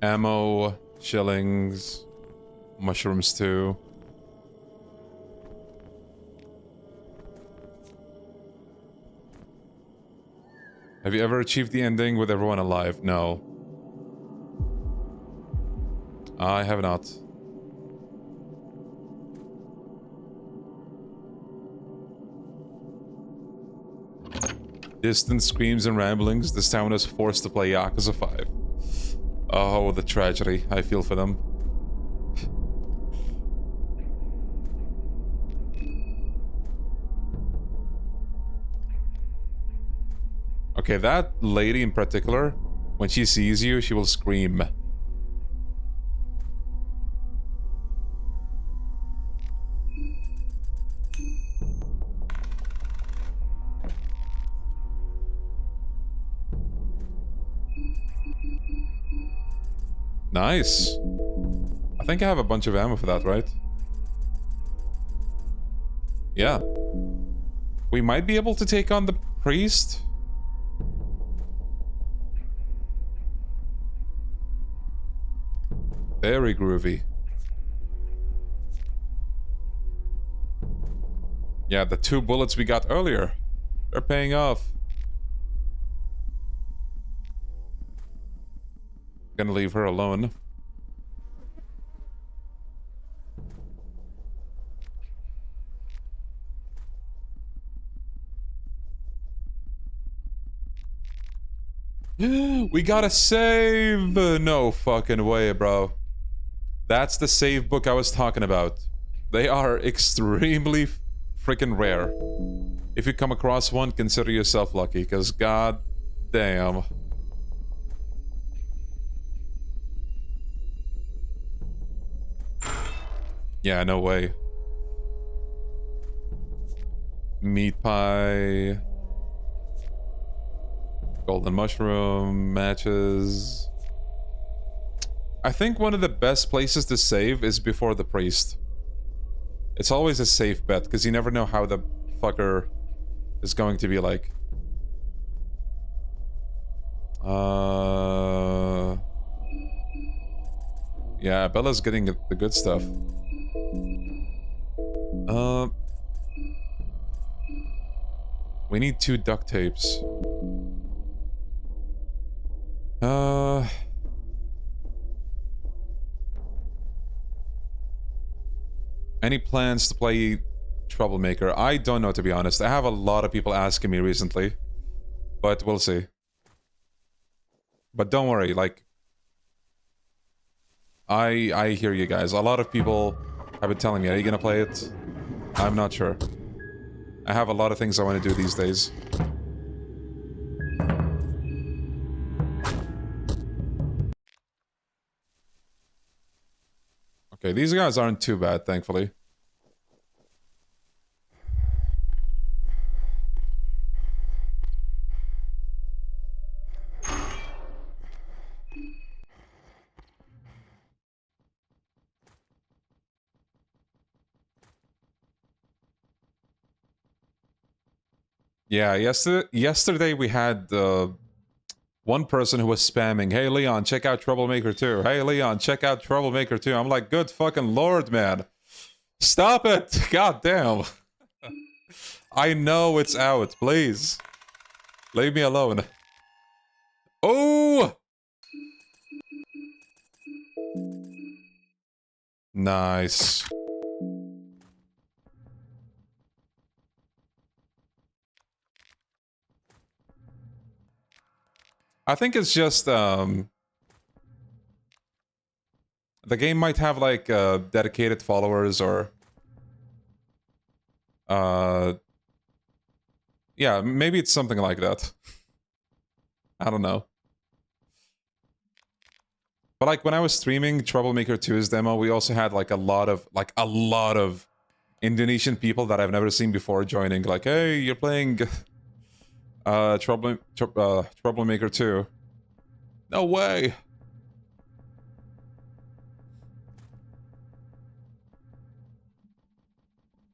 Ammo, shillings, mushrooms too. Have you ever achieved the ending with everyone alive? No. I have not. Distant screams and ramblings. This town is forced to play Yakuza 5. Oh, the tragedy. I feel for them. Okay, that lady in particular, when she sees you, she will scream. Nice. I think I have a bunch of ammo for that, right? Yeah. We might be able to take on the priest. Very groovy. Yeah, the 2 bullets we got earlier, they're paying off. Gonna leave her alone. We gotta save! No fucking way, bro. That's the save book I was talking about. They are extremely freaking rare. If you come across one, consider yourself lucky, because god damn. Yeah, no way. Meat pie. Golden mushroom, matches. I think one of the best places to save is before the priest. It's always a safe bet, because you never know how the fucker is going to be like. Yeah, Abella's getting the good stuff. We need 2 duct tapes. Any plans to play Troublemaker? I don't know, to be honest. I have a lot of people asking me recently. But we'll see. But don't worry, like... I hear you guys. A lot of people have been telling me, are you gonna play it? I'm not sure. I have a lot of things I want to do these days. Okay, these guys aren't too bad, thankfully. Yeah, yesterday we had one person who was spamming, "Hey Leon, check out Troublemaker 2. Hey Leon, check out Troublemaker 2. I'm like, good fucking lord, man. Stop it! God damn. I know it's out, please. Leave me alone. Oh! Nice. I think it's just, the game might have, like, dedicated followers or... yeah, maybe it's something like that. I don't know. But, like, when I was streaming Troublemaker 2's demo, we also had, like, a lot of Indonesian people that I've never seen before joining. Like, hey, you're playing... Troublemaker 2. No way!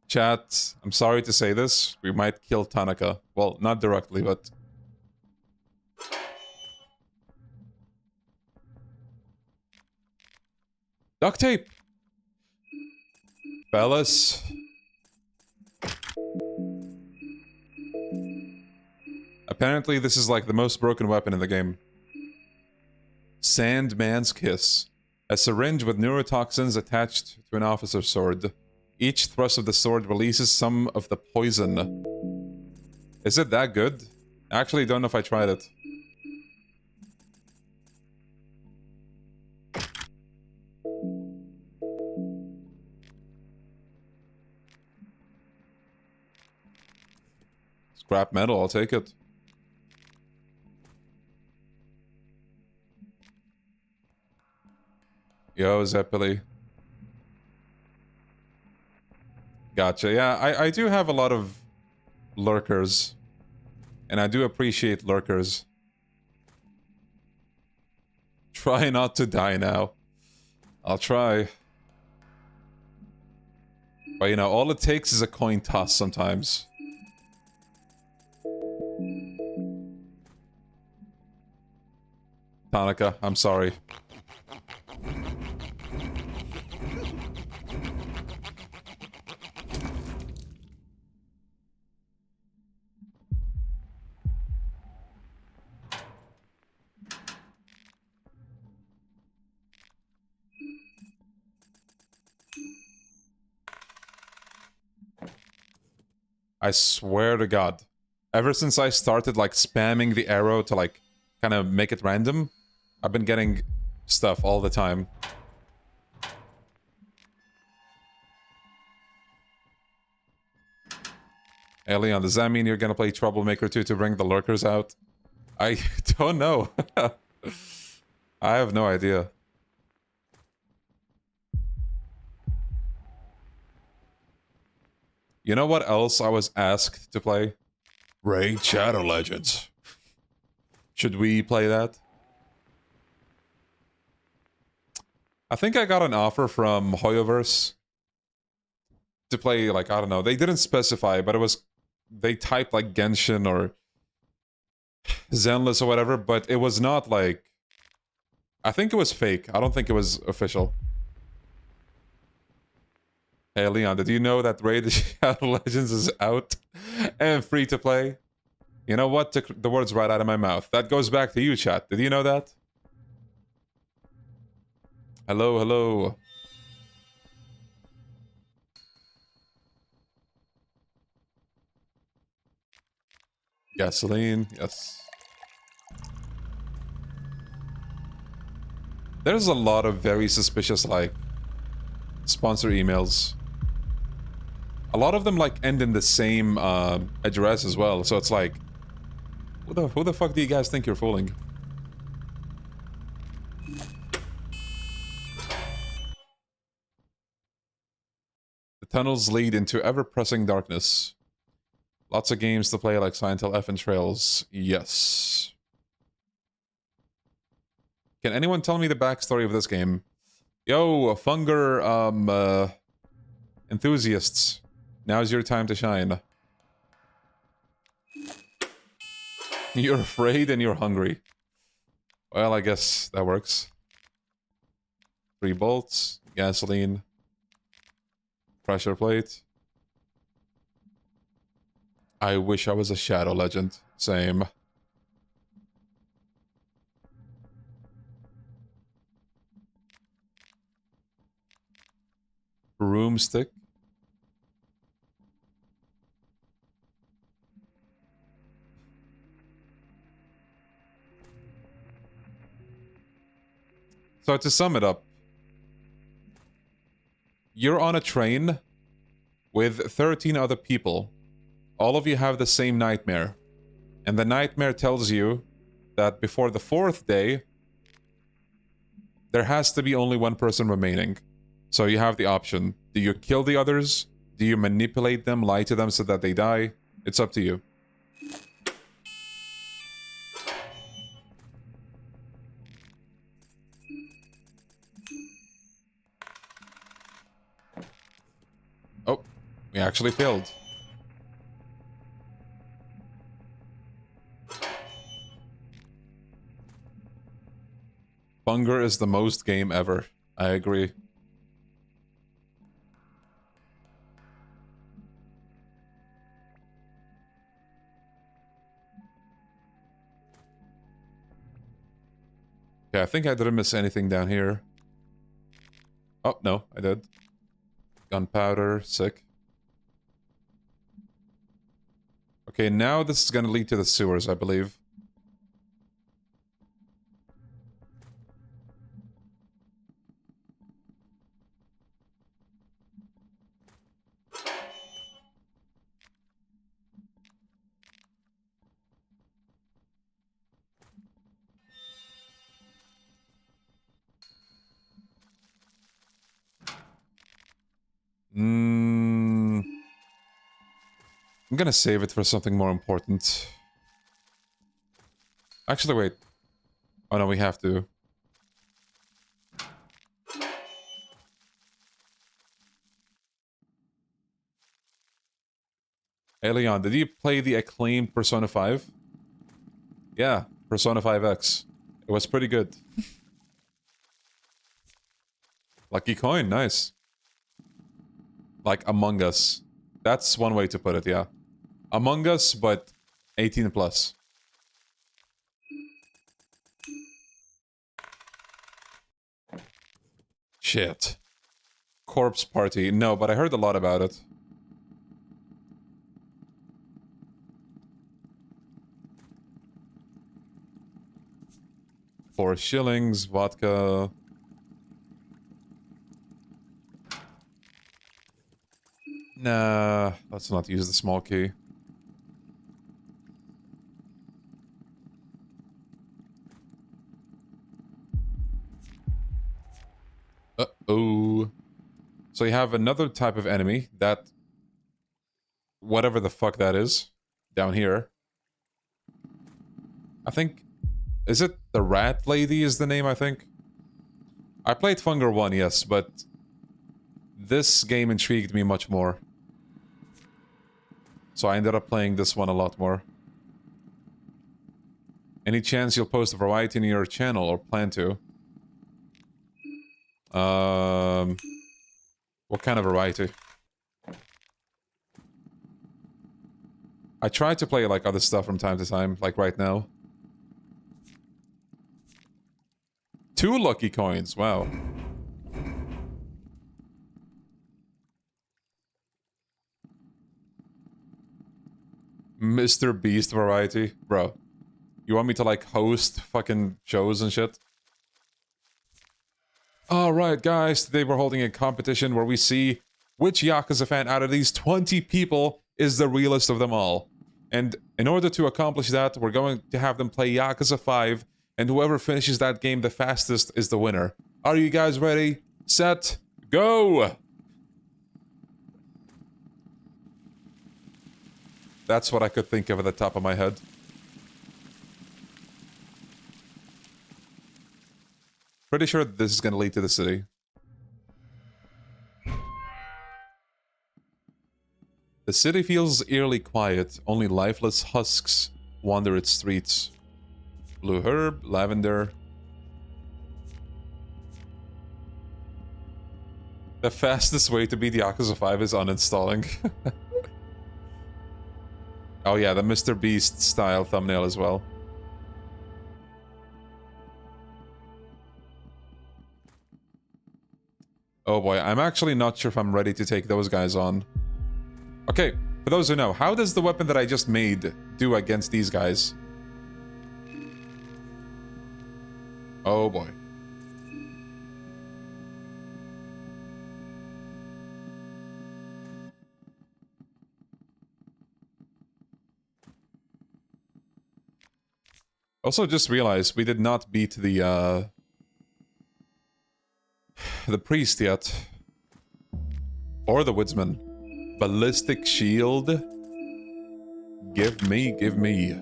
Chat, I'm sorry to say this, we might kill Tanaka. Well, not directly, but... Duct tape! Fellas. Apparently this is like the most broken weapon in the game. Sandman's Kiss. A syringe with neurotoxins attached to an officer's sword. Each thrust of the sword releases some of the poison. Is it that good? I actually don't know if I tried it. Scrap metal, I'll take it. Yo, Zeppeli. Gotcha. Yeah, I do have a lot of lurkers. And I do appreciate lurkers. Try not to die now. I'll try. But you know, all it takes is a coin toss sometimes. Tanaka, I'm sorry. I swear to God. Ever since I started, like, spamming the arrow to, like, kind of make it random, I've been getting stuff all the time. Hey, Leon, does that mean you're gonna play Troublemaker 2 to bring the lurkers out? I don't know. I have no idea. You know what else I was asked to play? Raid Shadow Legends. Should we play that? I think I got an offer from Hoyoverse to play, like, I don't know. They didn't specify, but it was... They typed, like, Genshin or Zenless or whatever, but it was not, like... I think it was fake. I don't think it was official. Hey, Leon, did you know that Raid Shadow Legends is out and free to play? You know what? Took the words right out of my mouth. That goes back to you, chat. Did you know that? Hello, hello. Gasoline, yes. There's a lot of very suspicious, like, sponsor emails. A lot of them, like, end in the same address as well, so it's like, who the fuck do you guys think you're fooling? The tunnels lead into ever-pressing darkness. Lots of games to play like Silent Hill F and Trails. Yes. Can anyone tell me the backstory of this game? Yo, Funger, enthusiasts. Now's your time to shine. You're afraid and you're hungry. Well, I guess that works. 3 bolts, gasoline, pressure plate. I wish I was a Shadow Legend. Same. Broomstick. So to sum it up, you're on a train with 13 other people. All of you have the same nightmare. And the nightmare tells you that before the 4th day, there has to be only one person remaining. So you have the option. Do you kill the others? Do you manipulate them, lie to them so that they die? It's up to you. Oh, we actually failed. Bunger is the most game ever. I agree. Okay, I think I didn't miss anything down here. Oh, no, I did. Gunpowder, sick. Okay, now this is gonna lead to the sewers, I believe. I'm gonna save it for something more important. Actually, wait. Oh no, we have to. Hey Leon, did you play the acclaimed Persona 5? Yeah, Persona 5X. It was pretty good. Lucky coin, nice. Like Among Us. That's one way to put it, yeah. Among Us, but 18 plus. Shit. Corpse Party. No, but I heard a lot about it. $4, vodka. Nah, let's not use the small key. Uh-oh. So you have another type of enemy that... whatever the fuck that is. Down here. I think... is it the Rat Lady is the name, I think? I played Funger 1, yes, but... this game intrigued me much more. So I ended up playing this one a lot more. Any chance you'll post a variety in your channel or plan to? What kind of variety? I try to play like other stuff from time to time, like right now. 2 lucky coins, wow. Mr. Beast variety. Bro, you want me to, like, host fucking shows and shit? Alright, guys, today we're holding a competition where we see which Yakuza fan out of these 20 people is the realest of them all. And in order to accomplish that, we're going to have them play Yakuza 5, and whoever finishes that game the fastest is the winner. Are you guys ready? Set, go! That's what I could think of at the top of my head. Pretty sure this is gonna lead to the city. The city feels eerily quiet, only lifeless husks wander its streets. Blue herb, lavender. The fastest way to beat Yakuza 5 is uninstalling. Oh yeah, the Mr. Beast style thumbnail as well. Oh boy, I'm actually not sure if I'm ready to take those guys on. Okay, for those who know, how does the weapon that I just made do against these guys? Oh boy. Also just realized we did not beat the priest yet. Or the woodsman. Ballistic shield. Give me.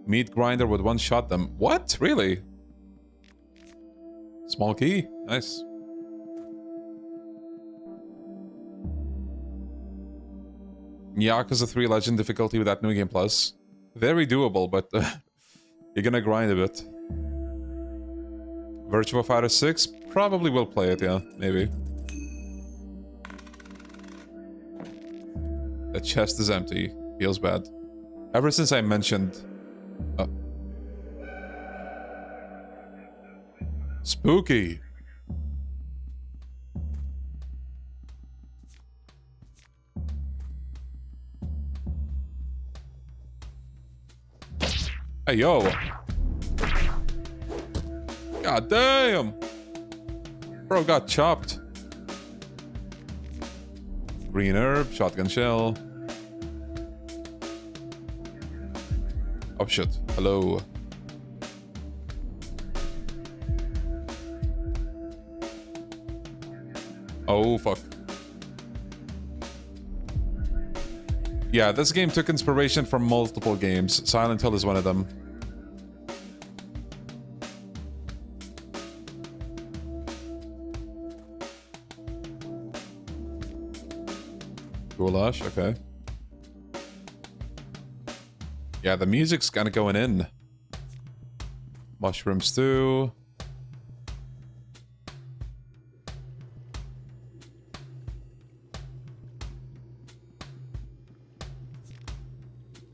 Meat grinder would one-shot them. What? Really? Small key. Nice. Yakuza 3 Legend difficulty without New Game Plus. Very doable, but you're gonna grind a bit. Virtua Fighter 6? Probably will play it, yeah. Maybe. The chest is empty. Feels bad. Ever since I mentioned... Spooky! Hey, yo! God damn! Bro got chopped. Green herb, shotgun shell. Oh shit, hello. Oh fuck. Yeah, this game took inspiration from multiple games. Silent Hill is one of them. Goulash, okay. Yeah, the music's kinda going in. Mushroom stew.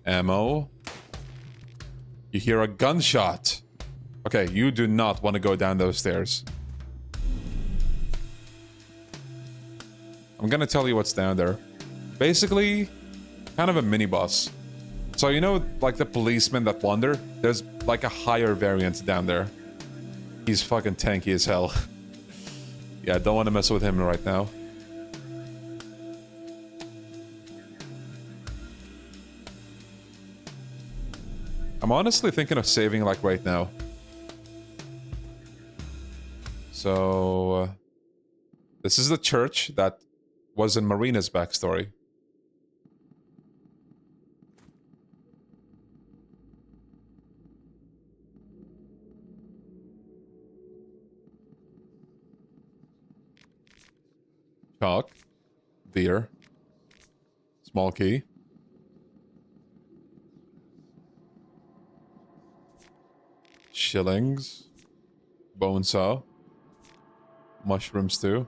Ammo. You hear a gunshot. Okay, you do not want to go down those stairs. I'm gonna tell you what's down there. Basically, kind of a mini-boss. So you know, like the policeman that wander? There's like a higher variant down there. He's fucking tanky as hell. Yeah, don't want to mess with him right now. I'm honestly thinking of saving like right now. So... this is the church that was in Marina's backstory. Chalk. Beer. Small key. Shillings. Bone saw. Mushroom stew.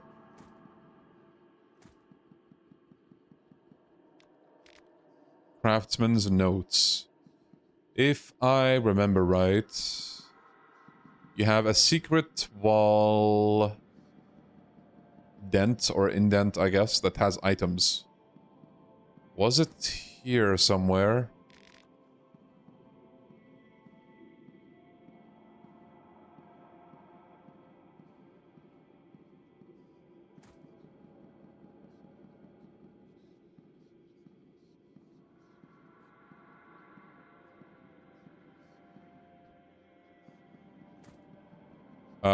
Craftsman's notes. If I remember right, you have a secret wall dent or indent, I guess, that has items. Was it here somewhere.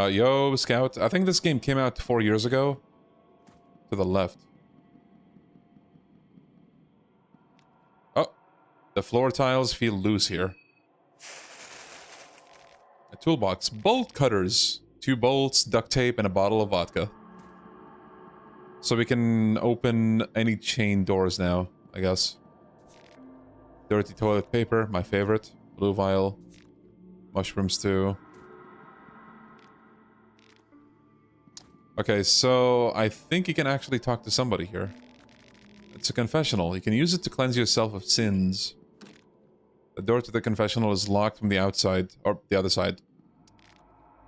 Yo, Scout. I think this game came out 4 years ago. To the left. Oh, the floor tiles feel loose here. A toolbox. Bolt cutters. 2 bolts, duct tape, and a bottle of vodka. So we can open any chain doors now, I guess. Dirty toilet paper, my favorite. Blue vial. Mushrooms too. Okay, so I think you can actually talk to somebody here. It's a confessional. You can use it to cleanse yourself of sins. The door to the confessional is locked from the outside, or the other side.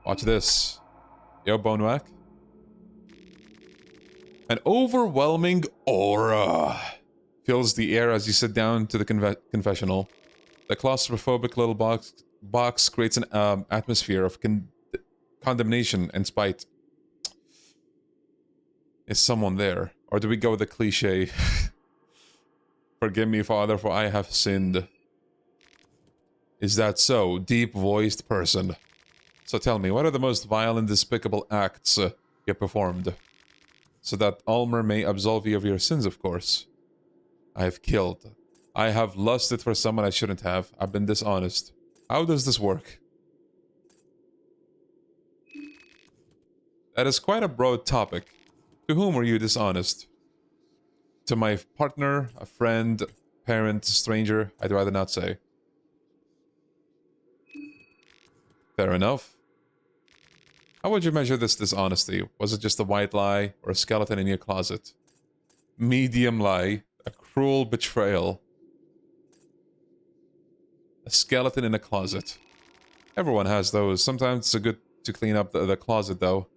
Watch this. Yo, Bonewack. An overwhelming aura fills the air as you sit down to the confessional. The claustrophobic little box creates an atmosphere of condemnation and spite. Is someone there? Or do we go with the cliche? Forgive me, Father, for I have sinned. Is that so, deep-voiced person? So tell me, what are the most vile and despicable acts you performed? So that Ulmer may absolve you of your sins, of course. I have killed. I have lusted for someone I shouldn't have. I've been dishonest. How does this work? That is quite a broad topic. To whom were you dishonest? To my partner, a friend, parent, stranger? I'd rather not say. Fair enough. How would you measure this dishonesty? Was it just a white lie or a skeleton in your closet? Medium lie. A cruel betrayal. A skeleton in a closet. Everyone has those. Sometimes it's good to clean up the closet, though.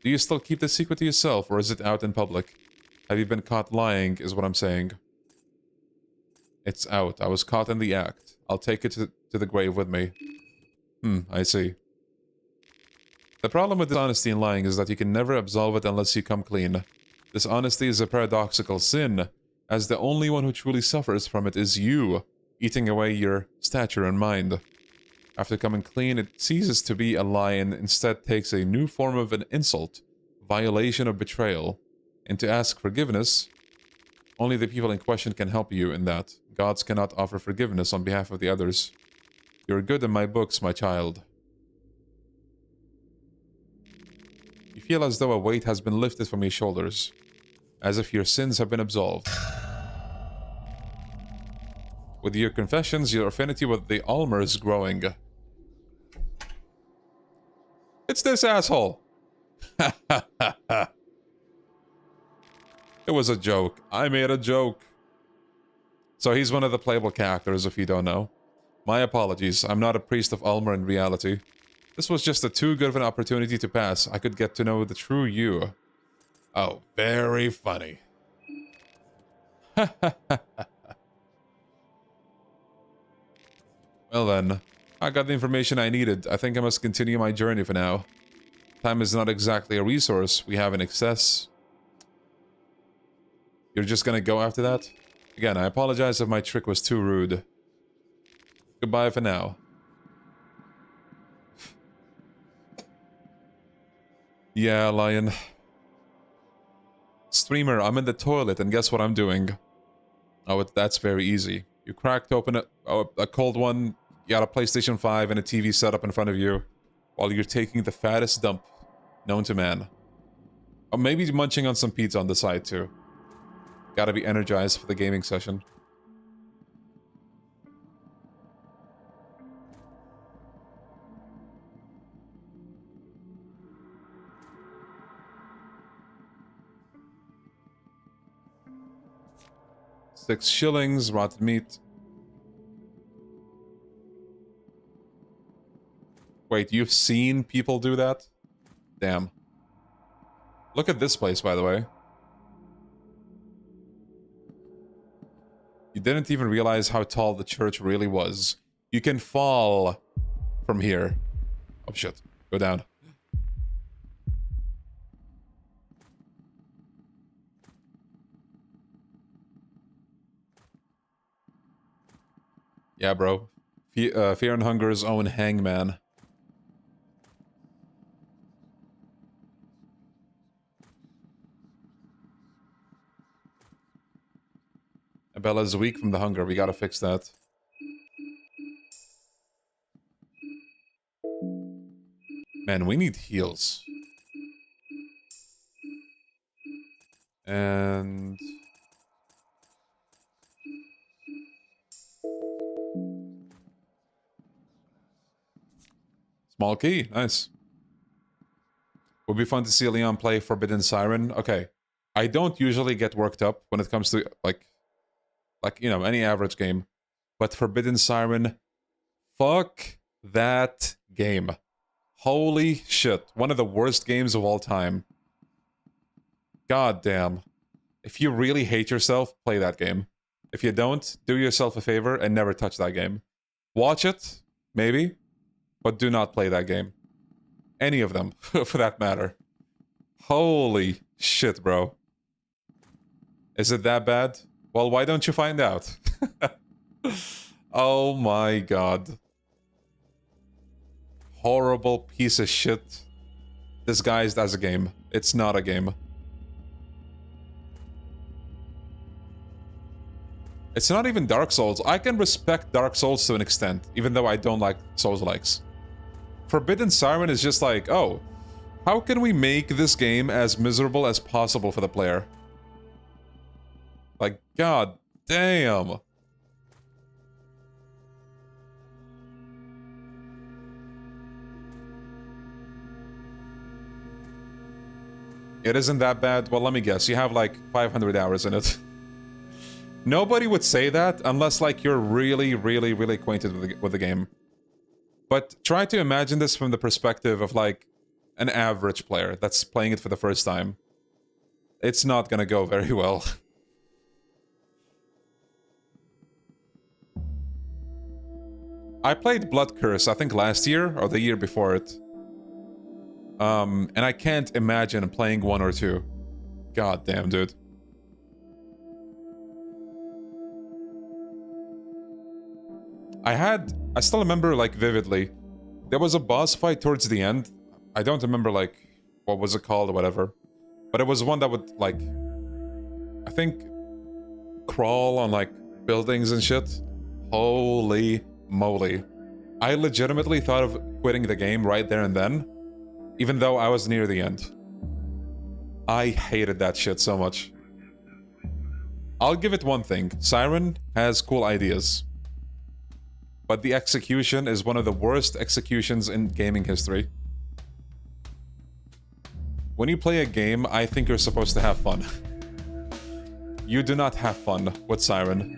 Do you still keep the secret to yourself, or is it out in public? Have you been caught lying, is what I'm saying. It's out. I was caught in the act. I'll take it to the grave with me. I see. The problem with dishonesty and lying is that you can never absolve it unless you come clean. Dishonesty is a paradoxical sin, as the only one who truly suffers from it is you, eating away your stature and mind. After coming clean, it ceases to be a lie and instead takes a new form of an insult, violation of betrayal. And to ask forgiveness, only the people in question can help you in that. Gods cannot offer forgiveness on behalf of the others. You're good in my books, my child. You feel as though a weight has been lifted from your shoulders, as if your sins have been absolved. With your confessions, your affinity with the Ulmer is growing. It's this asshole! It was a joke. I made a joke. So he's one of the playable characters, if you don't know. My apologies. I'm not a priest of Ulmer in reality. This was just too good of an opportunity to pass. I could get to know the true you. Oh, very funny. Well then, I got the information I needed. I think I must continue my journey for now. Time is not exactly a resource we have in excess. You're just gonna go after that? Again, I apologize if my trick was too rude. Goodbye for now. Yeah, Lion. Streamer, I'm in the toilet and guess what I'm doing? Oh, that's very easy. You cracked open a cold one, you got a PlayStation 5 and a TV set up in front of you, while you're taking the fattest dump known to man. Or maybe munching on some pizza on the side too. Gotta be energized for the gaming session. $6, rotten meat. Wait, you've seen people do that? Damn. Look at this place, by the way. You didn't even realize how tall the church really was. You can fall from here. Oh shit. Go down. Yeah, bro. Fear and Hunger's own hangman. Abella's weak from the hunger. We gotta fix that. Man, we need heals. And... small key. Nice. Would be fun to see Leon play Forbidden Siren. Okay. I don't usually get worked up when it comes to, like, you know, any average game. But Forbidden Siren, fuck that game. Holy shit. One of the worst games of all time. God damn. If you really hate yourself, play that game. If you don't, do yourself a favor and never touch that game. Watch it, maybe, but do not play that game. Any of them, for that matter. Holy shit, bro. Is it that bad? Well, why don't you find out? Oh my god. Horrible piece of shit. Disguised as a game. It's not a game. It's not even Dark Souls. I can respect Dark Souls to an extent, even though I don't like Souls-likes. Forbidden Siren is just like, oh, how can we make this game as miserable as possible for the player? Like, god damn. It isn't that bad? Well, let me guess. You have like 500 hours in it. Nobody would say that unless like you're really, really, really acquainted with the game. But try to imagine this from the perspective of like an average player that's playing it for the first time. It's not gonna go very well. I played Blood Curse, I think last year or the year before it. And I can't imagine playing 1 or 2. God damn, dude. I still remember, like, vividly. There was a boss fight towards the end. I don't remember, like, what was it called or whatever. But it was one that would, like, I think, crawl on, like, buildings and shit. Holy moly. I legitimately thought of quitting the game right there and then, even though I was near the end. I hated that shit so much. I'll give it one thing. Siren has cool ideas. But the execution is one of the worst executions in gaming history. When you play a game, I think you're supposed to have fun. You do not have fun with Siren.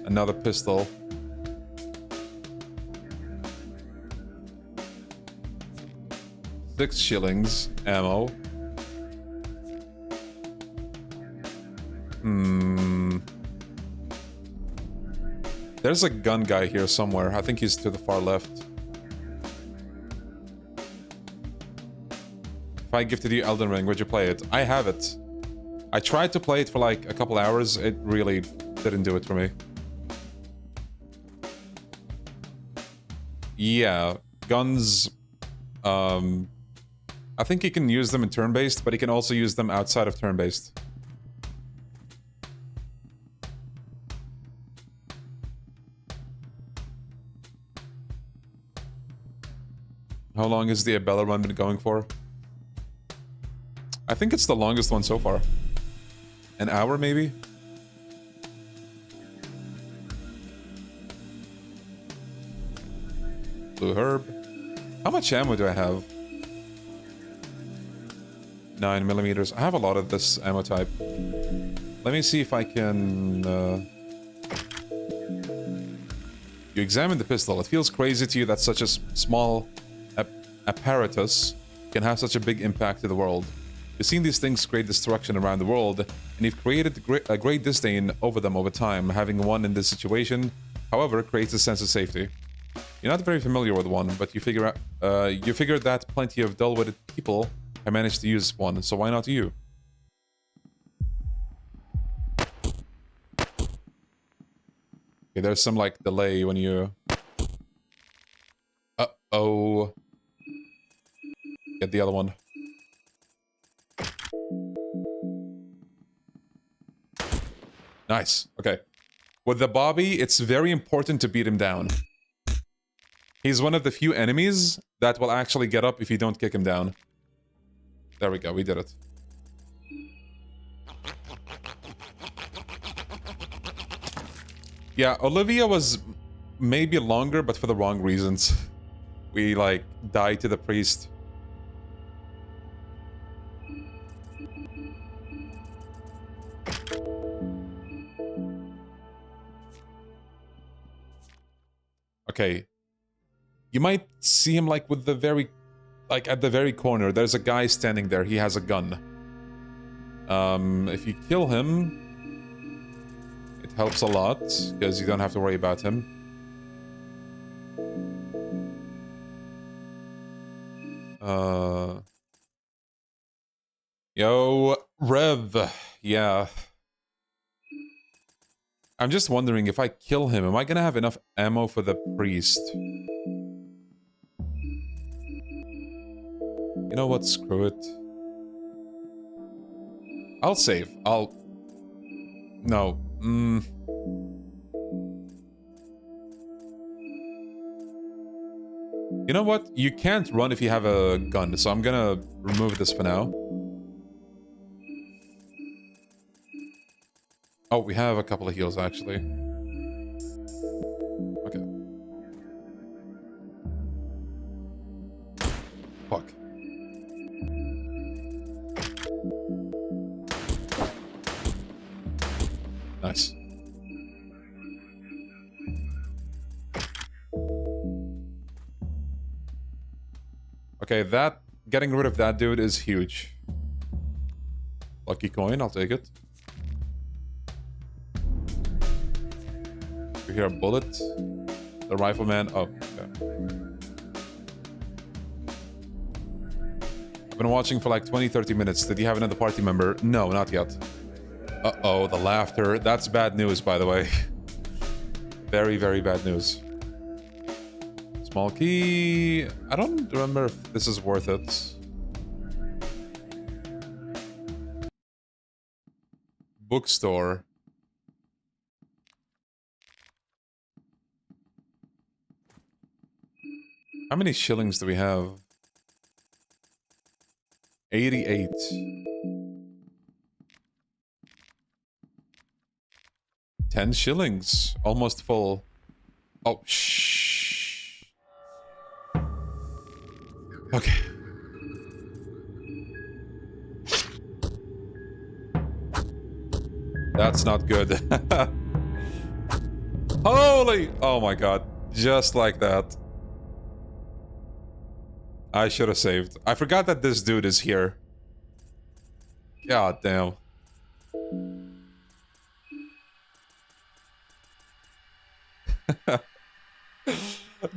Another pistol. $6 ammo. There's a gun guy here somewhere. I think he's to the far left. If I gifted you Elden Ring, would you play it? I have it. I tried to play it for like a couple hours. It really didn't do it for me. Yeah, guns... I think you can use them in turn-based, but you can also use them outside of turn-based. How long has the Abella run been going for? I think it's the longest one so far. An hour, maybe? Blue herb. How much ammo do I have? 9mm. I have a lot of this ammo type. Let me see if I can... You examine the pistol. It feels crazy to you that such a small apparatus can have such a big impact to the world. You've seen these things create destruction around the world, and you've created a great disdain over them over time. Having one in this situation, however, creates a sense of safety. You're not very familiar with one, but you figure that plenty of dull-witted people have managed to use one, so why not you? Okay, there's some, like, delay when you... Uh-oh. Get the other one. Nice. Okay. With the Bobby, it's very important to beat him down. He's one of the few enemies that will actually get up if you don't kick him down. There we go, we did it. Yeah, Olivia was maybe longer, but for the wrong reasons. We, like, died to the priest. Okay. You might see him, like, with the very... Like, at the very corner, there's a guy standing there. He has a gun. If you kill him... It helps a lot, because you don't have to worry about him. Yo, Rev. Yeah. I'm just wondering, if I kill him, am I gonna have enough ammo for the priest? You know what? Screw it. I'll save. No. You know what? You can't run if you have a gun, so I'm gonna remove this for now. Oh, we have a couple of heals, actually. Okay. Fuck. Nice. Okay, getting rid of that dude is huge. Lucky coin, I'll take it. We hear a bullet. The rifleman. Oh, okay. I've been watching for like 20-30 minutes. Did you have another party member? No, not yet. Uh-oh, the laughter. That's bad news, by the way. Very, very bad news. Small key. I don't remember if this is worth it. Bookstore. How many shillings do we have? 88. $10. Almost full. Oh, shh. Okay. That's not good. Holy! Oh my god. Just like that. I should have saved. I forgot that this dude is here. God damn.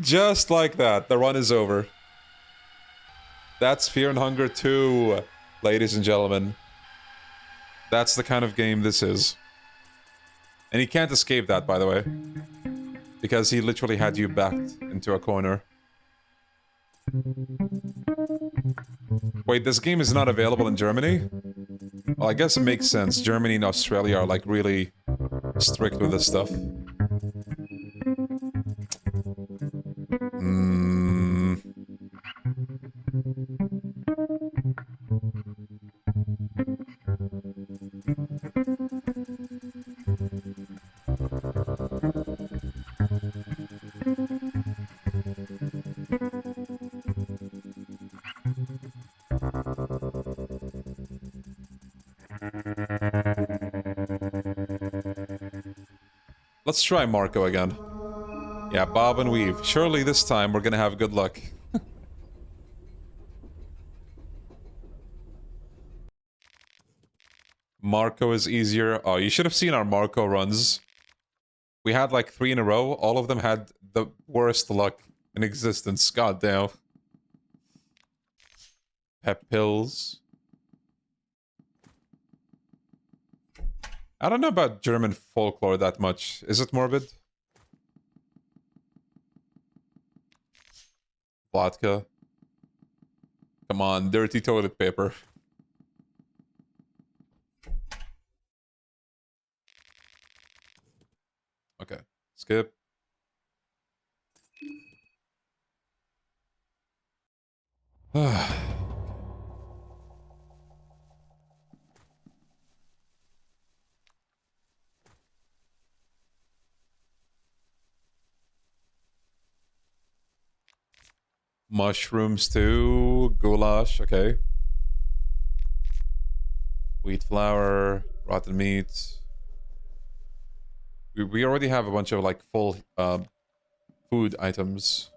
Just like that, the run is over. That's Fear and Hunger 2, ladies and gentlemen. That's the kind of game this is. And he can't escape that, by the way. Because he literally had you backed into a corner. Wait, this game is not available in Germany? Well, I guess it makes sense. Germany and Australia are, like, really strict with this stuff. Let's try Marco again. Yeah, bob and weave. Surely this time we're gonna have good luck. Marco is easier. Oh, you should have seen our Marco runs. We had like 3 in a row. All of them had the worst luck in existence. God damn. Pep pills. I don't know about German folklore that much. Is it morbid? Vodka. Come on, dirty toilet paper. Okay, skip. Mushrooms too. Goulash, okay. Wheat flour, rotten meat. We already have a bunch of like full food items.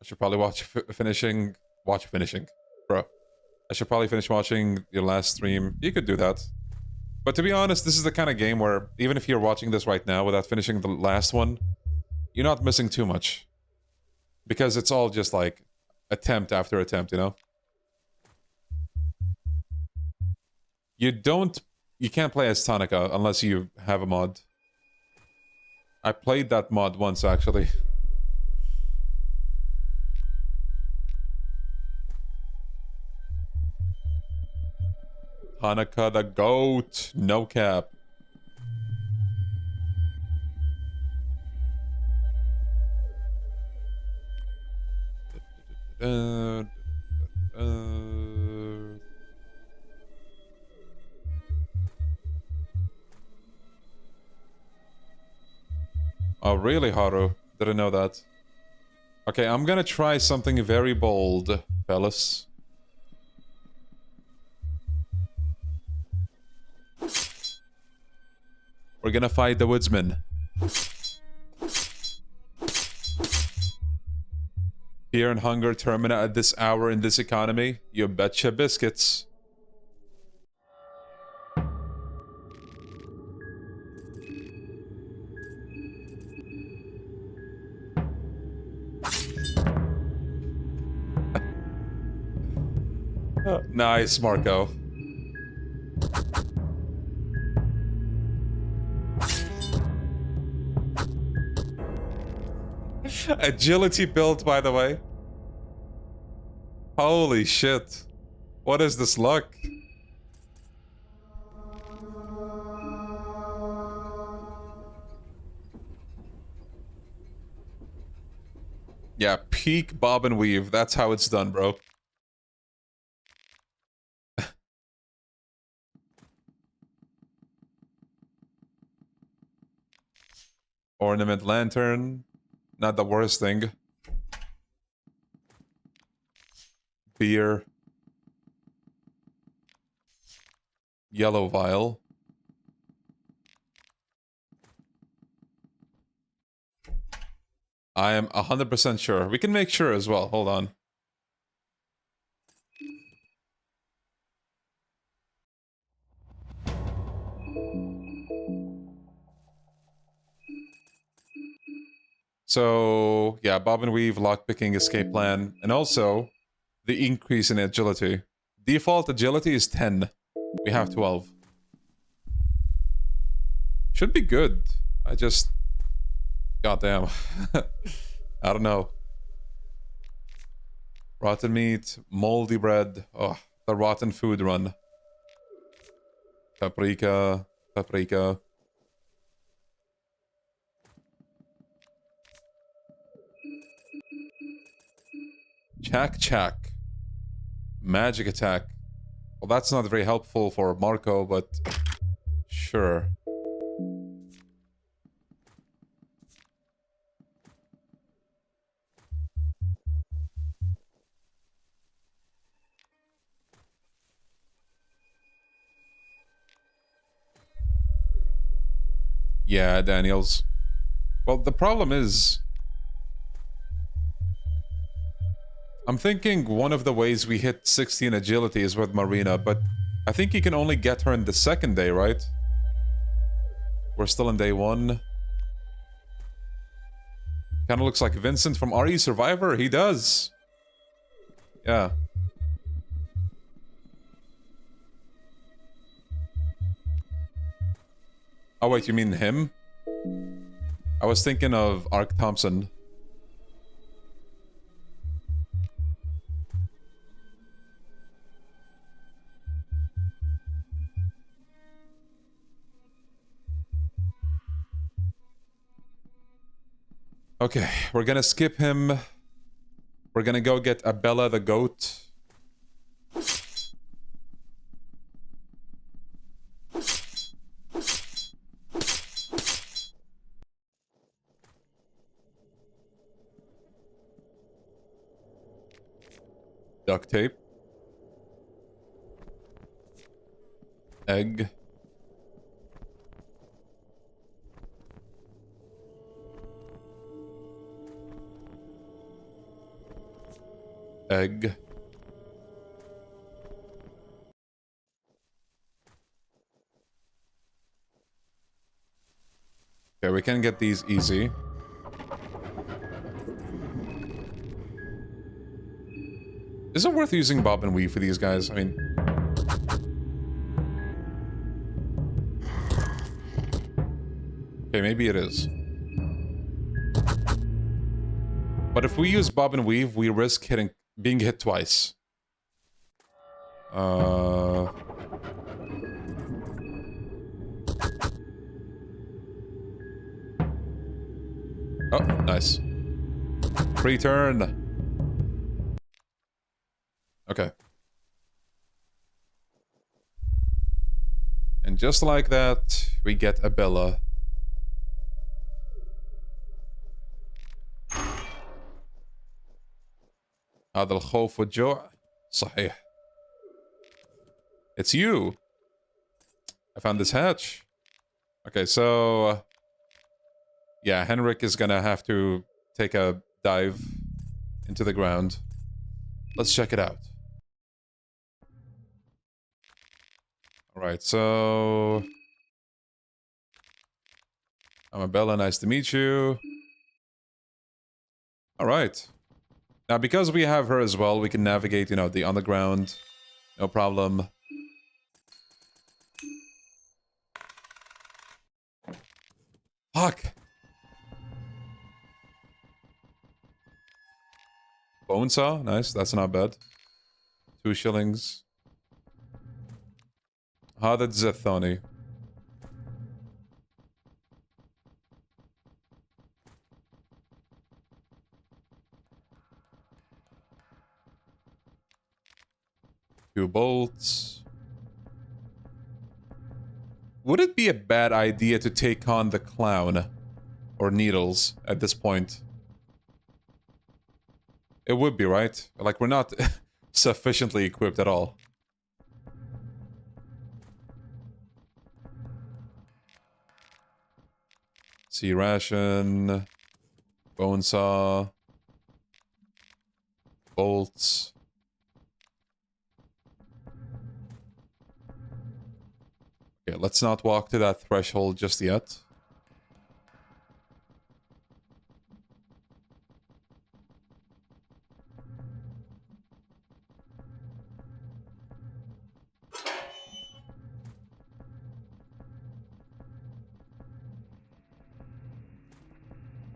I should probably watch finishing. Bro. I should probably finish watching your last stream. You could do that. But to be honest, this is the kind of game where even if you're watching this right now without finishing the last one, you're not missing too much. Because it's all just like attempt after attempt, you know? You can't play as Tonica unless you have a mod. I played that mod once, actually. Hanukkah the goat. No cap. Oh, really, Haru? Didn't know that. Okay, I'm gonna try something very bold, fellas. We're gonna fight the woodsman. Fear and hunger termina at this hour in this economy. You betcha biscuits. Nice, Marco. Agility build, by the way. Holy shit. What is this luck? Yeah, peak bob and weave. That's how it's done, bro. Ornament lantern. Not the worst thing. Beer. Yellow vial. I am 100% sure. We can make sure as well. Hold on. So, yeah, bob and weave, lockpicking, escape plan, and also the increase in agility. Default agility is 10. We have 12. Should be good. I just... Goddamn. I don't know. Rotten meat, moldy bread. Oh, the rotten food run. Paprika, paprika. Chak. Magic attack. Well, that's not very helpful for Marco, but sure. Yeah, Daniels. Well, the problem is... I'm thinking one of the ways we hit 16 agility is with Marina, but I think you can only get her in the second day, right? We're still in day 1. Kind of looks like Vincent from RE Survivor. He does. Yeah. Oh, wait, you mean him? I was thinking of Ark Thompson. Okay, we're gonna skip him. We're gonna go get Abella the goat. Duct tape. Egg. Egg. Okay, we can get these easy. Is it worth using bob and weave for these guys? I mean... Okay, maybe it is. But if we use bob and weave, we risk being hit twice. Oh, nice. Free turn. Okay. And just like that, we get Abella. هذا الخوف والجوع صحيح. It's you. I found this hatch. Okay, so... yeah, Henrik is gonna have to take a dive into the ground. Let's check it out. Alright, so... I'm Abella, nice to meet you. Alright. Now, because we have her as well, we can navigate, you know, the underground. No problem. Fuck! Bone saw? Nice, that's not bad. 2 shillings. Hadad Zethoni. Two bolts. Would it be a bad idea to take on the clown? Or needles at this point? It would be, right? Like, we're not sufficiently equipped at all. Sea ration. Bone saw. Bolts. Okay, let's not walk to that threshold just yet.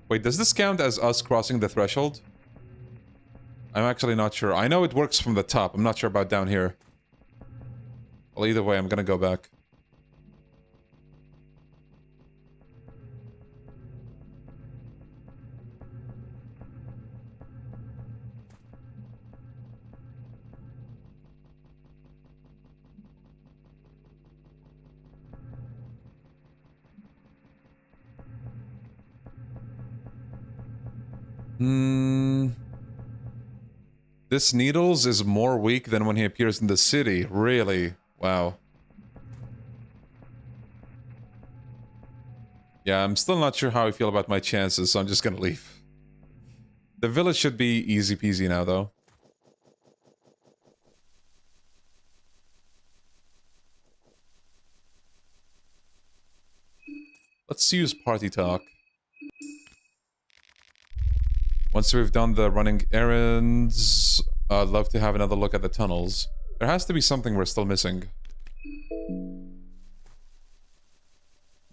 Wait, does this count as us crossing the threshold? I'm actually not sure. I know it works from the top. I'm not sure about down here. Well, either way, I'm gonna go back. This Needles is more weak than when he appears in the city. Really? Wow. Yeah, I'm still not sure how I feel about my chances, so I'm just gonna leave. The village should be easy peasy now, though. Let's use party talk. Once we've done the running errands, I'd love to have another look at the tunnels. There has to be something we're still missing.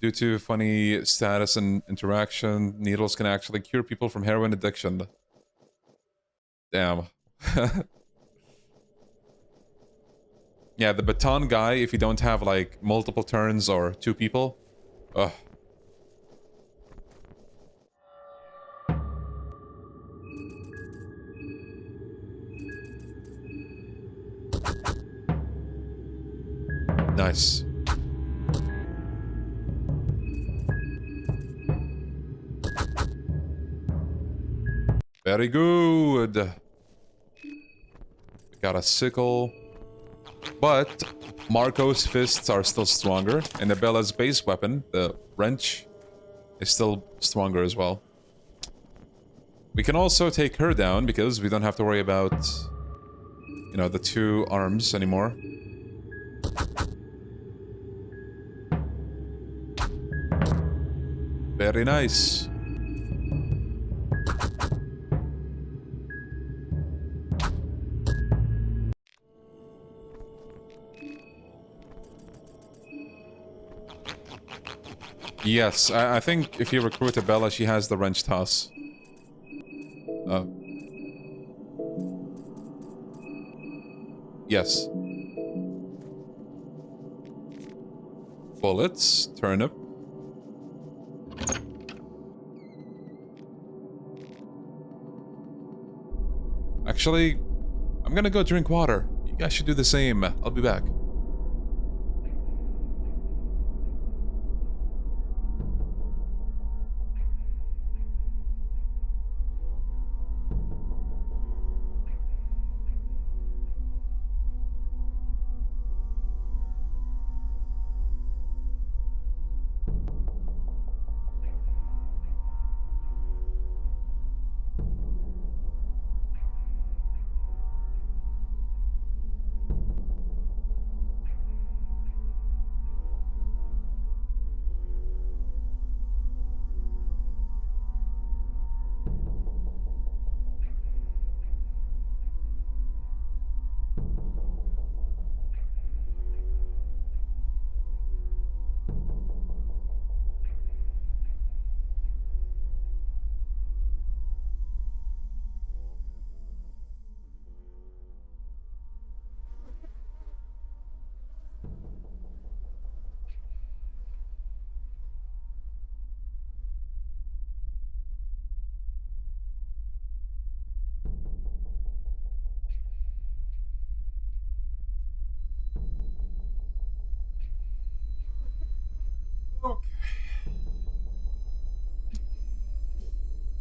Due to funny status and interaction, needles can actually cure people from heroin addiction. Damn. Yeah, the baton guy, if you don't have, like, multiple turns or 2 people. Ugh. Nice. Very good. We got a sickle. But Marco's fists are still stronger, and Abella's base weapon, the wrench, is still stronger as well. We can also take her down because we don't have to worry about, you know, the 2 arms anymore. Very nice. Yes, I think if you recruit Abella, she has the wrench toss. Yes. Bullets, turnip. Actually, I'm gonna go drink water. You guys should do the same. I'll be back.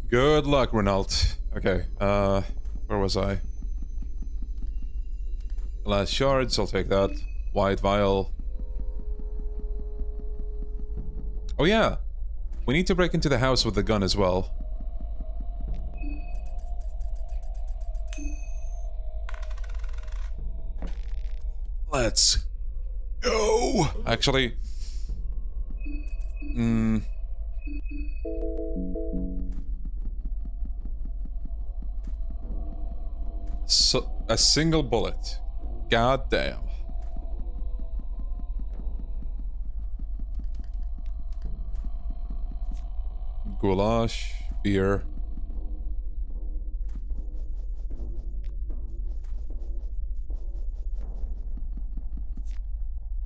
Good luck, Renault. Okay, where was I? Last shards, I'll take that. White vial. Oh yeah, we need to break into the house with the gun as well. Let's go! Actually... So, a single bullet. God damn. Goulash, beer.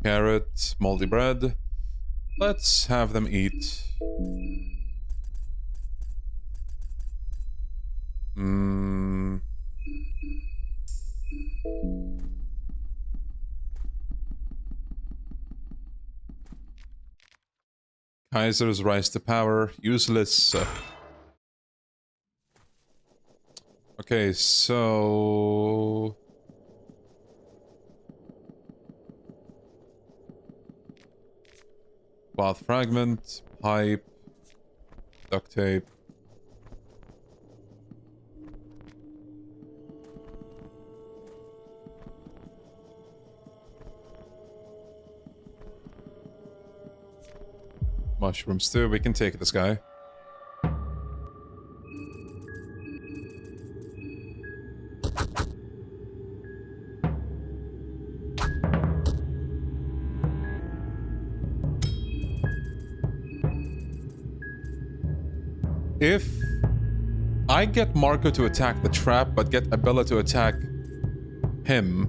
Carrot, moldy bread. Let's have them eat. Kaiser's rise to power, useless. Okay, so... Cloth fragment, pipe, duct tape. Mushrooms too. We can take this guy. If I get Marco to attack the trap, but get Abella to attack him,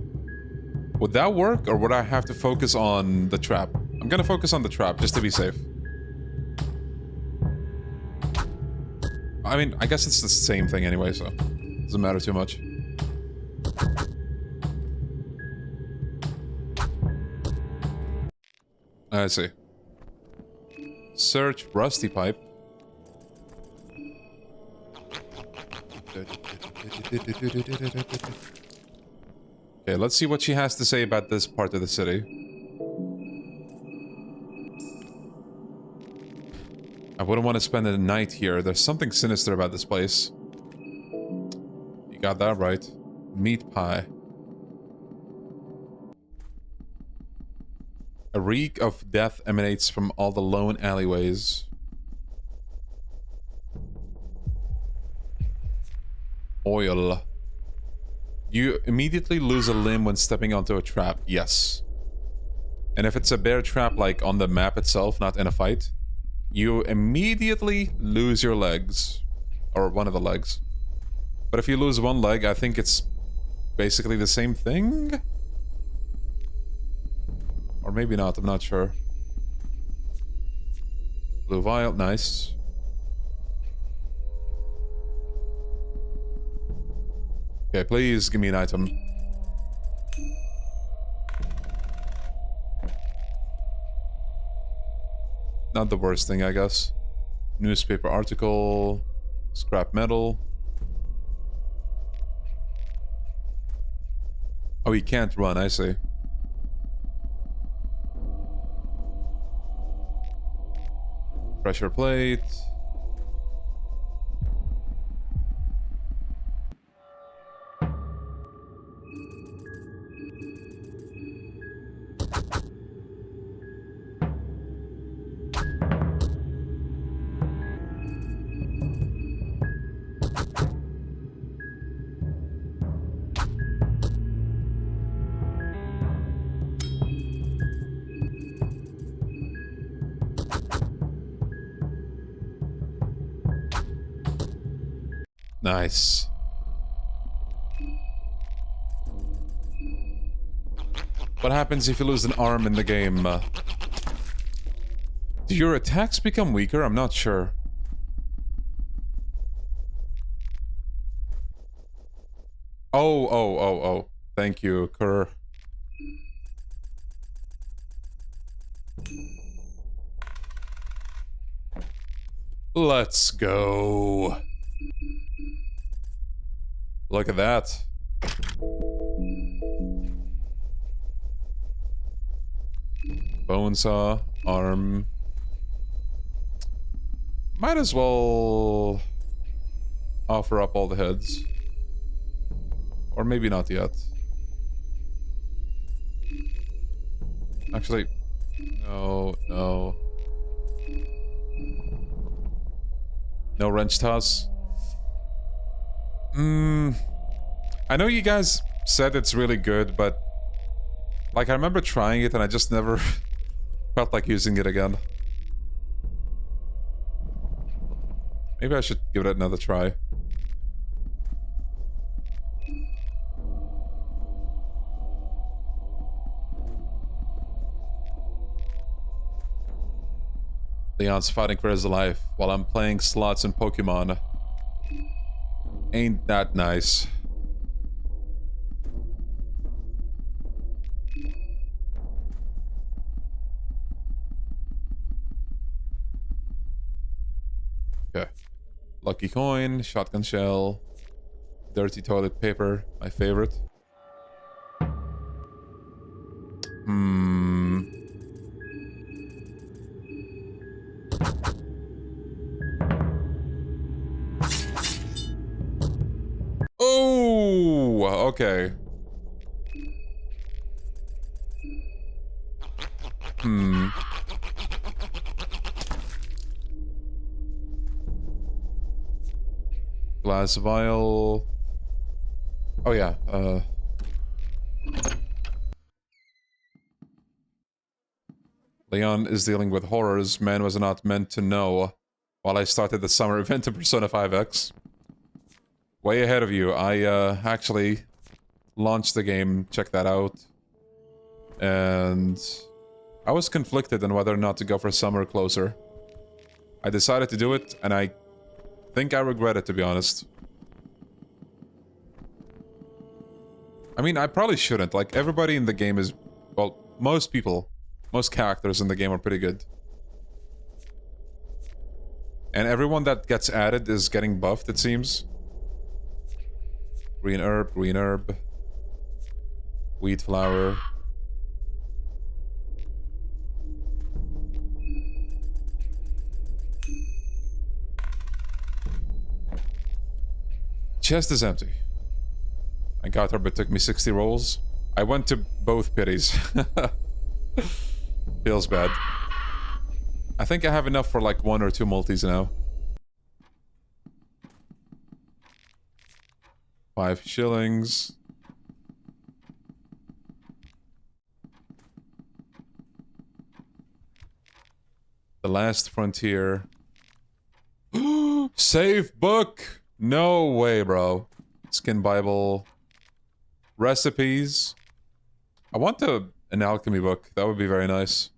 would that work, or would I have to focus on the trap? I'm gonna focus on the trap, just to be safe. I mean, I guess it's the same thing anyway, so it doesn't matter too much. I see. Search Rusty Pipe. Okay, let's see what she has to say about this part of the city. I wouldn't want to spend the night here. There's something sinister about this place. You got that right. Meat pie. A reek of death emanates from all the lone alleyways. Oil. You immediately lose a limb when stepping onto a trap. Yes. And if it's a bear trap, like on the map itself, not in a fight, you immediately lose your legs. Or one of the legs. But if you lose one leg, I think it's basically the same thing? Or maybe not, I'm not sure. Blue vial, nice. Okay, please give me an item. Not the worst thing, I guess. Newspaper article. Scrap metal. Oh, he can't run, I see. Pressure plate. Nice. What happens if you lose an arm in the game? Do your attacks become weaker? I'm not sure. Oh. Thank you, Kerr. Let's go. Look at that. Bone saw, arm. Might as well offer up all the heads. Or maybe not yet. Actually, no. No wrench toss. I know you guys said it's really good, but like I remember trying it and I just never felt like using it again. Maybe I should give it another try. Leon's fighting for his life while I'm playing slots in Pokemon. Ain't that nice? Okay. Lucky coin, shotgun shell, dirty toilet paper, my favorite. Oh, okay. Glass vial. Oh yeah, Leon is dealing with horrors man was not meant to know while I started the summer event of Persona 5X. Way ahead of you. I actually launched the game, checked that out, and I was conflicted on whether or not to go for summer closer. I decided to do it, and I think I regret it, to be honest. I mean, I probably shouldn't. Like, everybody in the game is... Well, most people, most characters in the game are pretty good. And everyone that gets added is getting buffed, it seems. Green herb. Wheat flour. Chest is empty. I got her, but it took me 60 rolls. I went to both pities. Feels bad. I think I have enough for like 1 or 2 multis now. 5 shillings. The Last Frontier. Save book! No way, bro. Skin Bible. Recipes. I want an alchemy book. That would be very nice.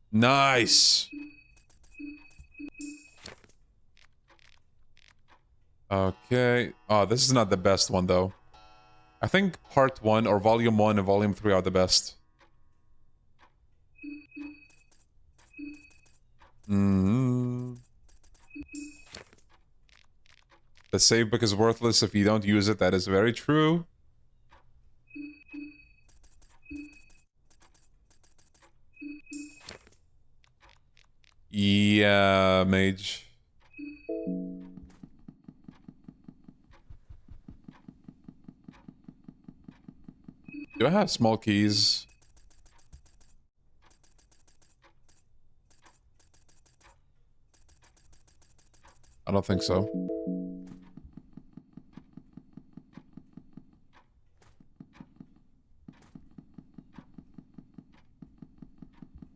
Nice! Okay. Oh, this is not the best one, though. I think Part 1 or Volume 1 and Volume 3 are the best. The save book is worthless if you don't use it. That is very true. Yeah, mage. Do I have small keys? I don't think so.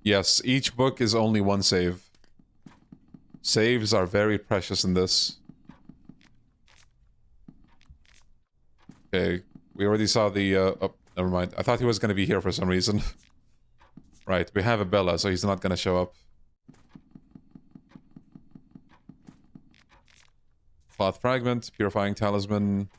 Yes, each book is only 1 save. Saves are very precious in this. Okay, we already saw the, oh, never mind. I thought he was gonna be here for some reason. Right, we have Abella, so he's not gonna show up. Cloth fragment, purifying talisman.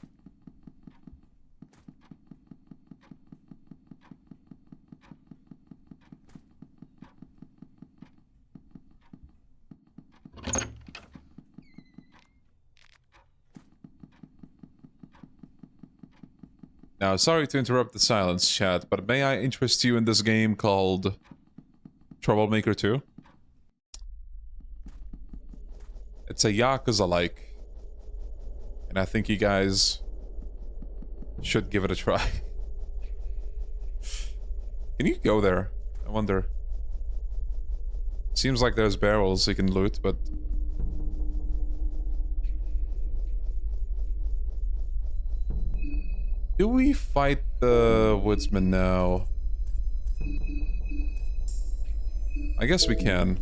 Now, sorry to interrupt the silence, chat, but may I interest you in this game called Troublemaker 2? It's a Yakuza-like. And I think you guys should give it a try. Can you go there? I wonder. Seems like there's barrels you can loot, but... Do we fight the woodsman now? I guess we can.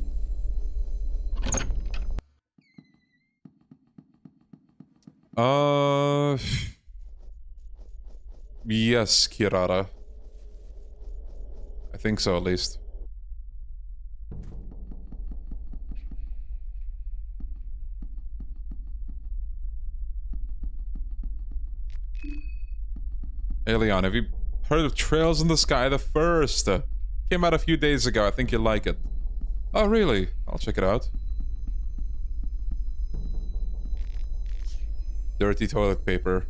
Yes, Kirara. I think so, at least. Hey Leon, have you heard of Trails in the Sky the First? Came out a few days ago, I think you'll like it. Oh really? I'll check it out. Dirty toilet paper.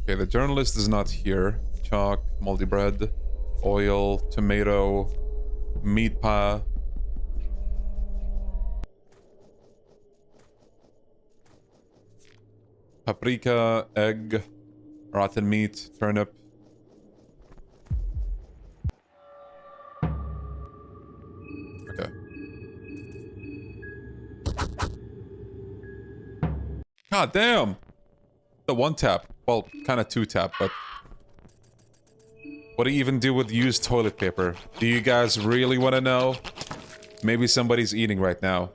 Okay, the journalist is not here. Chalk, moldy bread, oil, tomato, meat pie. Paprika, egg, rotten meat, turnip. God damn! The one tap. Well, kind of two tap, but... What do you even do with used toilet paper? Do you guys really want to know? Maybe somebody's eating right now.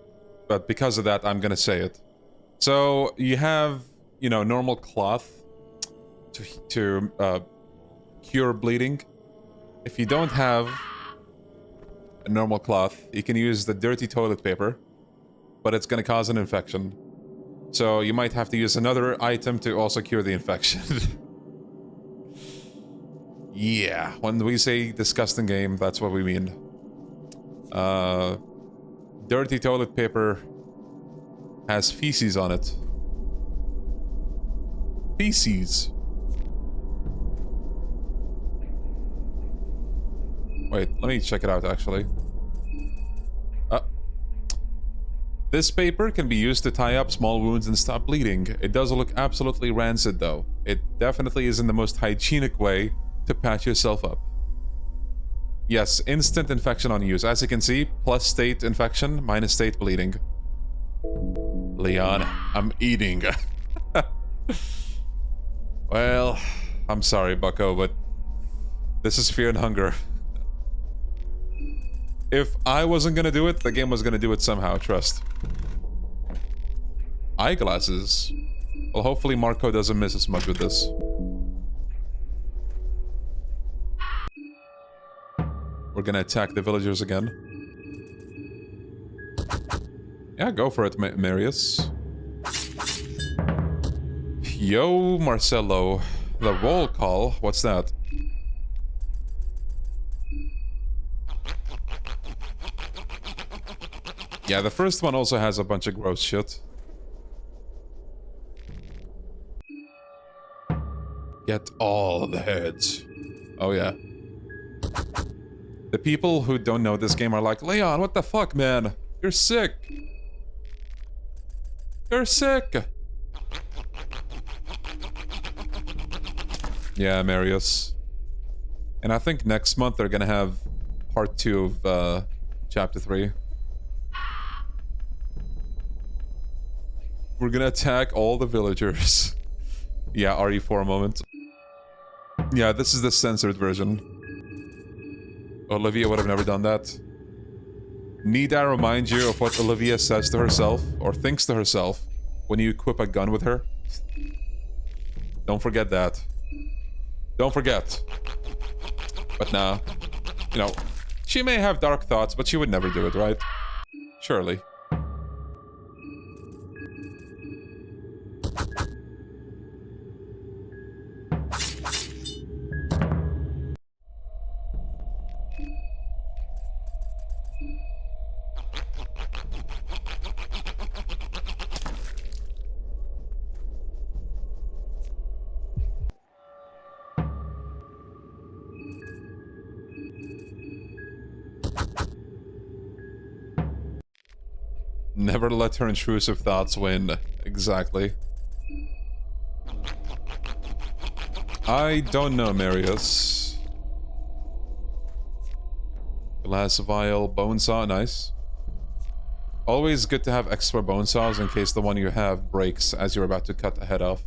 But because of that, I'm gonna say it. So, you have, you know, normal cloth to cure bleeding. If you don't have a normal cloth, you can use the dirty toilet paper, but it's gonna cause an infection. So you might have to use another item to also cure the infection. Yeah, when we say disgusting game, that's what we mean. Dirty toilet paper has feces on it. Feces. Wait, let me check it out, actually. This paper can be used to tie up small wounds and stop bleeding. It does look absolutely rancid, though. It definitely isn't the most hygienic way to patch yourself up. Yes, instant infection on use. As you can see, plus state infection, minus state bleeding. Leon, I'm eating. Well, I'm sorry, bucko, but this is fear and hunger. If I wasn't gonna do it, the game was gonna do it somehow, trust. Eyeglasses. Well, hopefully Marco doesn't miss as much with this. We're gonna attack the villagers again. Yeah, go for it, Marius. Yo, Marcelo. The roll call? What's that? Yeah, the first one also has a bunch of gross shit. Get all the heads. Oh yeah. The people who don't know this game are like, Leon, what the fuck, man? You're sick. You're sick. Yeah, Marius. And I think next month they're gonna have part 2 of chapter 3. We're gonna attack all the villagers. Yeah, RE for a moment. Yeah, this is the censored version. Olivia would have never done that. Need I remind you of what Olivia says to herself, or thinks to herself, when you equip a gun with her? Don't forget that. Don't forget. But nah, you know, she may have dark thoughts, but she would never do it, right? Surely. Never let her intrusive thoughts win. Exactly. I don't know, Marius. Glass vial, bone saw, nice. Always good to have extra bone saws in case the one you have breaks as you're about to cut the head off.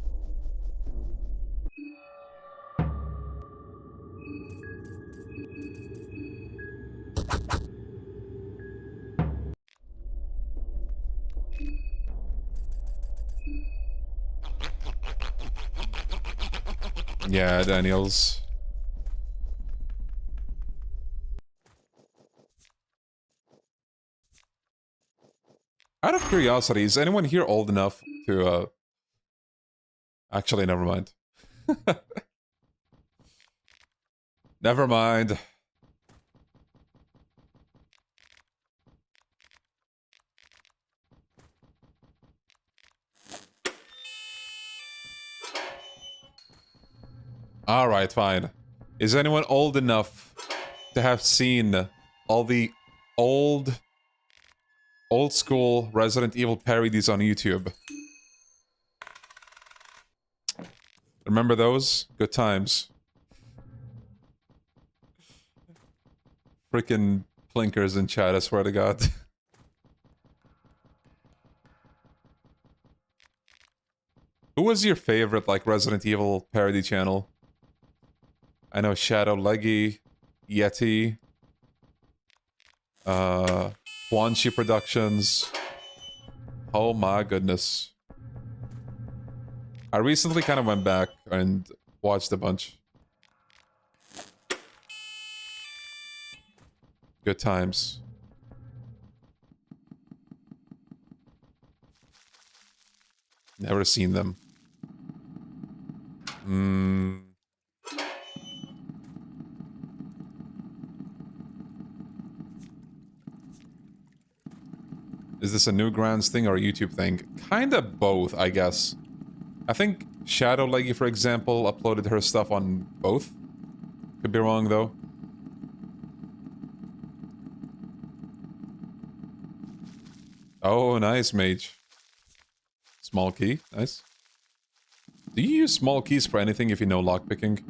Yeah, Daniels. Out of curiosity, is anyone here old enough to, Actually, never mind. Never mind. Alright, fine. Is anyone old enough to have seen all the old school Resident Evil parodies on YouTube? Remember those? Good times. Freaking plinkers in chat, I swear to God. was your favorite, like, Resident Evil parody channel? I know Shadow Leggy, Yeti, Quanchi Productions. Oh my goodness. I recently kind of went back and watched a bunch. Good times. Never seen them. Is this a Newgrounds thing or a YouTube thing? Kinda both, I guess. I think Shadow Leggy, for example, uploaded her stuff on both. Could be wrong, though. Oh, nice, mage. Small key, nice. Do you use small keys for anything if you know lockpicking?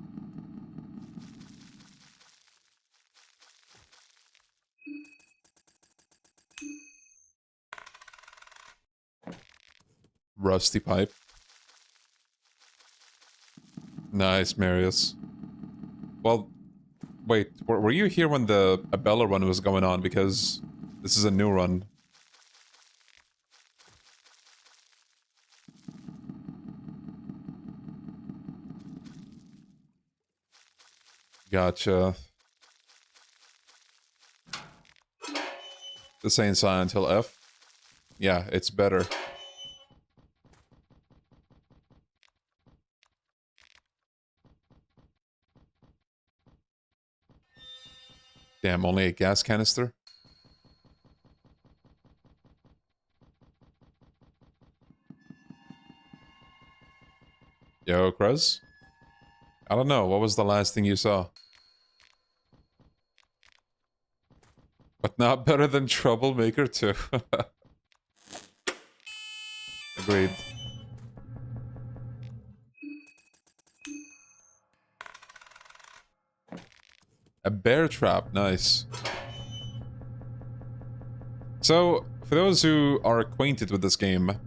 Rusty pipe. Nice, Marius. Well, wait, were you here when the Abella run was going on? Because this is a new run. Gotcha. This ain't Silent Hill F. Yeah, it's better. Damn, only a gas canister? Yo, Kruz? I don't know, what was the last thing you saw? But not better than Troublemaker 2. Agreed. A bear trap, nice. So, for those who are acquainted with this game,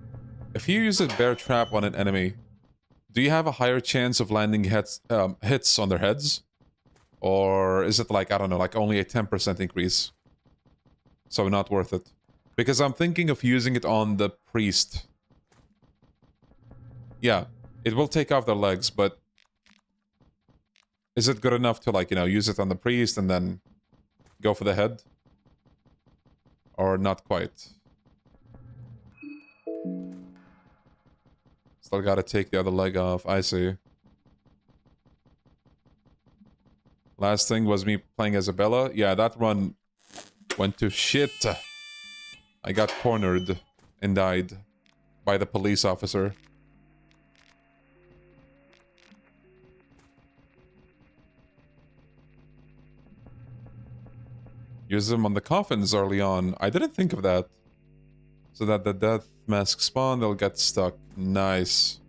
if you use a bear trap on an enemy, do you have a higher chance of landing hits on their heads? Or is it like, I don't know, like only a 10% increase? So not worth it. Because I'm thinking of using it on the priest. Yeah, it will take off their legs, but is it good enough to, like, you know, use it on the priest and then go for the head? Or not quite? Still gotta take the other leg off, I see. Last thing was me playing as Abella. Yeah, that run went to shit. I got cornered and died by the police officer. Use them on the coffins early on. I didn't think of that. So that the death mask spawn, they'll get stuck. Nice.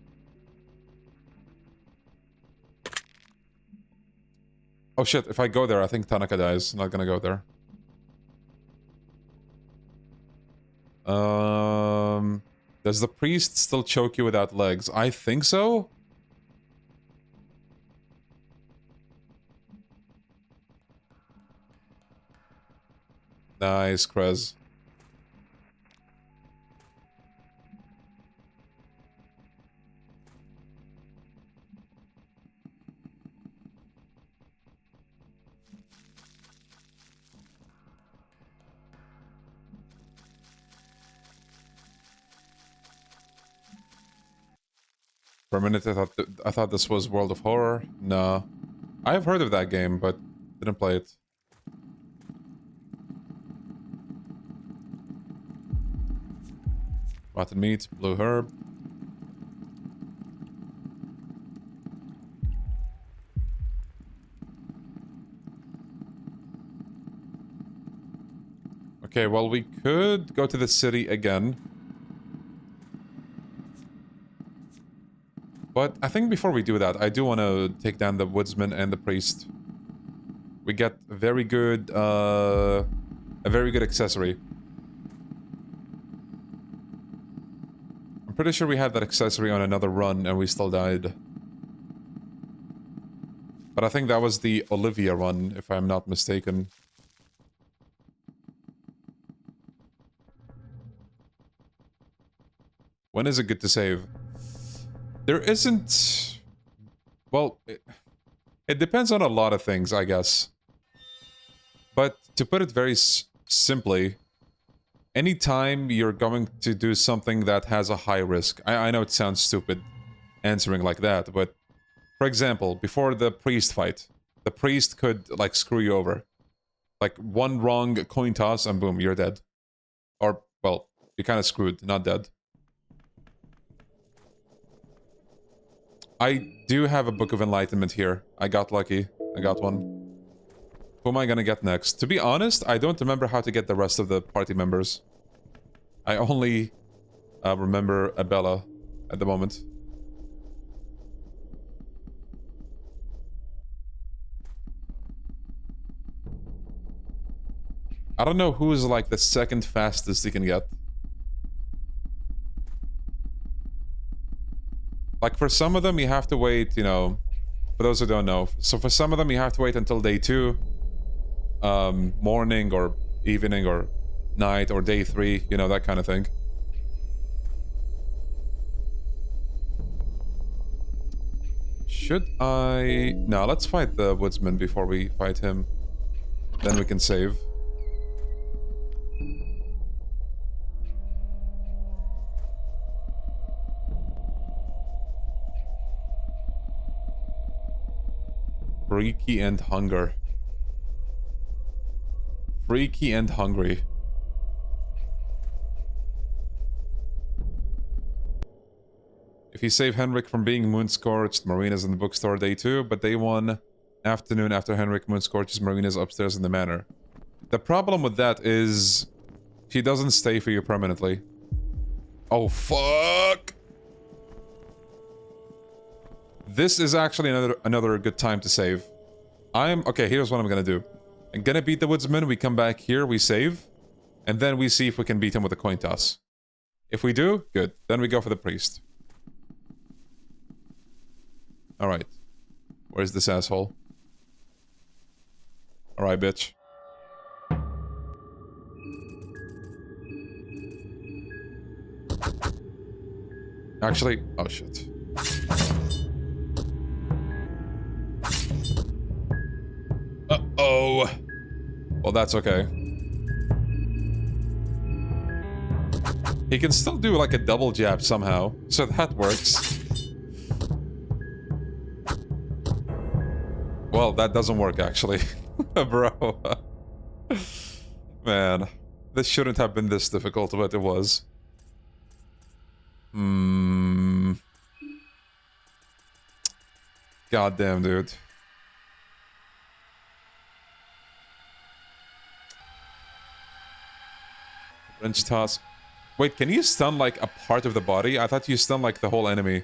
Oh shit, if I go there, I think Tanaka dies. Not gonna go there. Does the priest still choke you without legs? I think so? Nice, Krez. For a minute, I thought this was World of Horror. No. I have heard of that game, but didn't play it. Rotten meat, blue herb. Okay, well, we could go to the city again. But I think before we do that, I do want to take down the woodsman and the priest. We get a very good accessory. I'm pretty sure we had that accessory on another run and we still died. But I think that was the Olivia run, if I'm not mistaken. When is it good to save? There isn't... Well, it depends on a lot of things, I guess. But to put it very simply, anytime you're going to do something that has a high risk... I know it sounds stupid answering like that, but... For example, before the priest fight, the priest could, like, screw you over. Like, one wrong coin toss and boom, you're dead. Or, well, you're kind of screwed, not dead. I do have a Book of Enlightenment here. I got lucky. I got one. Who am I gonna get next? To be honest, I don't remember how to get the rest of the party members. I only remember Abella at the moment. I don't know who's like the second fastest you can get. Like for some of them you have to wait, you know, for those who don't know. So for some of them you have to wait until day 2. Morning or evening or night or day 3, you know, that kind of thing. Should I... No, let's fight the woodsman before we fight him. Then we can save. Freaky and hunger. Freaky and hungry. If you save Henrik from being moon-scorched, Marina's in the bookstore day 2, but day 1, afternoon after Henrik moon-scorches, Marina's upstairs in the manor. The problem with that is... she doesn't stay for you permanently. Oh, fuck! This is actually another good time to save. Okay, here's what I'm gonna do. I'm gonna beat the woodsman, we come back here, we save, and then we see if we can beat him with a coin toss. If we do, good. Then we go for the priest. Alright. Where's this asshole? Alright, bitch. Actually... oh, shit. Uh-oh. Well, that's okay. He can still do, like, a double jab somehow, so that works. Well, that doesn't work, actually. Bro. Man. This shouldn't have been this difficult, but it was. Goddamn, dude. Wrench toss. Wait, can you stun, like, a part of the body? I thought you stun, like, the whole enemy.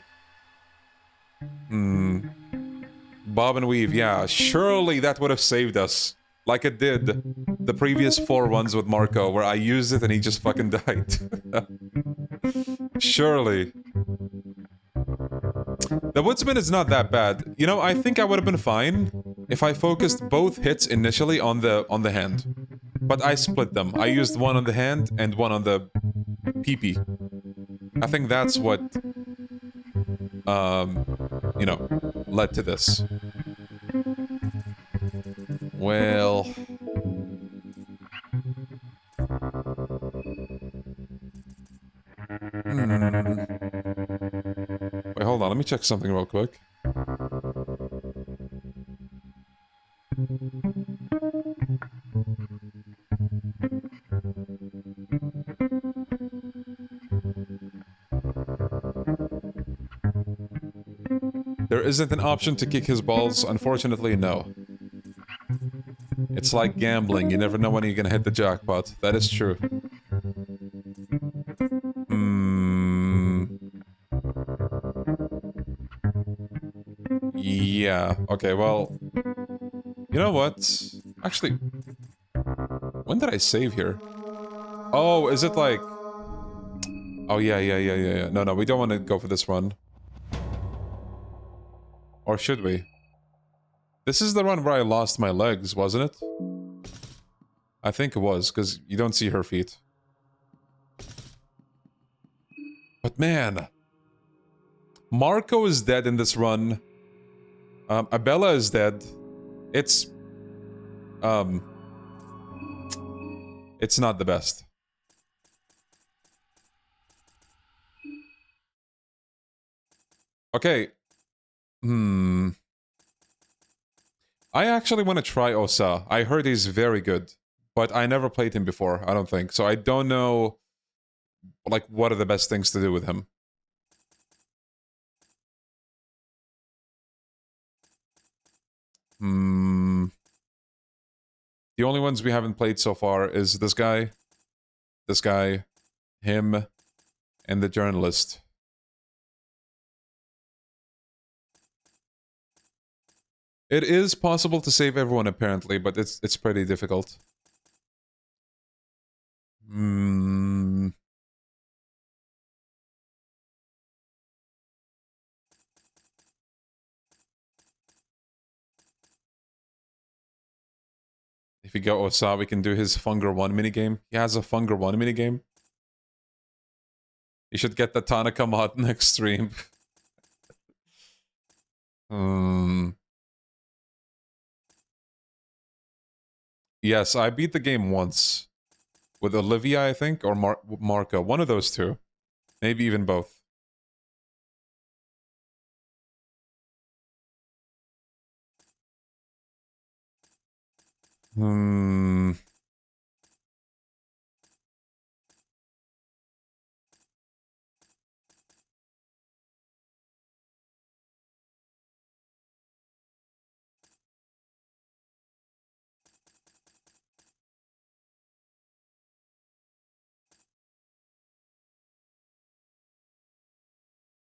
Bob and weave, yeah. Surely that would have saved us. Like it did the previous 4 runs with Marco, where I used it and he just fucking died. Surely. The woodsman is not that bad. You know, I think I would have been fine if I focused both hits initially on the hand. But I split them. I used one on the hand and one on the pee-pee. I think that's what, you know, led to this. Well... Wait, hold on. Let me check something real quick. There isn't an option to kick his balls. Unfortunately, no. It's like gambling. You never know when you're gonna hit the jackpot. That is true. Yeah. Okay, well... You know what? Actually... When did I save here? Oh, is it like... Oh, yeah. No, we don't want to go for this run. Or should we? This is the run where I lost my legs, wasn't it? I think it was, because you don't see her feet. But man... Marco is dead in this run. Abella is dead. It's... It's not the best. Okay. I actually want to try Osa. I heard he's very good. But I never played him before, I don't think. So I don't know... Like, what are the best things to do with him? The only ones we haven't played so far is this guy, him, and the journalist. It is possible to save everyone, apparently, but it's pretty difficult. If we go Osa, we can do his Funger 1 minigame. He has a Funger 1 minigame. You should get the Tanaka mod next stream. Yes, I beat the game once. With Olivia, I think, or Marco. One of those two. Maybe even both.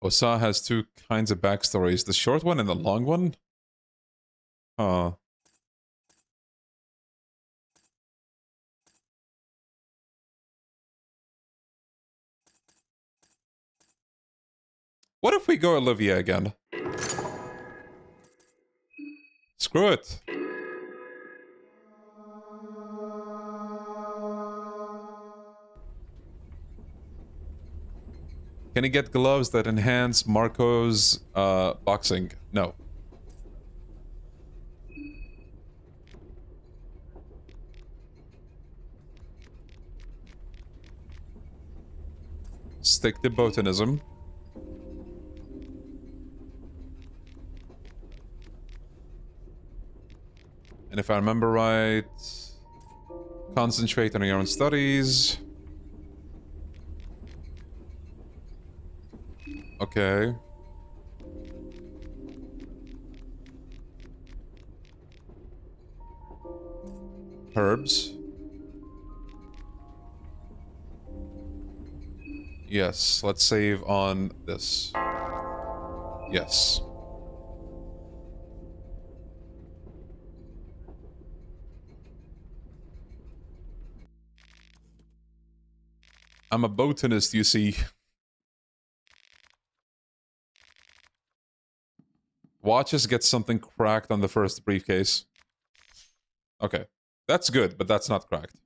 Osa has two kinds of backstories. The short one and the long one? Huh. What if we go Olivia again? Screw it. Can he get gloves that enhance Marco's boxing? No. Stick to botanism. And if I remember right, concentrate on your own studies. Okay. Herbs. Yes, let's save on this. Yes. I'm a botanist, you see. Watch us get something cracked on the first briefcase. Okay. That's good, but that's not cracked.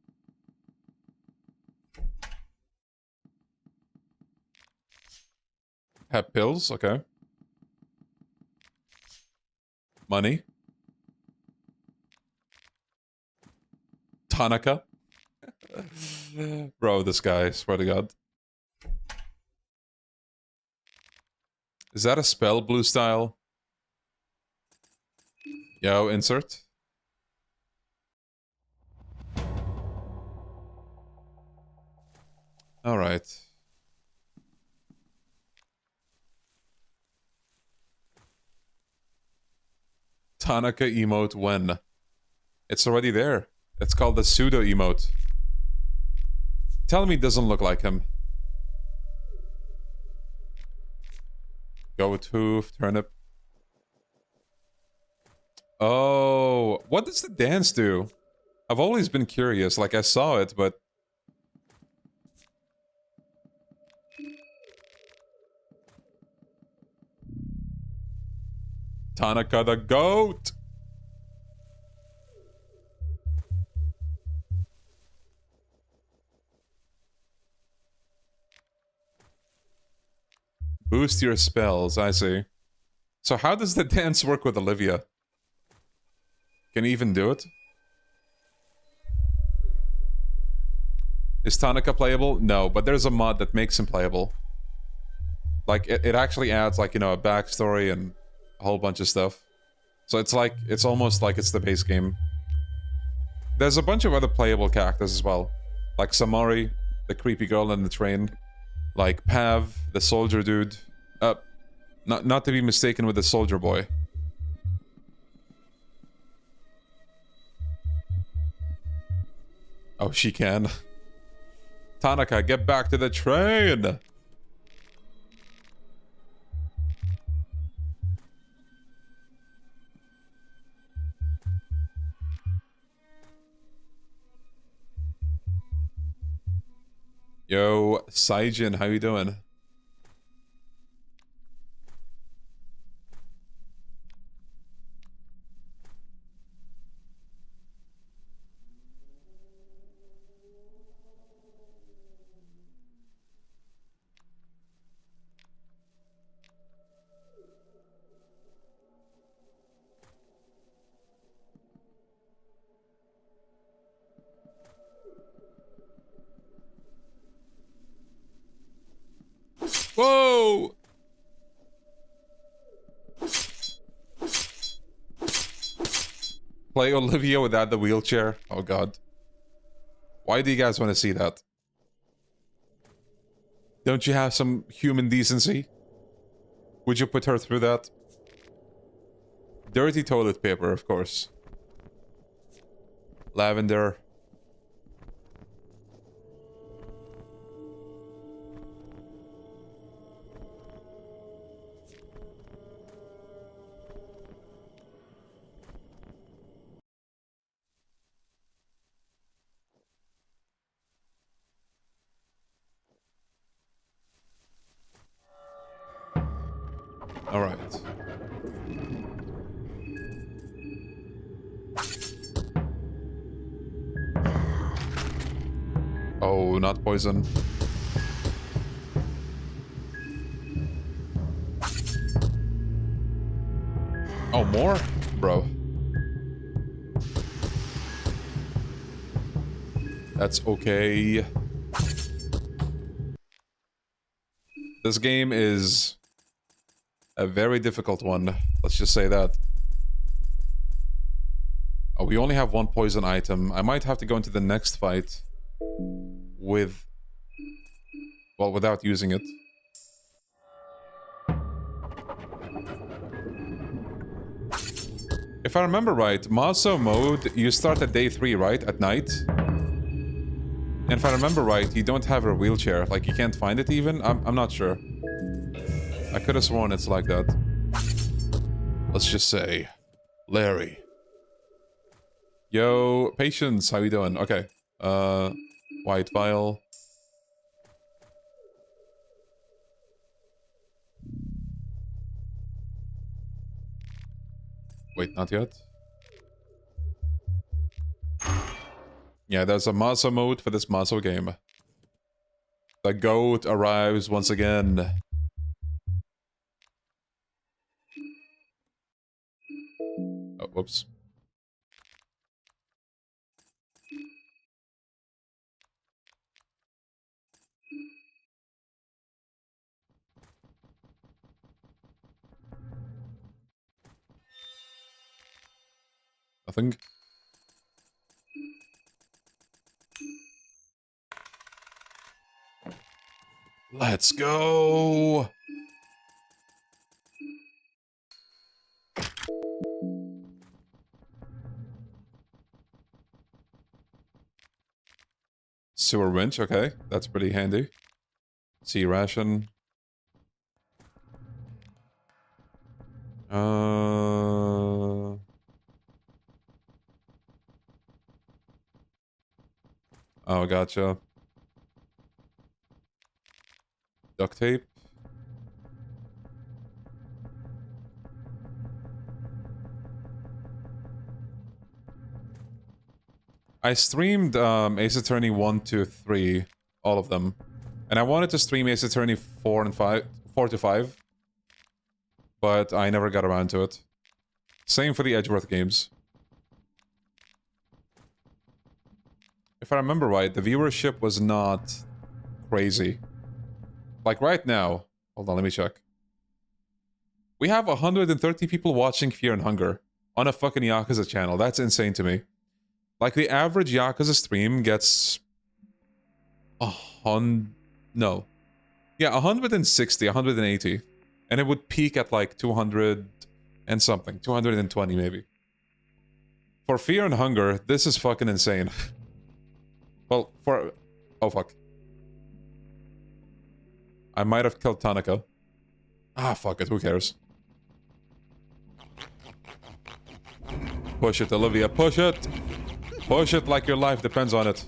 Have pills, okay. Money. Tanaka. Bro, this guy, swear to God. Is that a spell, blue style? Yo, insert. Alright. Tanaka emote when? It's already there. It's called the pseudo emote. Tell me it doesn't look like him. Goat hoof, turnip. Oh, what does the dance do? I've always been curious, like I saw it, but... Tanaka the goat! Boost your spells, I see. So how does the dance work with Olivia? Can you even do it? Is Tanaka playable? No, but there's a mod that makes him playable. Like, it actually adds, like, you know, a backstory and a whole bunch of stuff. So it's like, it's almost like it's the base game. There's a bunch of other playable characters as well. Like Samari, the creepy girl in the train. Like Pav, the soldier dude. Not to be mistaken with the soldier boy. Oh, she can. Tanaka, get back to the train! Yo, Saijin, how you doing? Whoa! Play Olivia without the wheelchair? Oh god. Why do you guys want to see that? Don't you have some human decency? Would you put her through that? Dirty toilet paper, of course. Lavender. All right. Oh, not poison. Oh, more? Bro. That's okay. This game is a very difficult one. Let's just say that. Oh, we only have one poison item. I might have to go into the next fight with... well, without using it. If I remember right, Maso mode, you start at day 3, right? At night? And if I remember right, you don't have a wheelchair. Like, you can't find it even? I'm not sure. I could have sworn it's like that. Let's just say... Larry. Yo, Patience, how you doing? Okay. White vial. Wait, not yet. Yeah, there's a Maso mode for this Maso game. The goat arrives once again. Oh, whoops. Nothing. Let's go! Sewer winch, okay. That's pretty handy. Sea ration. Oh, gotcha. Duct tape. I streamed Ace Attorney 1 to 3, all of them. And I wanted to stream Ace Attorney 4 and 5, 4 to 5. But I never got around to it. Same for the Edgeworth games. If I remember right, the viewership was not crazy. Like right now, hold on, let me check. We have 130 people watching Fear and Hunger on a fucking Yakuza channel. That's insane to me. Like the average Yakuza stream gets 160, 180. And it would peak at like 200 and something, 220 maybe. For Fear and Hunger, this is fucking insane. Well, for... oh, fuck. I might have killed Tanaka. Ah, fuck it, who cares? Push it, Olivia, push it! Push it like your life depends on it.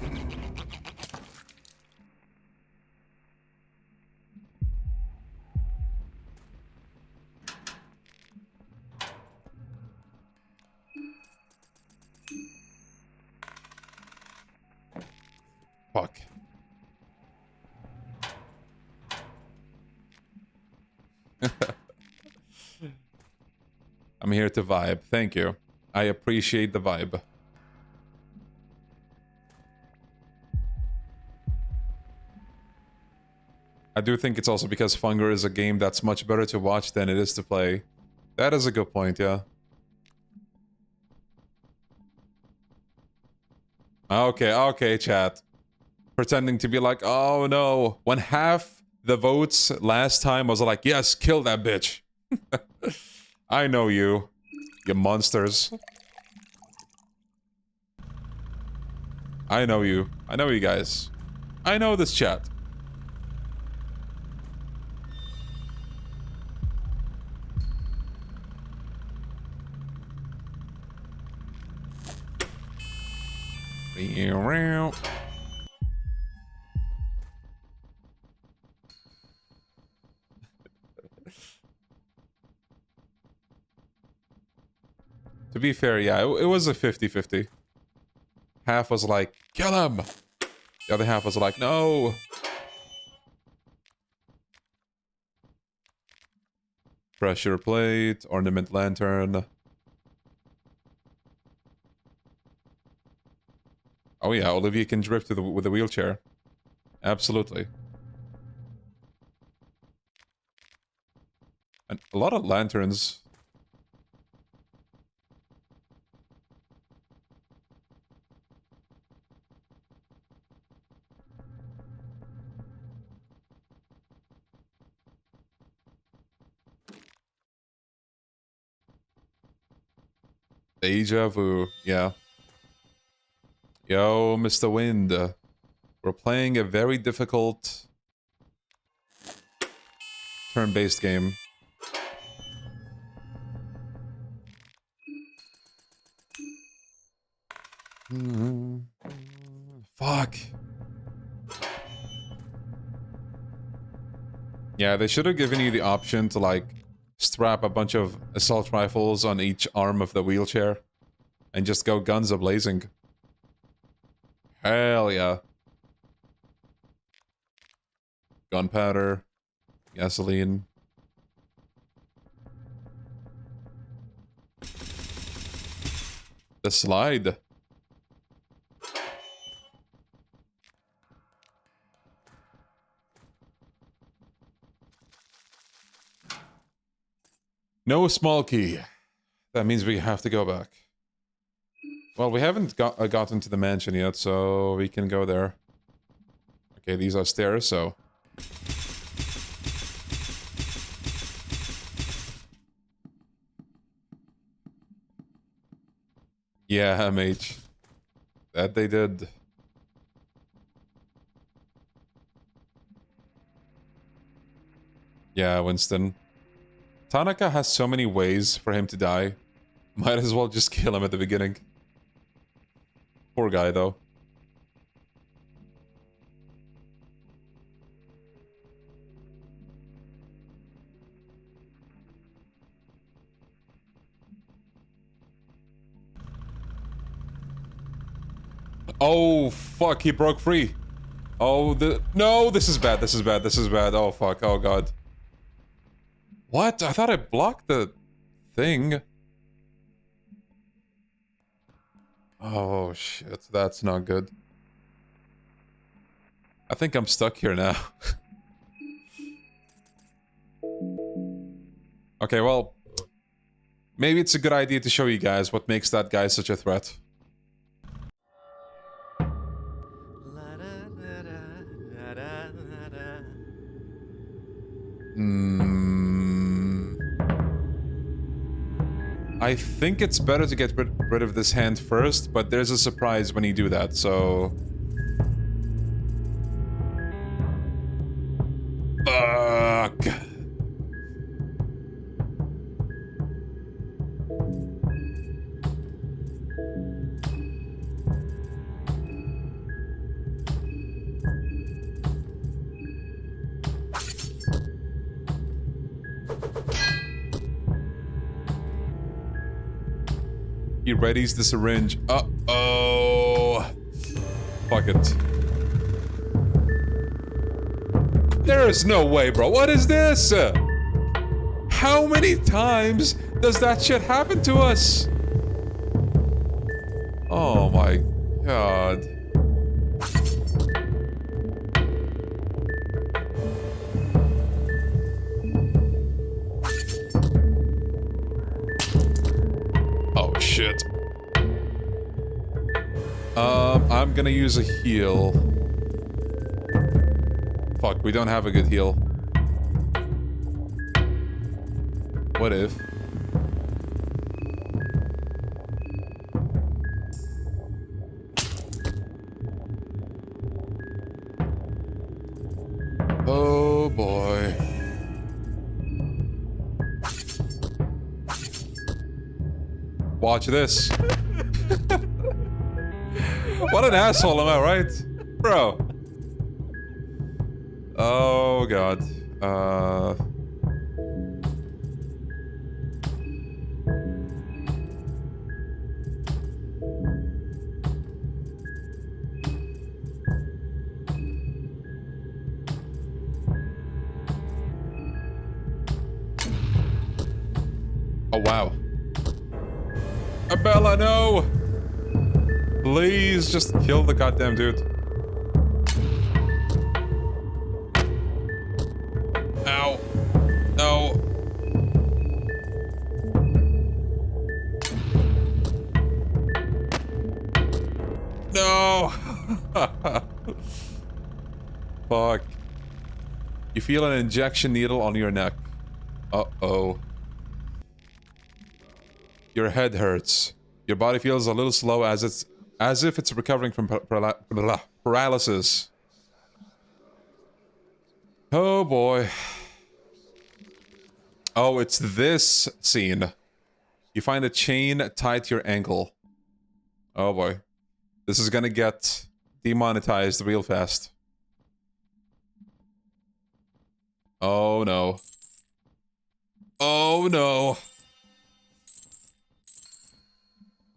Fuck. I'm here to vibe. Thank you. I appreciate the vibe. I do think it's also because Funger is a game that's much better to watch than it is to play. That is a good point, yeah. Okay, okay, chat. Pretending to be like, oh no. When half the votes last time was like, yes, kill that bitch. I know you. You monsters. I know you. I know you guys. I know this chat. To be fair, yeah, it was a 50-50. Half was like, kill him! The other half was like, no! Pressure plate, ornament lantern. Oh yeah, Olivia can drift with the wheelchair. Absolutely. And a lot of lanterns. Deja vu, yeah. Yo, Mr. Wind. We're playing a very difficult turn-based game. Fuck. Yeah, they should have given you the option to, like, strap a bunch of assault rifles on each arm of the wheelchair and just go guns a-blazing. Hell yeah. Gunpowder. Gasoline. The slide. No small key. That means we have to go back. Well, we haven't gotten to the mansion yet, so we can go there. Okay, these are stairs, so... yeah, mate. That they did. Yeah, Winston. Tanaka has so many ways for him to die. Might as well just kill him at the beginning. Poor guy, though. Oh, fuck, he broke free. Oh, no, this is bad, this is bad, this is bad. Oh, fuck, oh, God. What? I thought I blocked the thing. Oh, shit, that's not good. I think I'm stuck here now. Okay, well, maybe it's a good idea to show you guys what makes that guy such a threat. I think it's better to get rid of this hand first, but there's a surprise when you do that, so... Fuck! He readies the syringe. Uh-oh. Fuck it. There is no way, bro. What is this? How many times does that shit happen to us? Oh my god. Shit. I'm gonna use a heal. Fuck, we don't have a good heal. What if? Oh boy. Watch this. What an asshole, am I right? Bro. Oh god. Oh wow. Abella, no! Please just kill the goddamn dude. Ow. No. No! Fuck. You feel an injection needle on your neck. Uh-oh. Your head hurts. Your body feels a little slow as if it's recovering from paralysis. Oh boy. Oh, it's this scene. You find a chain tied to your ankle. Oh boy. This is gonna get demonetized real fast. Oh no. Oh no.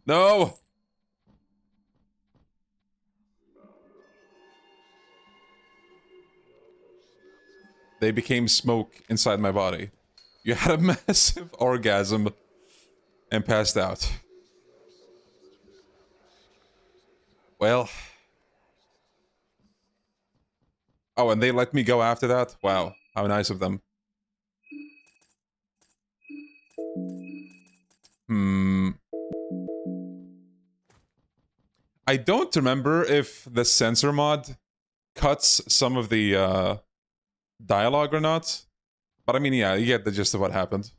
No! They became smoke inside my body. You had a massive orgasm and passed out. Well. Oh, and they let me go after that? Wow, how nice of them. I don't remember if the censor mod cuts some of the dialogue or not. But I mean, yeah, you get the gist of what happened.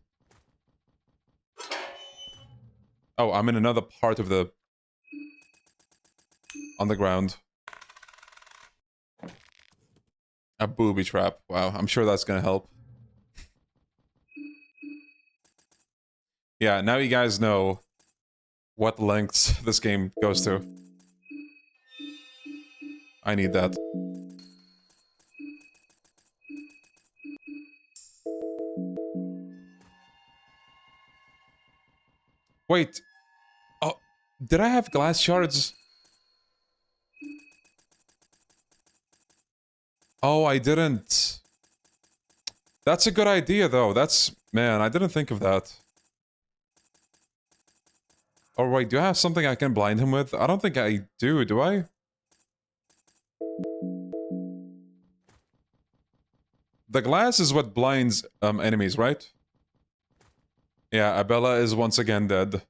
Oh, I'm in another part of the... on the ground. A booby trap. Wow, I'm sure that's gonna help. Yeah, now you guys know what lengths this game goes to. I need that. Wait. Oh, did I have glass shards? Oh, I didn't. That's a good idea, though. That's... Man, I didn't think of that. Oh, wait, do I have something I can blind him with? I don't think I do I? The glass is what blinds enemies, right? Yeah, Abella is once again dead.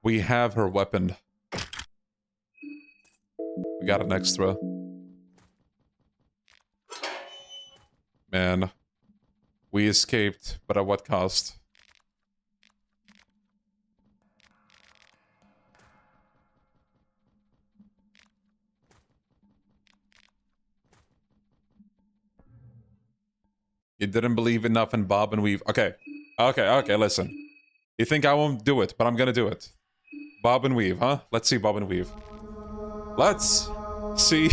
We have her weapon. We got an extra. Man. We escaped, but at what cost? You didn't believe enough in Bob and Weave. Okay. Okay, listen. You think I won't do it, but I'm gonna do it. Bob and Weave, huh? Let's see Bob and Weave. Let's see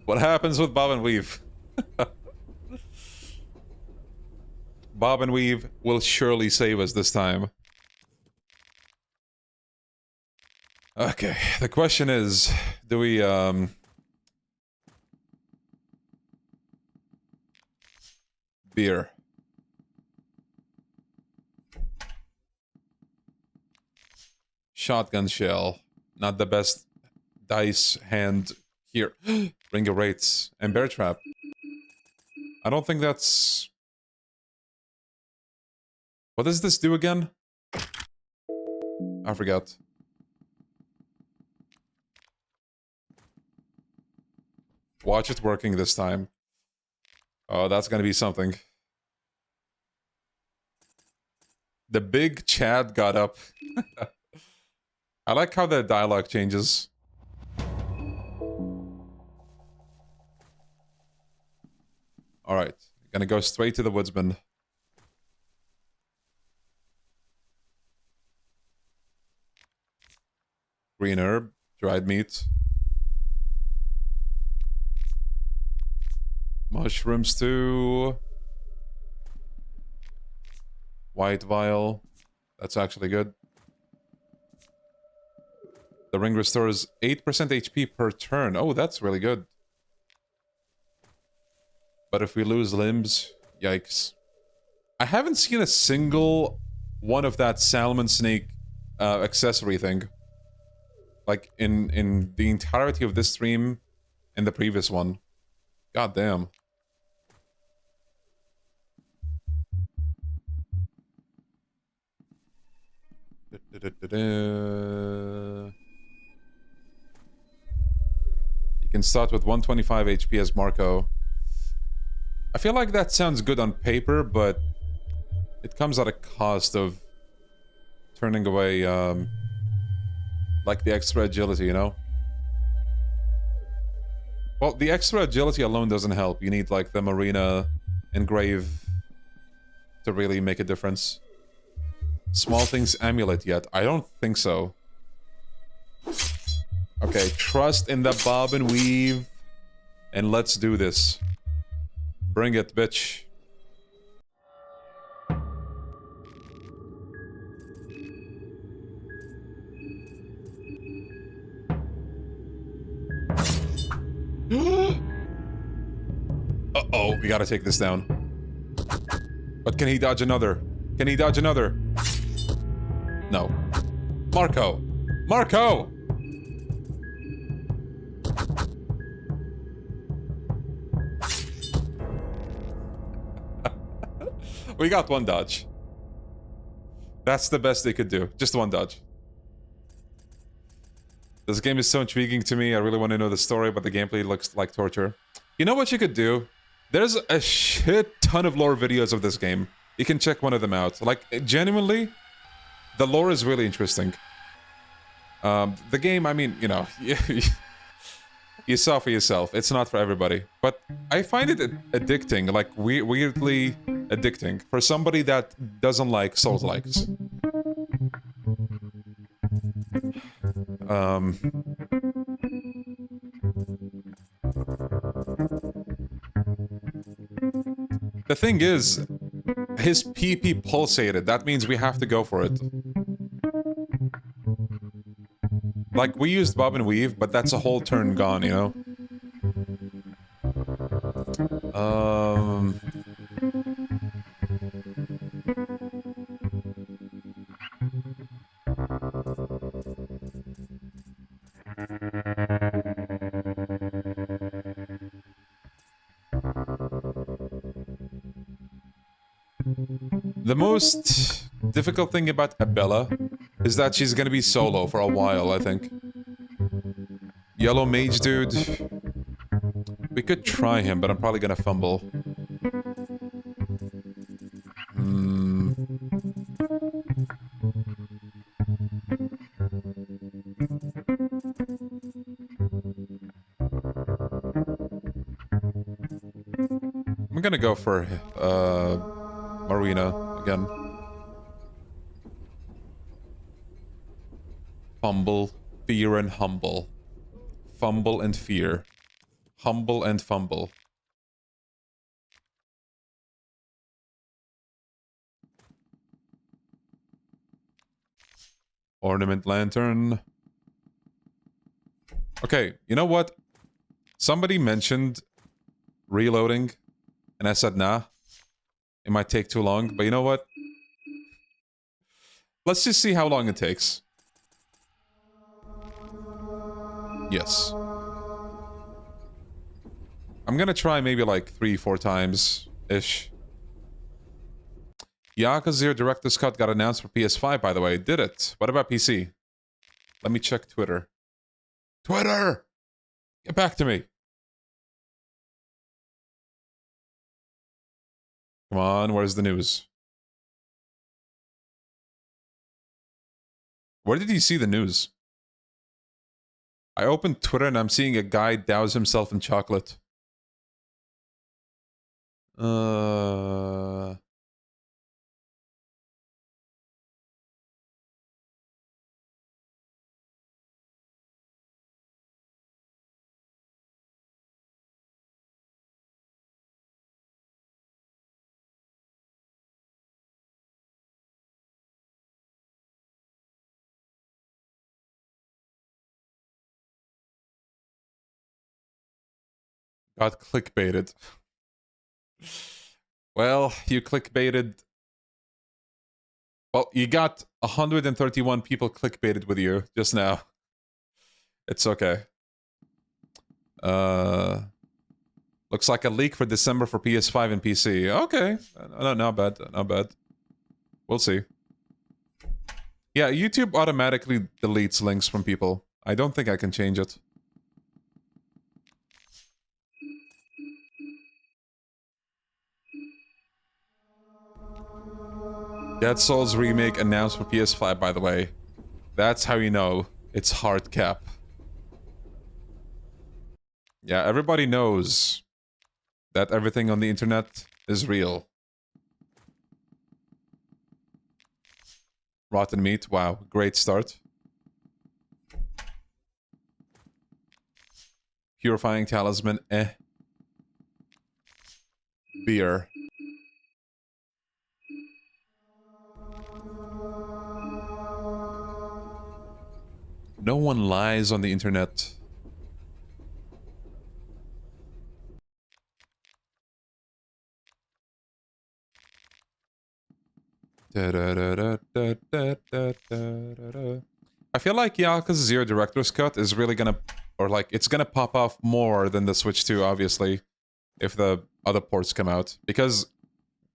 what happens with Bob and Weave. Bob and Weave will surely save us this time. Okay, the question is, do we, beer. Shotgun shell. Not the best dice hand here. Ring of Wraiths. And Bear Trap. I don't think that's... What does this do again? I forgot. Watch it working this time. Oh, that's gonna be something. The big Chad got up. I like how the dialogue changes. Alright, gonna go straight to the woodsman. Green herb, dried meat. Mushrooms too. White vial. That's actually good. The ring restores 8% HP per turn. Oh, that's really good. But if we lose limbs, yikes. I haven't seen a single one of that salmon snake accessory thing. Like, in the entirety of this stream and the previous one. God damn. You can start with 125 HP as Marco. I feel like that sounds good on paper, but it comes at a cost of turning away, like the extra agility, you know? Well, the extra agility alone doesn't help. You need, like, the Marina engrave to really make a difference. Small Things Amulet yet? I don't think so. Okay, trust in the Bob and Weave. And let's do this. Bring it, bitch. Uh-oh, we gotta take this down. But can he dodge another? Can he dodge another? No. Marco! Marco! We got one dodge. That's the best they could do. Just one dodge. This game is so intriguing to me. I really want to know the story, but the gameplay looks like torture. You know what you could do? There's a shit ton of lore videos of this game. You can check one of them out. Like, genuinely, the lore is really interesting. The game, I mean, you know, you saw for yourself. It's not for everybody. But I find it addicting, like weirdly addicting, for somebody that doesn't like Souls-likes. The thing is, His PP pulsated. That means we have to go for it. Like, we used bob and weave, but that's a whole turn gone, you know? The most difficult thing about Abella is that she's gonna be solo for a while, I think. Yellow mage dude. We could try him, but I'm probably gonna fumble. I'm gonna go for Marina again. Fumble, fear, and humble. Fumble and fear. Humble and fumble. Ornament lantern. Okay, you know what? Somebody mentioned reloading, and I said nah. It might take too long, but you know what? Let's just see how long it takes. Yes. I'm gonna try maybe like 3-4 times-ish. Yakuza 0 Director's Cut got announced for PS5, by the way. Did it? What about PC? Let me check Twitter. Twitter! Get back to me! Come on, where's the news? Where did you see the news? I opened Twitter and I'm seeing a guy douse himself in chocolate. Got clickbaited. Well, you clickbaited. Well, you got 131 people clickbaited with you just now. It's okay. Looks like a leak for December for PS5 and PC. Okay. No, not bad. Not bad. We'll see. Yeah, YouTube automatically deletes links from people. I don't think I can change it. Dead Souls remake announced for PS5, by the way. That's how you know it's hard cap. Yeah, everybody knows that everything on the internet is real. Rotten meat, wow, great start. Purifying talisman, eh. Beer. No one lies on the internet. I feel like Yakuza 0 Director's Cut is really gonna... Or like, it's gonna pop off more than the Switch 2, obviously. If the other ports come out. Because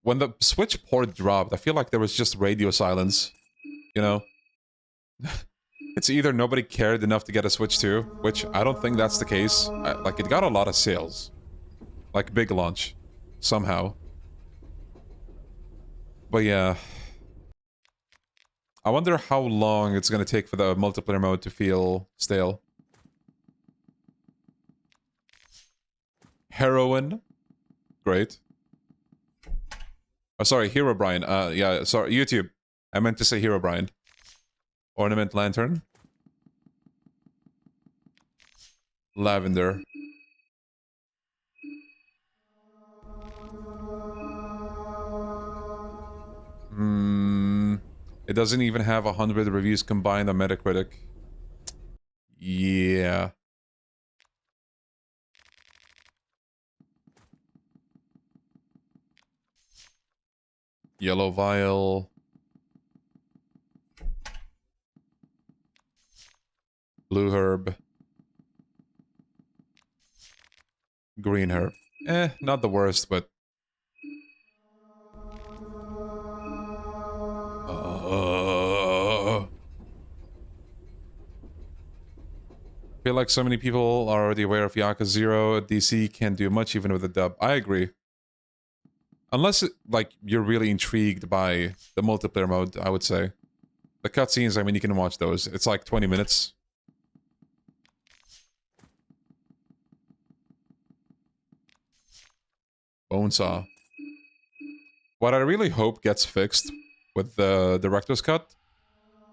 when the Switch port dropped, I feel like there was just radio silence. You know? It's either nobody cared enough to get a Switch 2, which I don't think that's the case. Like, it got a lot of sales. Like, big launch. Somehow. But yeah. I wonder how long it's gonna take for the multiplayer mode to feel stale. Heroin. Great. Oh, sorry, Hero Brian. Yeah, sorry, YouTube. I meant to say Hero Brian. Ornament lantern. Lavender. It doesn't even have 100 reviews combined on Metacritic. Yeah. Yellow vial. Blue herb. Green herb. Not the worst, but... I feel like so many people are already aware of Yakuza 0. DC can't do much even with a dub. I agree. Unless, like, you're really intrigued by the multiplayer mode, I would say. The cutscenes, I mean, you can watch those. It's like 20 minutes. Bonesaw. What I really hope gets fixed with the director's cut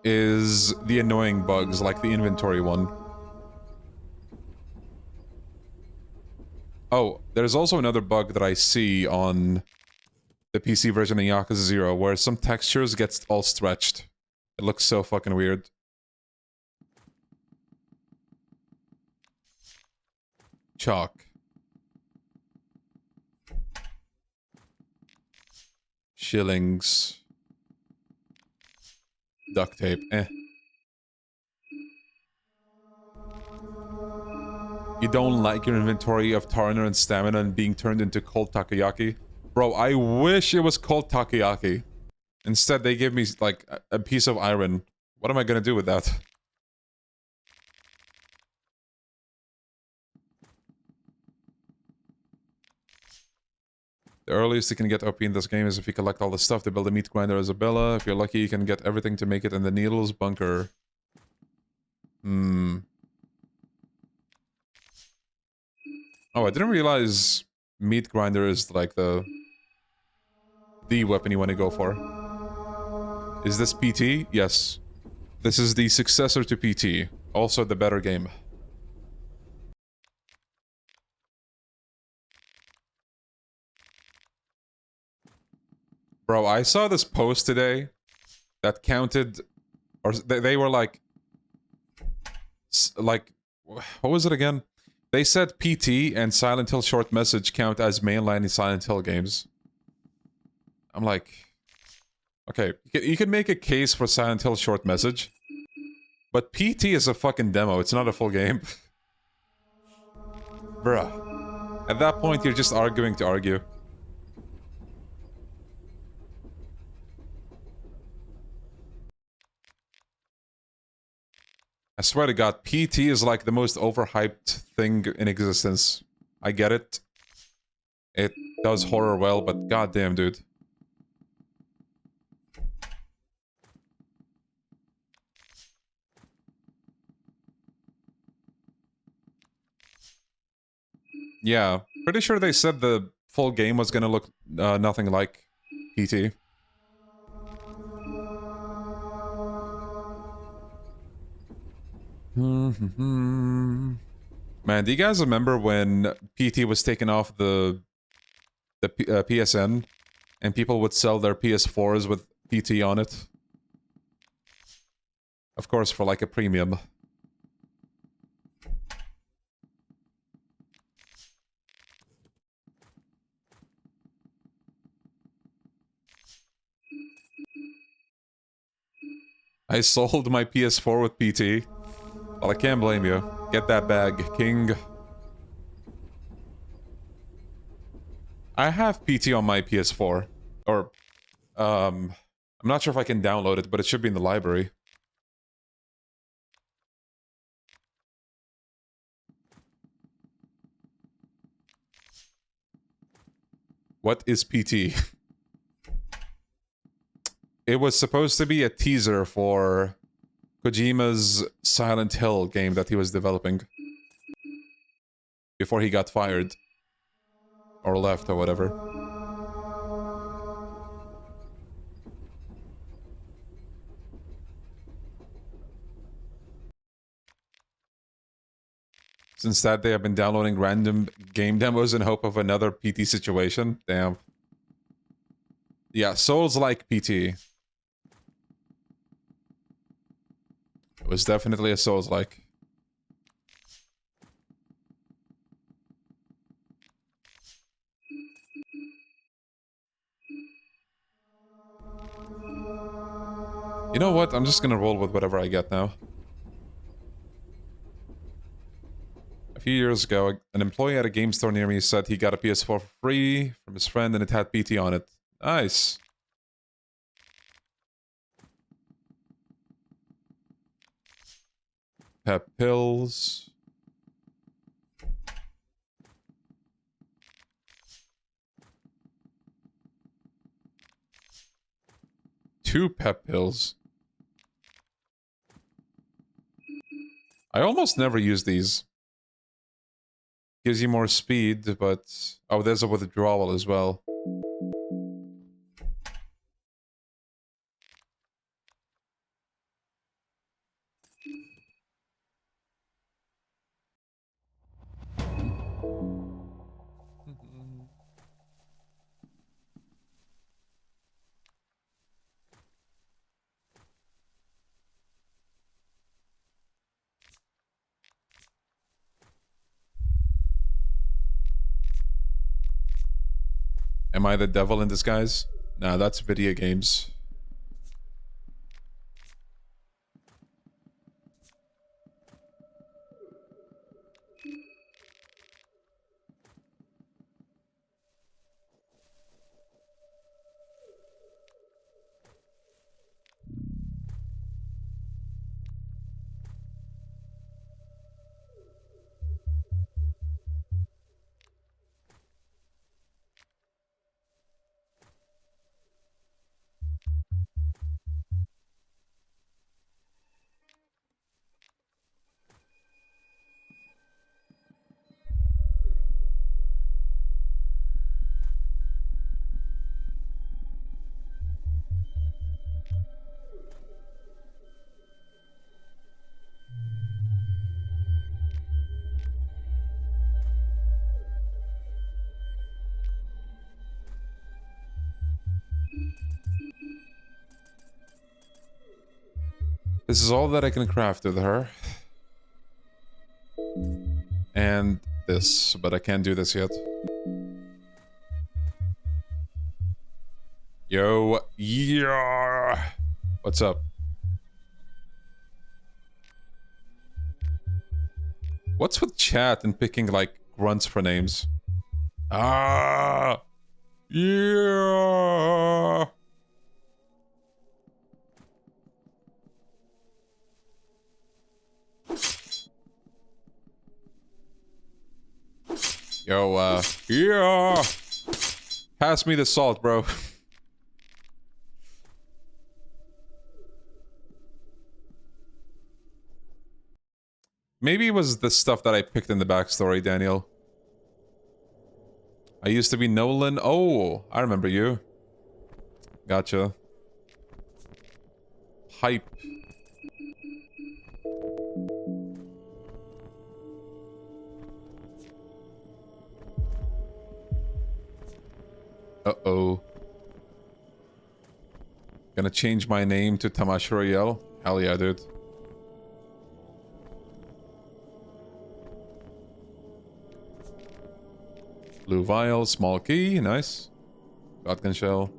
is the annoying bugs, like the inventory one. Oh, there's also another bug that I see on the PC version of Yakuza 0, where some textures get all stretched. It looks so fucking weird. Chalk. Shillings. Duct tape. You don't like your inventory of Tarner and stamina and being turned into cold takoyaki? Bro, I wish it was cold takoyaki. Instead, they give me, like, a piece of iron. What am I gonna do with that? The earliest you can get OP in this game is if you collect all the stuff to build a meat grinder as Abella. If you're lucky, you can get everything to make it in the Needles bunker. Oh, I didn't realize meat grinder is like the weapon you want to go for. Is this PT? Yes. This is the successor to PT. Also the better game. Bro, I saw this post today that counted, or they were like, what was it again? They said PT and Silent Hill Short Message count as mainline Silent Hill games. I'm like, okay, you can make a case for Silent Hill Short Message, but PT is a fucking demo, it's not a full game. Bruh. At that point, you're just arguing to argue. I swear to God, PT is like the most overhyped thing in existence. I get it. It does horror well, but goddamn, dude. Yeah, pretty sure they said the full game was gonna look nothing like PT. Man, do you guys remember when PT was taken off the PSN and people would sell their PS4s with PT on it? Of course, for like a premium. I sold my PS4 with PT. Well, I can't blame you. Get that bag, king. I have PT on my PS4. Or, I'm not sure if I can download it, but it should be in the library. What is PT? It was supposed to be a teaser for Kojima's Silent Hill game that he was developing. Before he got fired. Or left, or whatever. Since that day, I've been downloading random game demos in hope of another PT situation. Damn. Yeah, Souls like PT. was definitely a Souls-like. You know what? I'm just gonna roll with whatever I get now. A few years ago, an employee at a game store near me said he got a PS4 for free from his friend and it had PT on it. Nice. Pep pills. Two pep pills. I almost never use these. Gives you more speed, but... Oh, there's a withdrawal as well. Am I the devil in disguise? Nah, that's video games. This is all that I can craft with her. And this, but I can't do this yet. Yo, yeah. What's up? What's with chat and picking, like, grunts for names? Ah! Yeah! Yo, yeah! Pass me the salt, bro. Maybe it was the stuff that I picked in the backstory, Daniel. I used to be Nolan. Oh, I remember you. Gotcha. Hype. Uh-oh. Gonna change my name to Tamash Royale? Hell yeah, dude. Blue vial, small key, nice. Shotgun shell.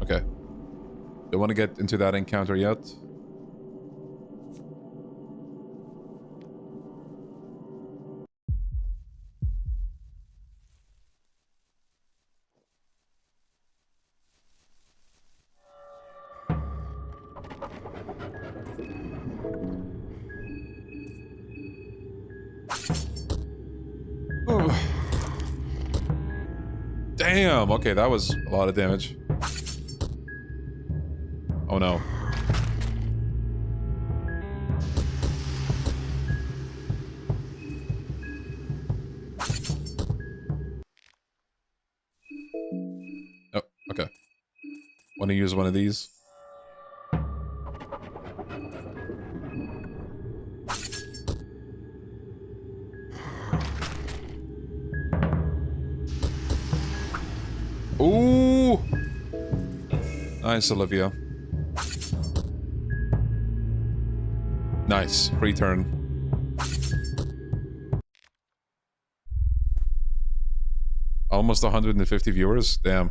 Okay. Don't want to get into that encounter yet. Damn, okay, that was a lot of damage. Oh no. Oh, okay. Want to use one of these? Ooh! Nice, Olivia. Nice. Free turn. Almost 150 viewers? Damn.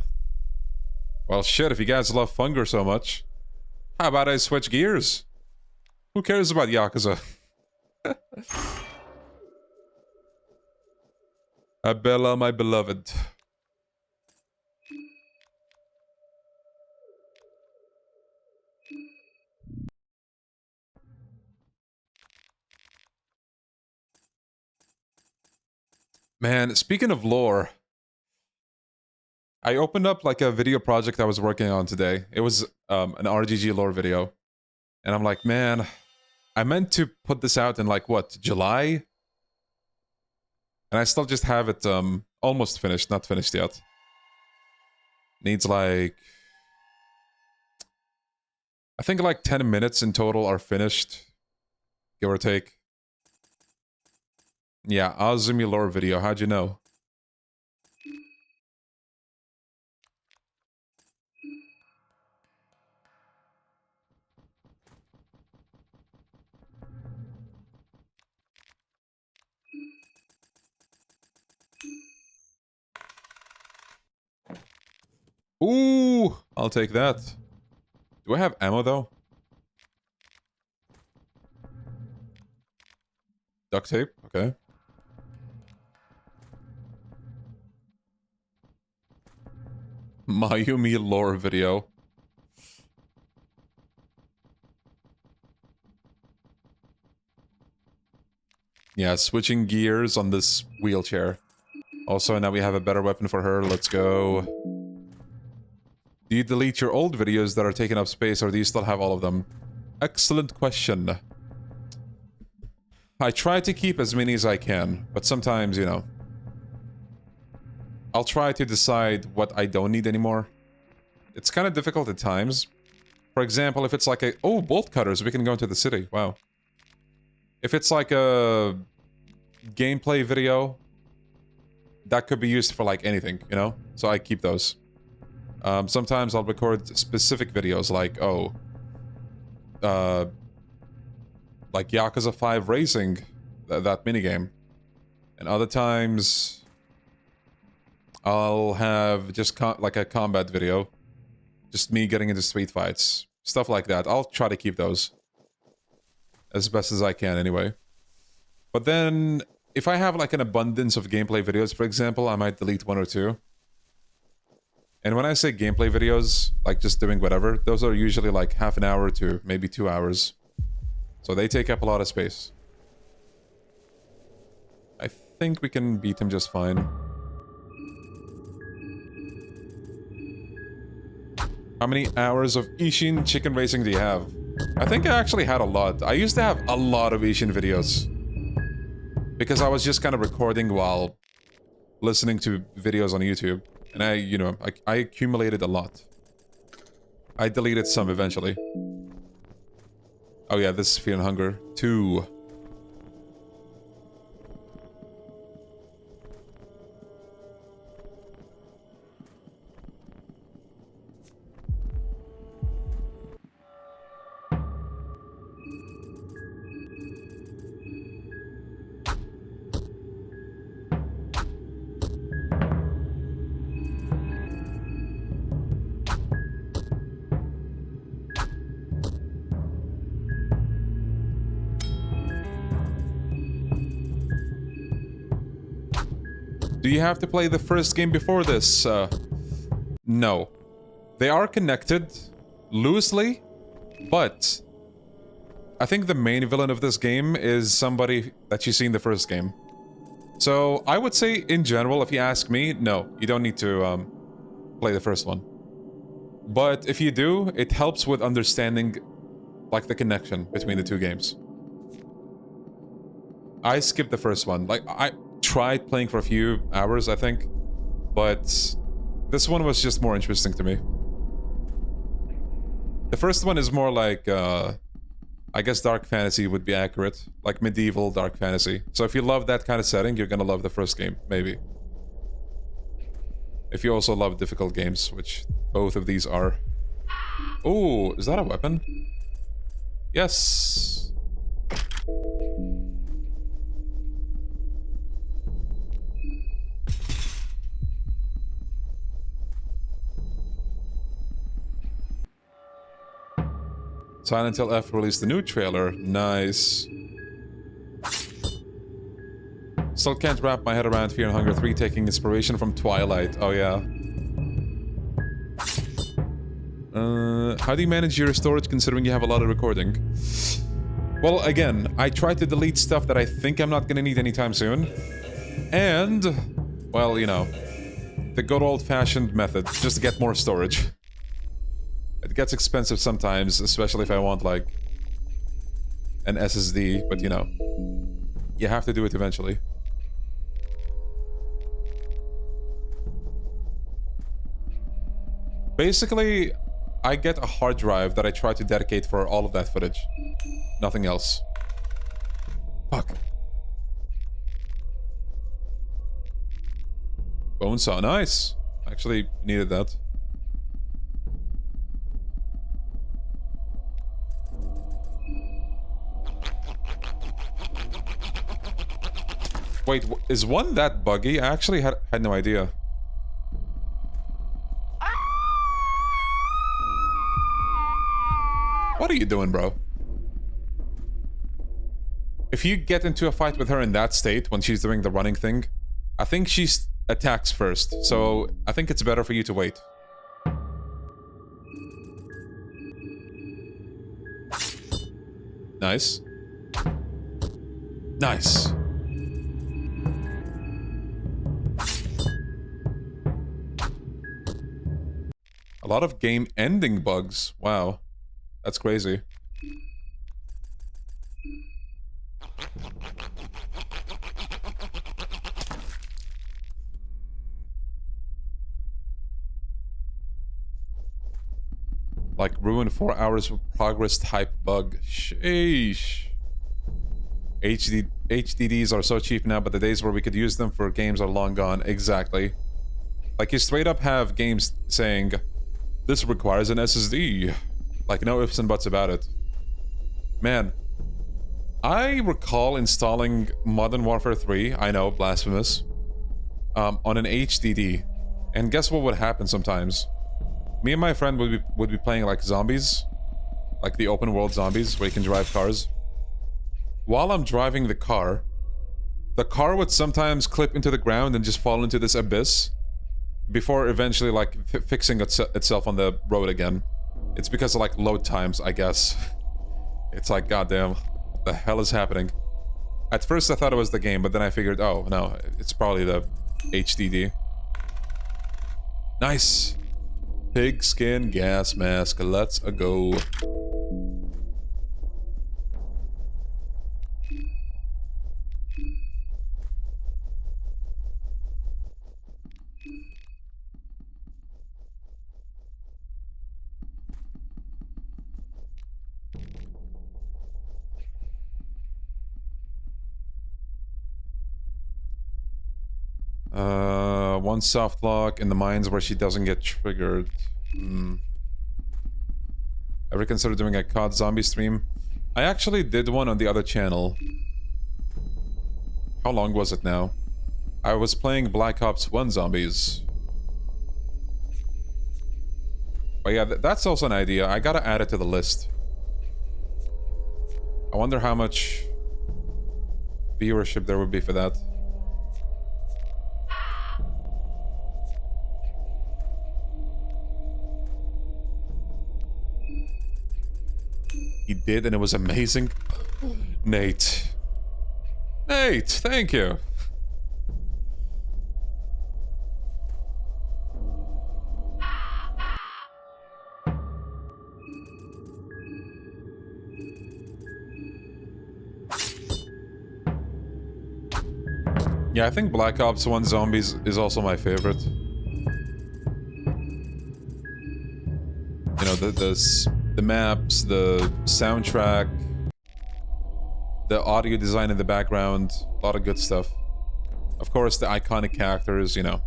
Well, shit, if you guys love Funger so much, how about I switch gears? Who cares about Yakuza? Abella, my beloved. Man, speaking of lore, I opened up like a video project I was working on today. It was an RGG lore video. And I'm like, man, I meant to put this out in like, what, July? And I still just have it almost finished, not finished yet. Needs like... I think like 10 minutes in total are finished, give or take. Yeah, Azumi lore video, how'd you know? Ooh, I'll take that. Do I have ammo though? Duct tape, okay. Mayumi lore video. Yeah, switching gears on this wheelchair. Also, now we have a better weapon for her. Let's go. Do you delete your old videos that are taking up space, or do you still have all of them? Excellent question. I try to keep as many as I can, but sometimes, you know, I'll try to decide what I don't need anymore. It's kind of difficult at times. For example, if it's like a... Oh, bolt cutters, we can go into the city. Wow. If it's like a gameplay video, that could be used for like anything, you know? So I keep those. Sometimes I'll record specific videos like, oh... like Yakuza 5 Racing, that minigame. And other times... I'll have just like a combat video. Just me getting into street fights. Stuff like that. I'll try to keep those. As best as I can, anyway. But then, if I have like an abundance of gameplay videos, for example, I might delete one or two. And when I say gameplay videos, like just doing whatever, those are usually like half an hour to maybe 2 hours. So they take up a lot of space. I think we can beat him just fine. How many hours of Ishin chicken racing do you have? I think I actually had a lot. I used to have a lot of Ishin videos. Because I was just kind of recording while listening to videos on YouTube. And I, you know, I accumulated a lot. I deleted some eventually. Oh yeah, this is Fear and Hunger 2. Do you have to play the first game before this? No. They are connected, loosely, but I think the main villain of this game is somebody that you see in the first game. So I would say, in general, if you ask me, no, you don't need to play the first one. But if you do, it helps with understanding, like, the connection between the two games. I skipped the first one. Like, I tried playing for a few hours, I think, but this one was just more interesting to me. The first one is more like, I guess dark fantasy would be accurate, like medieval dark fantasy. So if you love that kind of setting, you're gonna love the first game, maybe. If you also love difficult games, which both of these are. Oh, is that a weapon? Yes. Silent Hill F released the new trailer. Nice. Still can't wrap my head around Fear and Hunger 3 taking inspiration from Twilight. Oh yeah. How do you manage your storage considering you have a lot of recording? Well, again, I try to delete stuff that I think I'm not gonna need anytime soon. And, well, you know, the good old-fashioned method, just to get more storage. It gets expensive sometimes, especially if I want, like, an SSD, but, you know, you have to do it eventually. Basically, I get a hard drive that I try to dedicate for all of that footage. Nothing else. Fuck. Bone saw, nice. Actually needed that. Wait, is one that buggy? I actually had no idea. What are you doing, bro? If you get into a fight with her in that state, when she's doing the running thing, I think she attacks first, so I think it's better for you to wait. Nice. Nice. A lot of game-ending bugs. Wow. That's crazy. Like ruin 4 hours of progress type bug. Sheesh. HDDs are so cheap now, but the days where we could use them for games are long gone. Exactly. Like you straight up have games saying, this requires an SSD. Like no ifs and buts about it. Man. I recall installing Modern Warfare 3, I know, blasphemous, on an HDD. And guess what would happen sometimes? Me and my friend would be playing like zombies. Like the open world zombies where you can drive cars. While I'm driving the car would sometimes clip into the ground and just fall into this abyss. Before eventually like fixing itself on the road again. It's because of like load times, I guess. It's like, goddamn, what the hell is happening? At first I thought it was the game, but then I figured, oh no, it's probably the HDD. Nice! Pigskin gas mask, let's go. One soft lock in the mines where she doesn't get triggered. Ever consider doing a COD zombie stream? I actually did one on the other channel. How long was it now? I was playing Black Ops 1 zombies. But yeah, that's also an idea. I gotta add it to the list. I wonder how much viewership there would be for that. He did, and it was amazing. Nate. Nate, thank you. Yeah, I think Black Ops 1 Zombies is also my favorite. You know, the maps, the soundtrack, the audio design in the background, a lot of good stuff. Of course, the iconic characters, you know.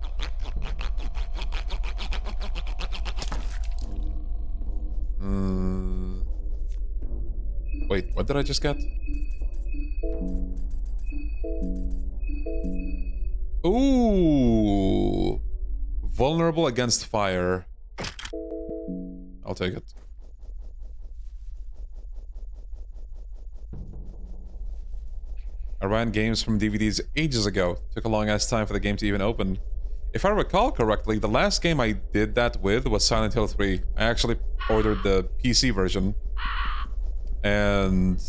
Wait, what did I just get? Ooh! Vulnerable against fire. I'll take it. I ran games from DVDs ages ago. Took a long ass time for the game to even open. If I recall correctly, the last game I did that with was Silent Hill 3. I actually ordered the PC version. And...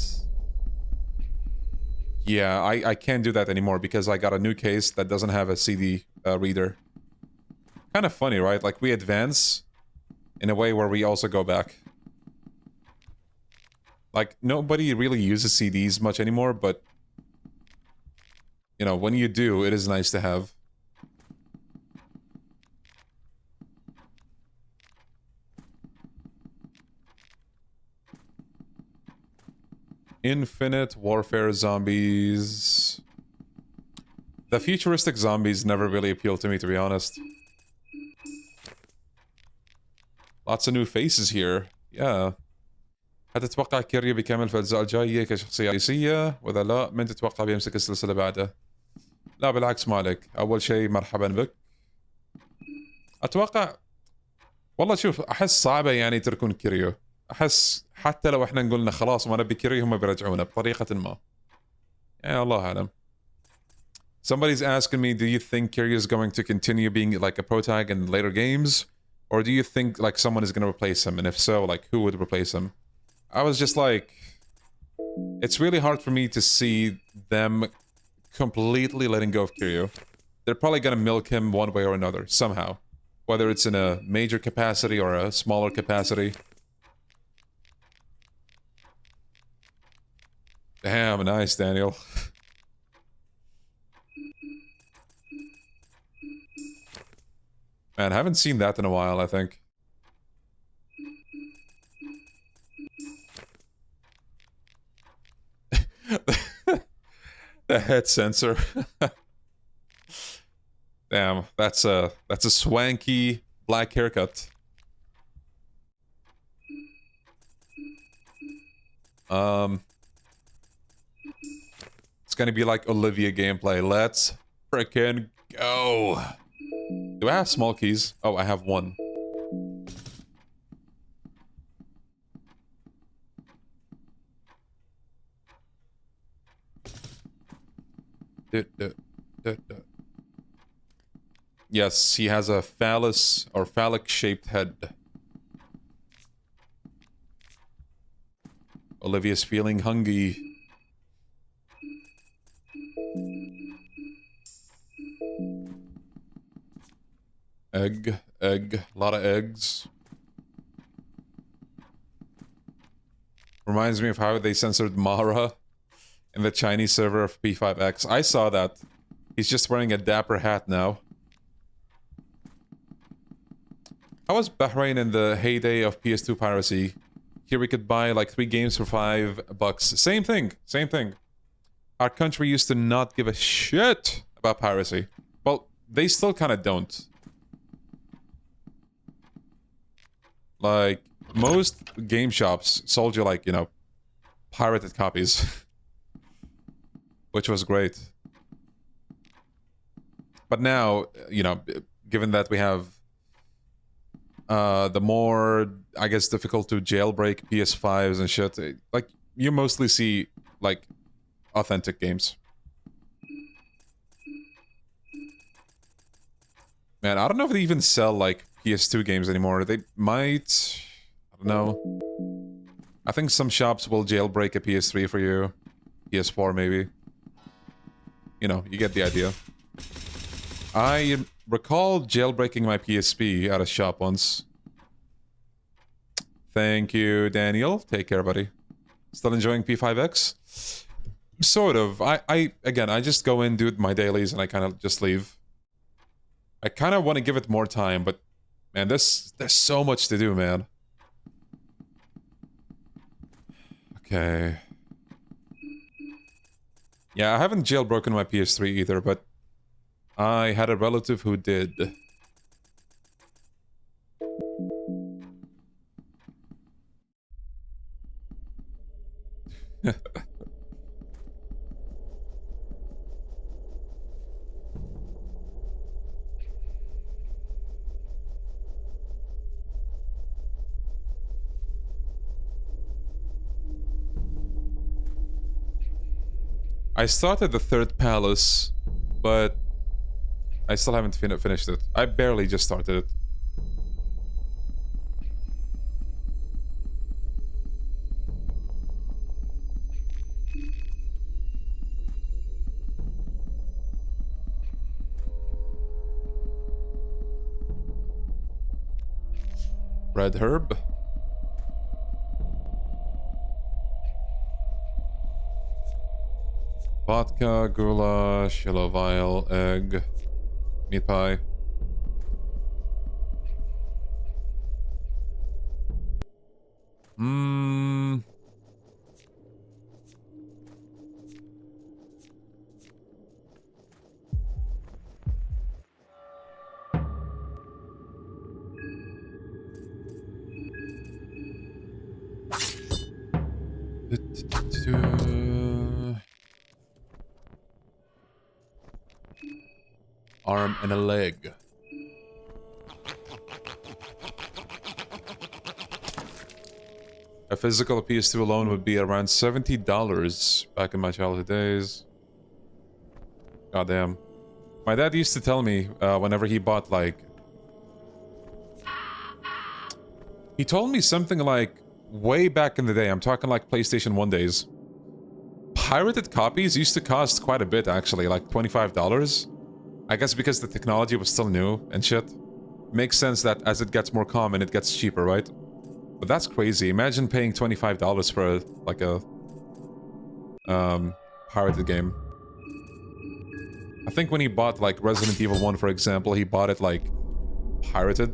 yeah, I can't do that anymore because I got a new case that doesn't have a CD reader. Kind of funny, right? Like, we advance in a way where we also go back. Like, nobody really uses CDs much anymore, but... you know, when you do, it is nice to have. Infinite Warfare zombies. The futuristic zombies never really appealed to me, to be honest. Lots of new faces here. Yeah. هل تتوقع كيريو بيكمل في الأجزاء الجاية كشخصية رئيسية؟ وإذا لا، من تتوقع بيمسك السلسلة بعده؟ لا بالعكس مالك. أول شيء مرحبا بك. أتوقع والله شوف أحس صعبة يعني يتركون كيريو. أحس حتى لو احنا نقولنا خلاص ما نبي كيريو هم بيرجعونه بطريقة ما. يعني الله أعلم. Somebody's asking me, do you think Kiryu is going to continue being like a protag in later games? Or do you think like someone is going to replace him? And if so, like who would replace him? I was just like... it's really hard for me to see them completely letting go of Kiryu. They're probably going to milk him one way or another, somehow. Whether it's in a major capacity or a smaller capacity. Damn, nice, Daniel. Man, I haven't seen that in a while, I think. The head sensor. Damn, that's a swanky black haircut. It's gonna be like Olivia gameplay. Let's frickin' go. Do I have small keys? Oh, I have one. Yes, he has a phallus or phallic-shaped head. Olivia's feeling hungry. Egg, a lot of eggs. Reminds me of how they censored Mara in the Chinese server of P5X. I saw that. He's just wearing a dapper hat now. How was Bahrain in the heyday of PS2 piracy? Here we could buy like 3 games for $5. Same thing, same thing. Our country used to not give a shit about piracy. Well, they still kind of don't. Like, most game shops sold you like, you know, pirated copies. Which was great. But now, you know, given that we have the more, I guess, difficult to jailbreak PS5s and shit, like, you mostly see, like, authentic games. Man, I don't know if they even sell, like, PS2 games anymore. They might... I don't know. I think some shops will jailbreak a PS3 for you. PS4, maybe. You know, you get the idea. I recall jailbreaking my PSP at a shop once. Thank you, Daniel. Take care, buddy. Still enjoying P5X? Sort of. Again, I just go in, do my dailies, and I kind of just leave. I kind of want to give it more time, but... man, there's so much to do, man. Okay. Yeah, I haven't jailbroken my PS3 either, but... I had a relative who did. I started the third palace, but I still haven't finished it. I barely just started it. Red herb. Vodka, goulash, yellow vial, egg, meat pie. Mmm. Arm and a leg. A physical PS2 alone would be around $70 back in my childhood days. Goddamn. My dad used to tell me whenever he bought like... He told me something like way back in the day, I'm talking like PlayStation 1 days. Pirated copies used to cost quite a bit actually, like $25. I guess because the technology was still new and shit. Makes sense that as it gets more common, it gets cheaper, right? But that's crazy. Imagine paying $25 for like a pirated game. I think when he bought like Resident Evil 1, for example, he bought it like pirated.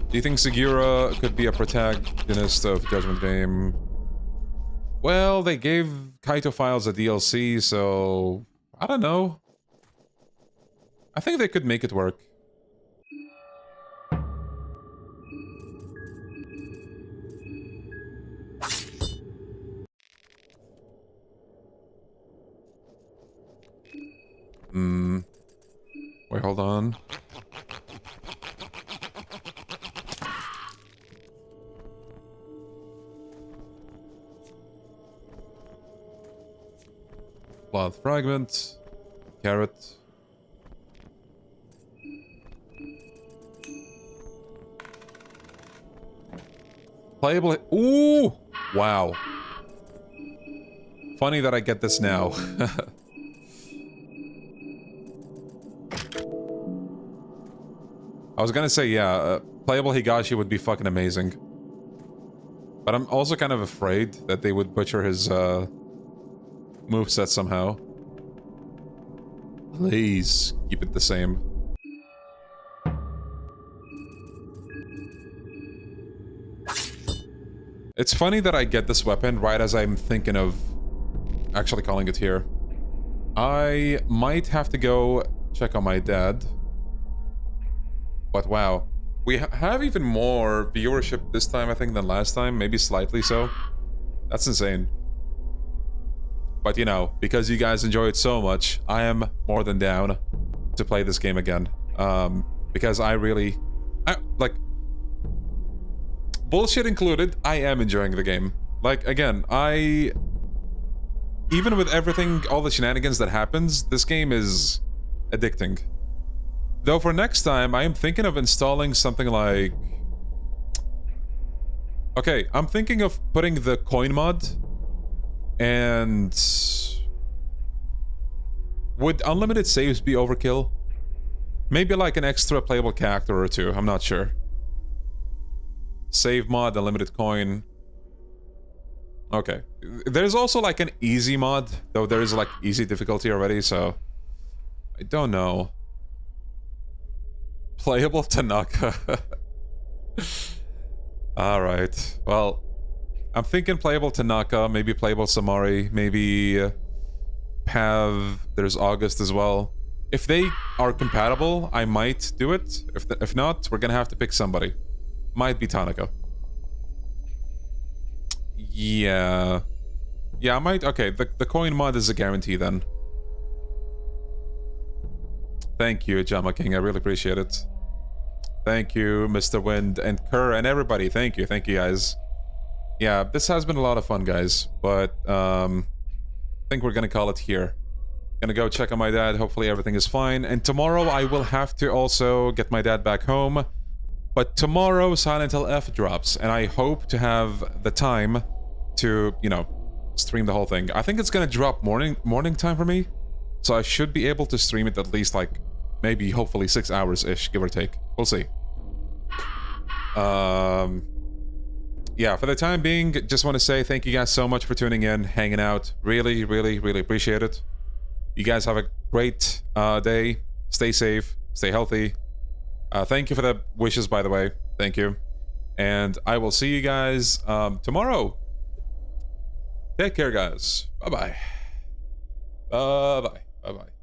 Do you think Segura could be a protagonist of Judgment Game? Well, they gave Kaito Files a DLC, so... I don't know. I think they could make it work. Wait, hold on. Blood fragment. Carrot. Playable. Ooh! Wow. Funny that I get this now. I was gonna say, yeah, playable Higashi would be fucking amazing. But I'm also kind of afraid that they would butcher his, moveset somehow. Please, keep it the same. It's funny that I get this weapon right as I'm thinking of actually calling it here. I might have to go check on my dad. But wow, we have even more viewership this time, I think, than last time. Maybe slightly so. That's insane. But you know, because you guys enjoy it so much, I am more than down to play this game again. Because I really... like... Bullshit included, I am enjoying the game. Like, again, even with everything, all the shenanigans that happens, this game is addicting. Though for next time, I am thinking of installing something like... Okay, I'm thinking of putting the coin mod. And... Would unlimited saves be overkill? Maybe like an extra playable character or two, I'm not sure. Save mod, unlimited coin. Okay. There's also like an easy mod, though there is like easy difficulty already, so... I don't know. Playable Tanaka. Alright, well... I'm thinking playable Tanaka, maybe playable Samari, maybe... Pav, there's August as well. If they are compatible, I might do it. If not, we're gonna have to pick somebody. Might be Tanaka. Yeah. Yeah, I might... Okay, the coin mod is a guarantee then. Thank you, Jama King. I really appreciate it. Thank you, Mr. Wind and Kerr and everybody. Thank you guys. yeah, this has been a lot of fun, guys. But I think we're gonna call it here. Gonna go check on my dad. Hopefully everything is fine. And tomorrow I will have to also get my dad back home. But tomorrow Silent Hill F drops, and I hope to have the time to, you know, stream the whole thing. I think it's gonna drop morning time for me, so I should be able to stream it at least like maybe hopefully 6 hours-ish, give or take. We'll see. Yeah, for the time being, just want to say thank you guys so much for tuning in, hanging out. Really, really, really appreciate it. You guys have a great day. Stay safe, stay healthy. Thank you for the wishes, by the way. Thank you. And I will see you guys tomorrow. Take care, guys. Bye-bye. Bye-bye. Bye-bye.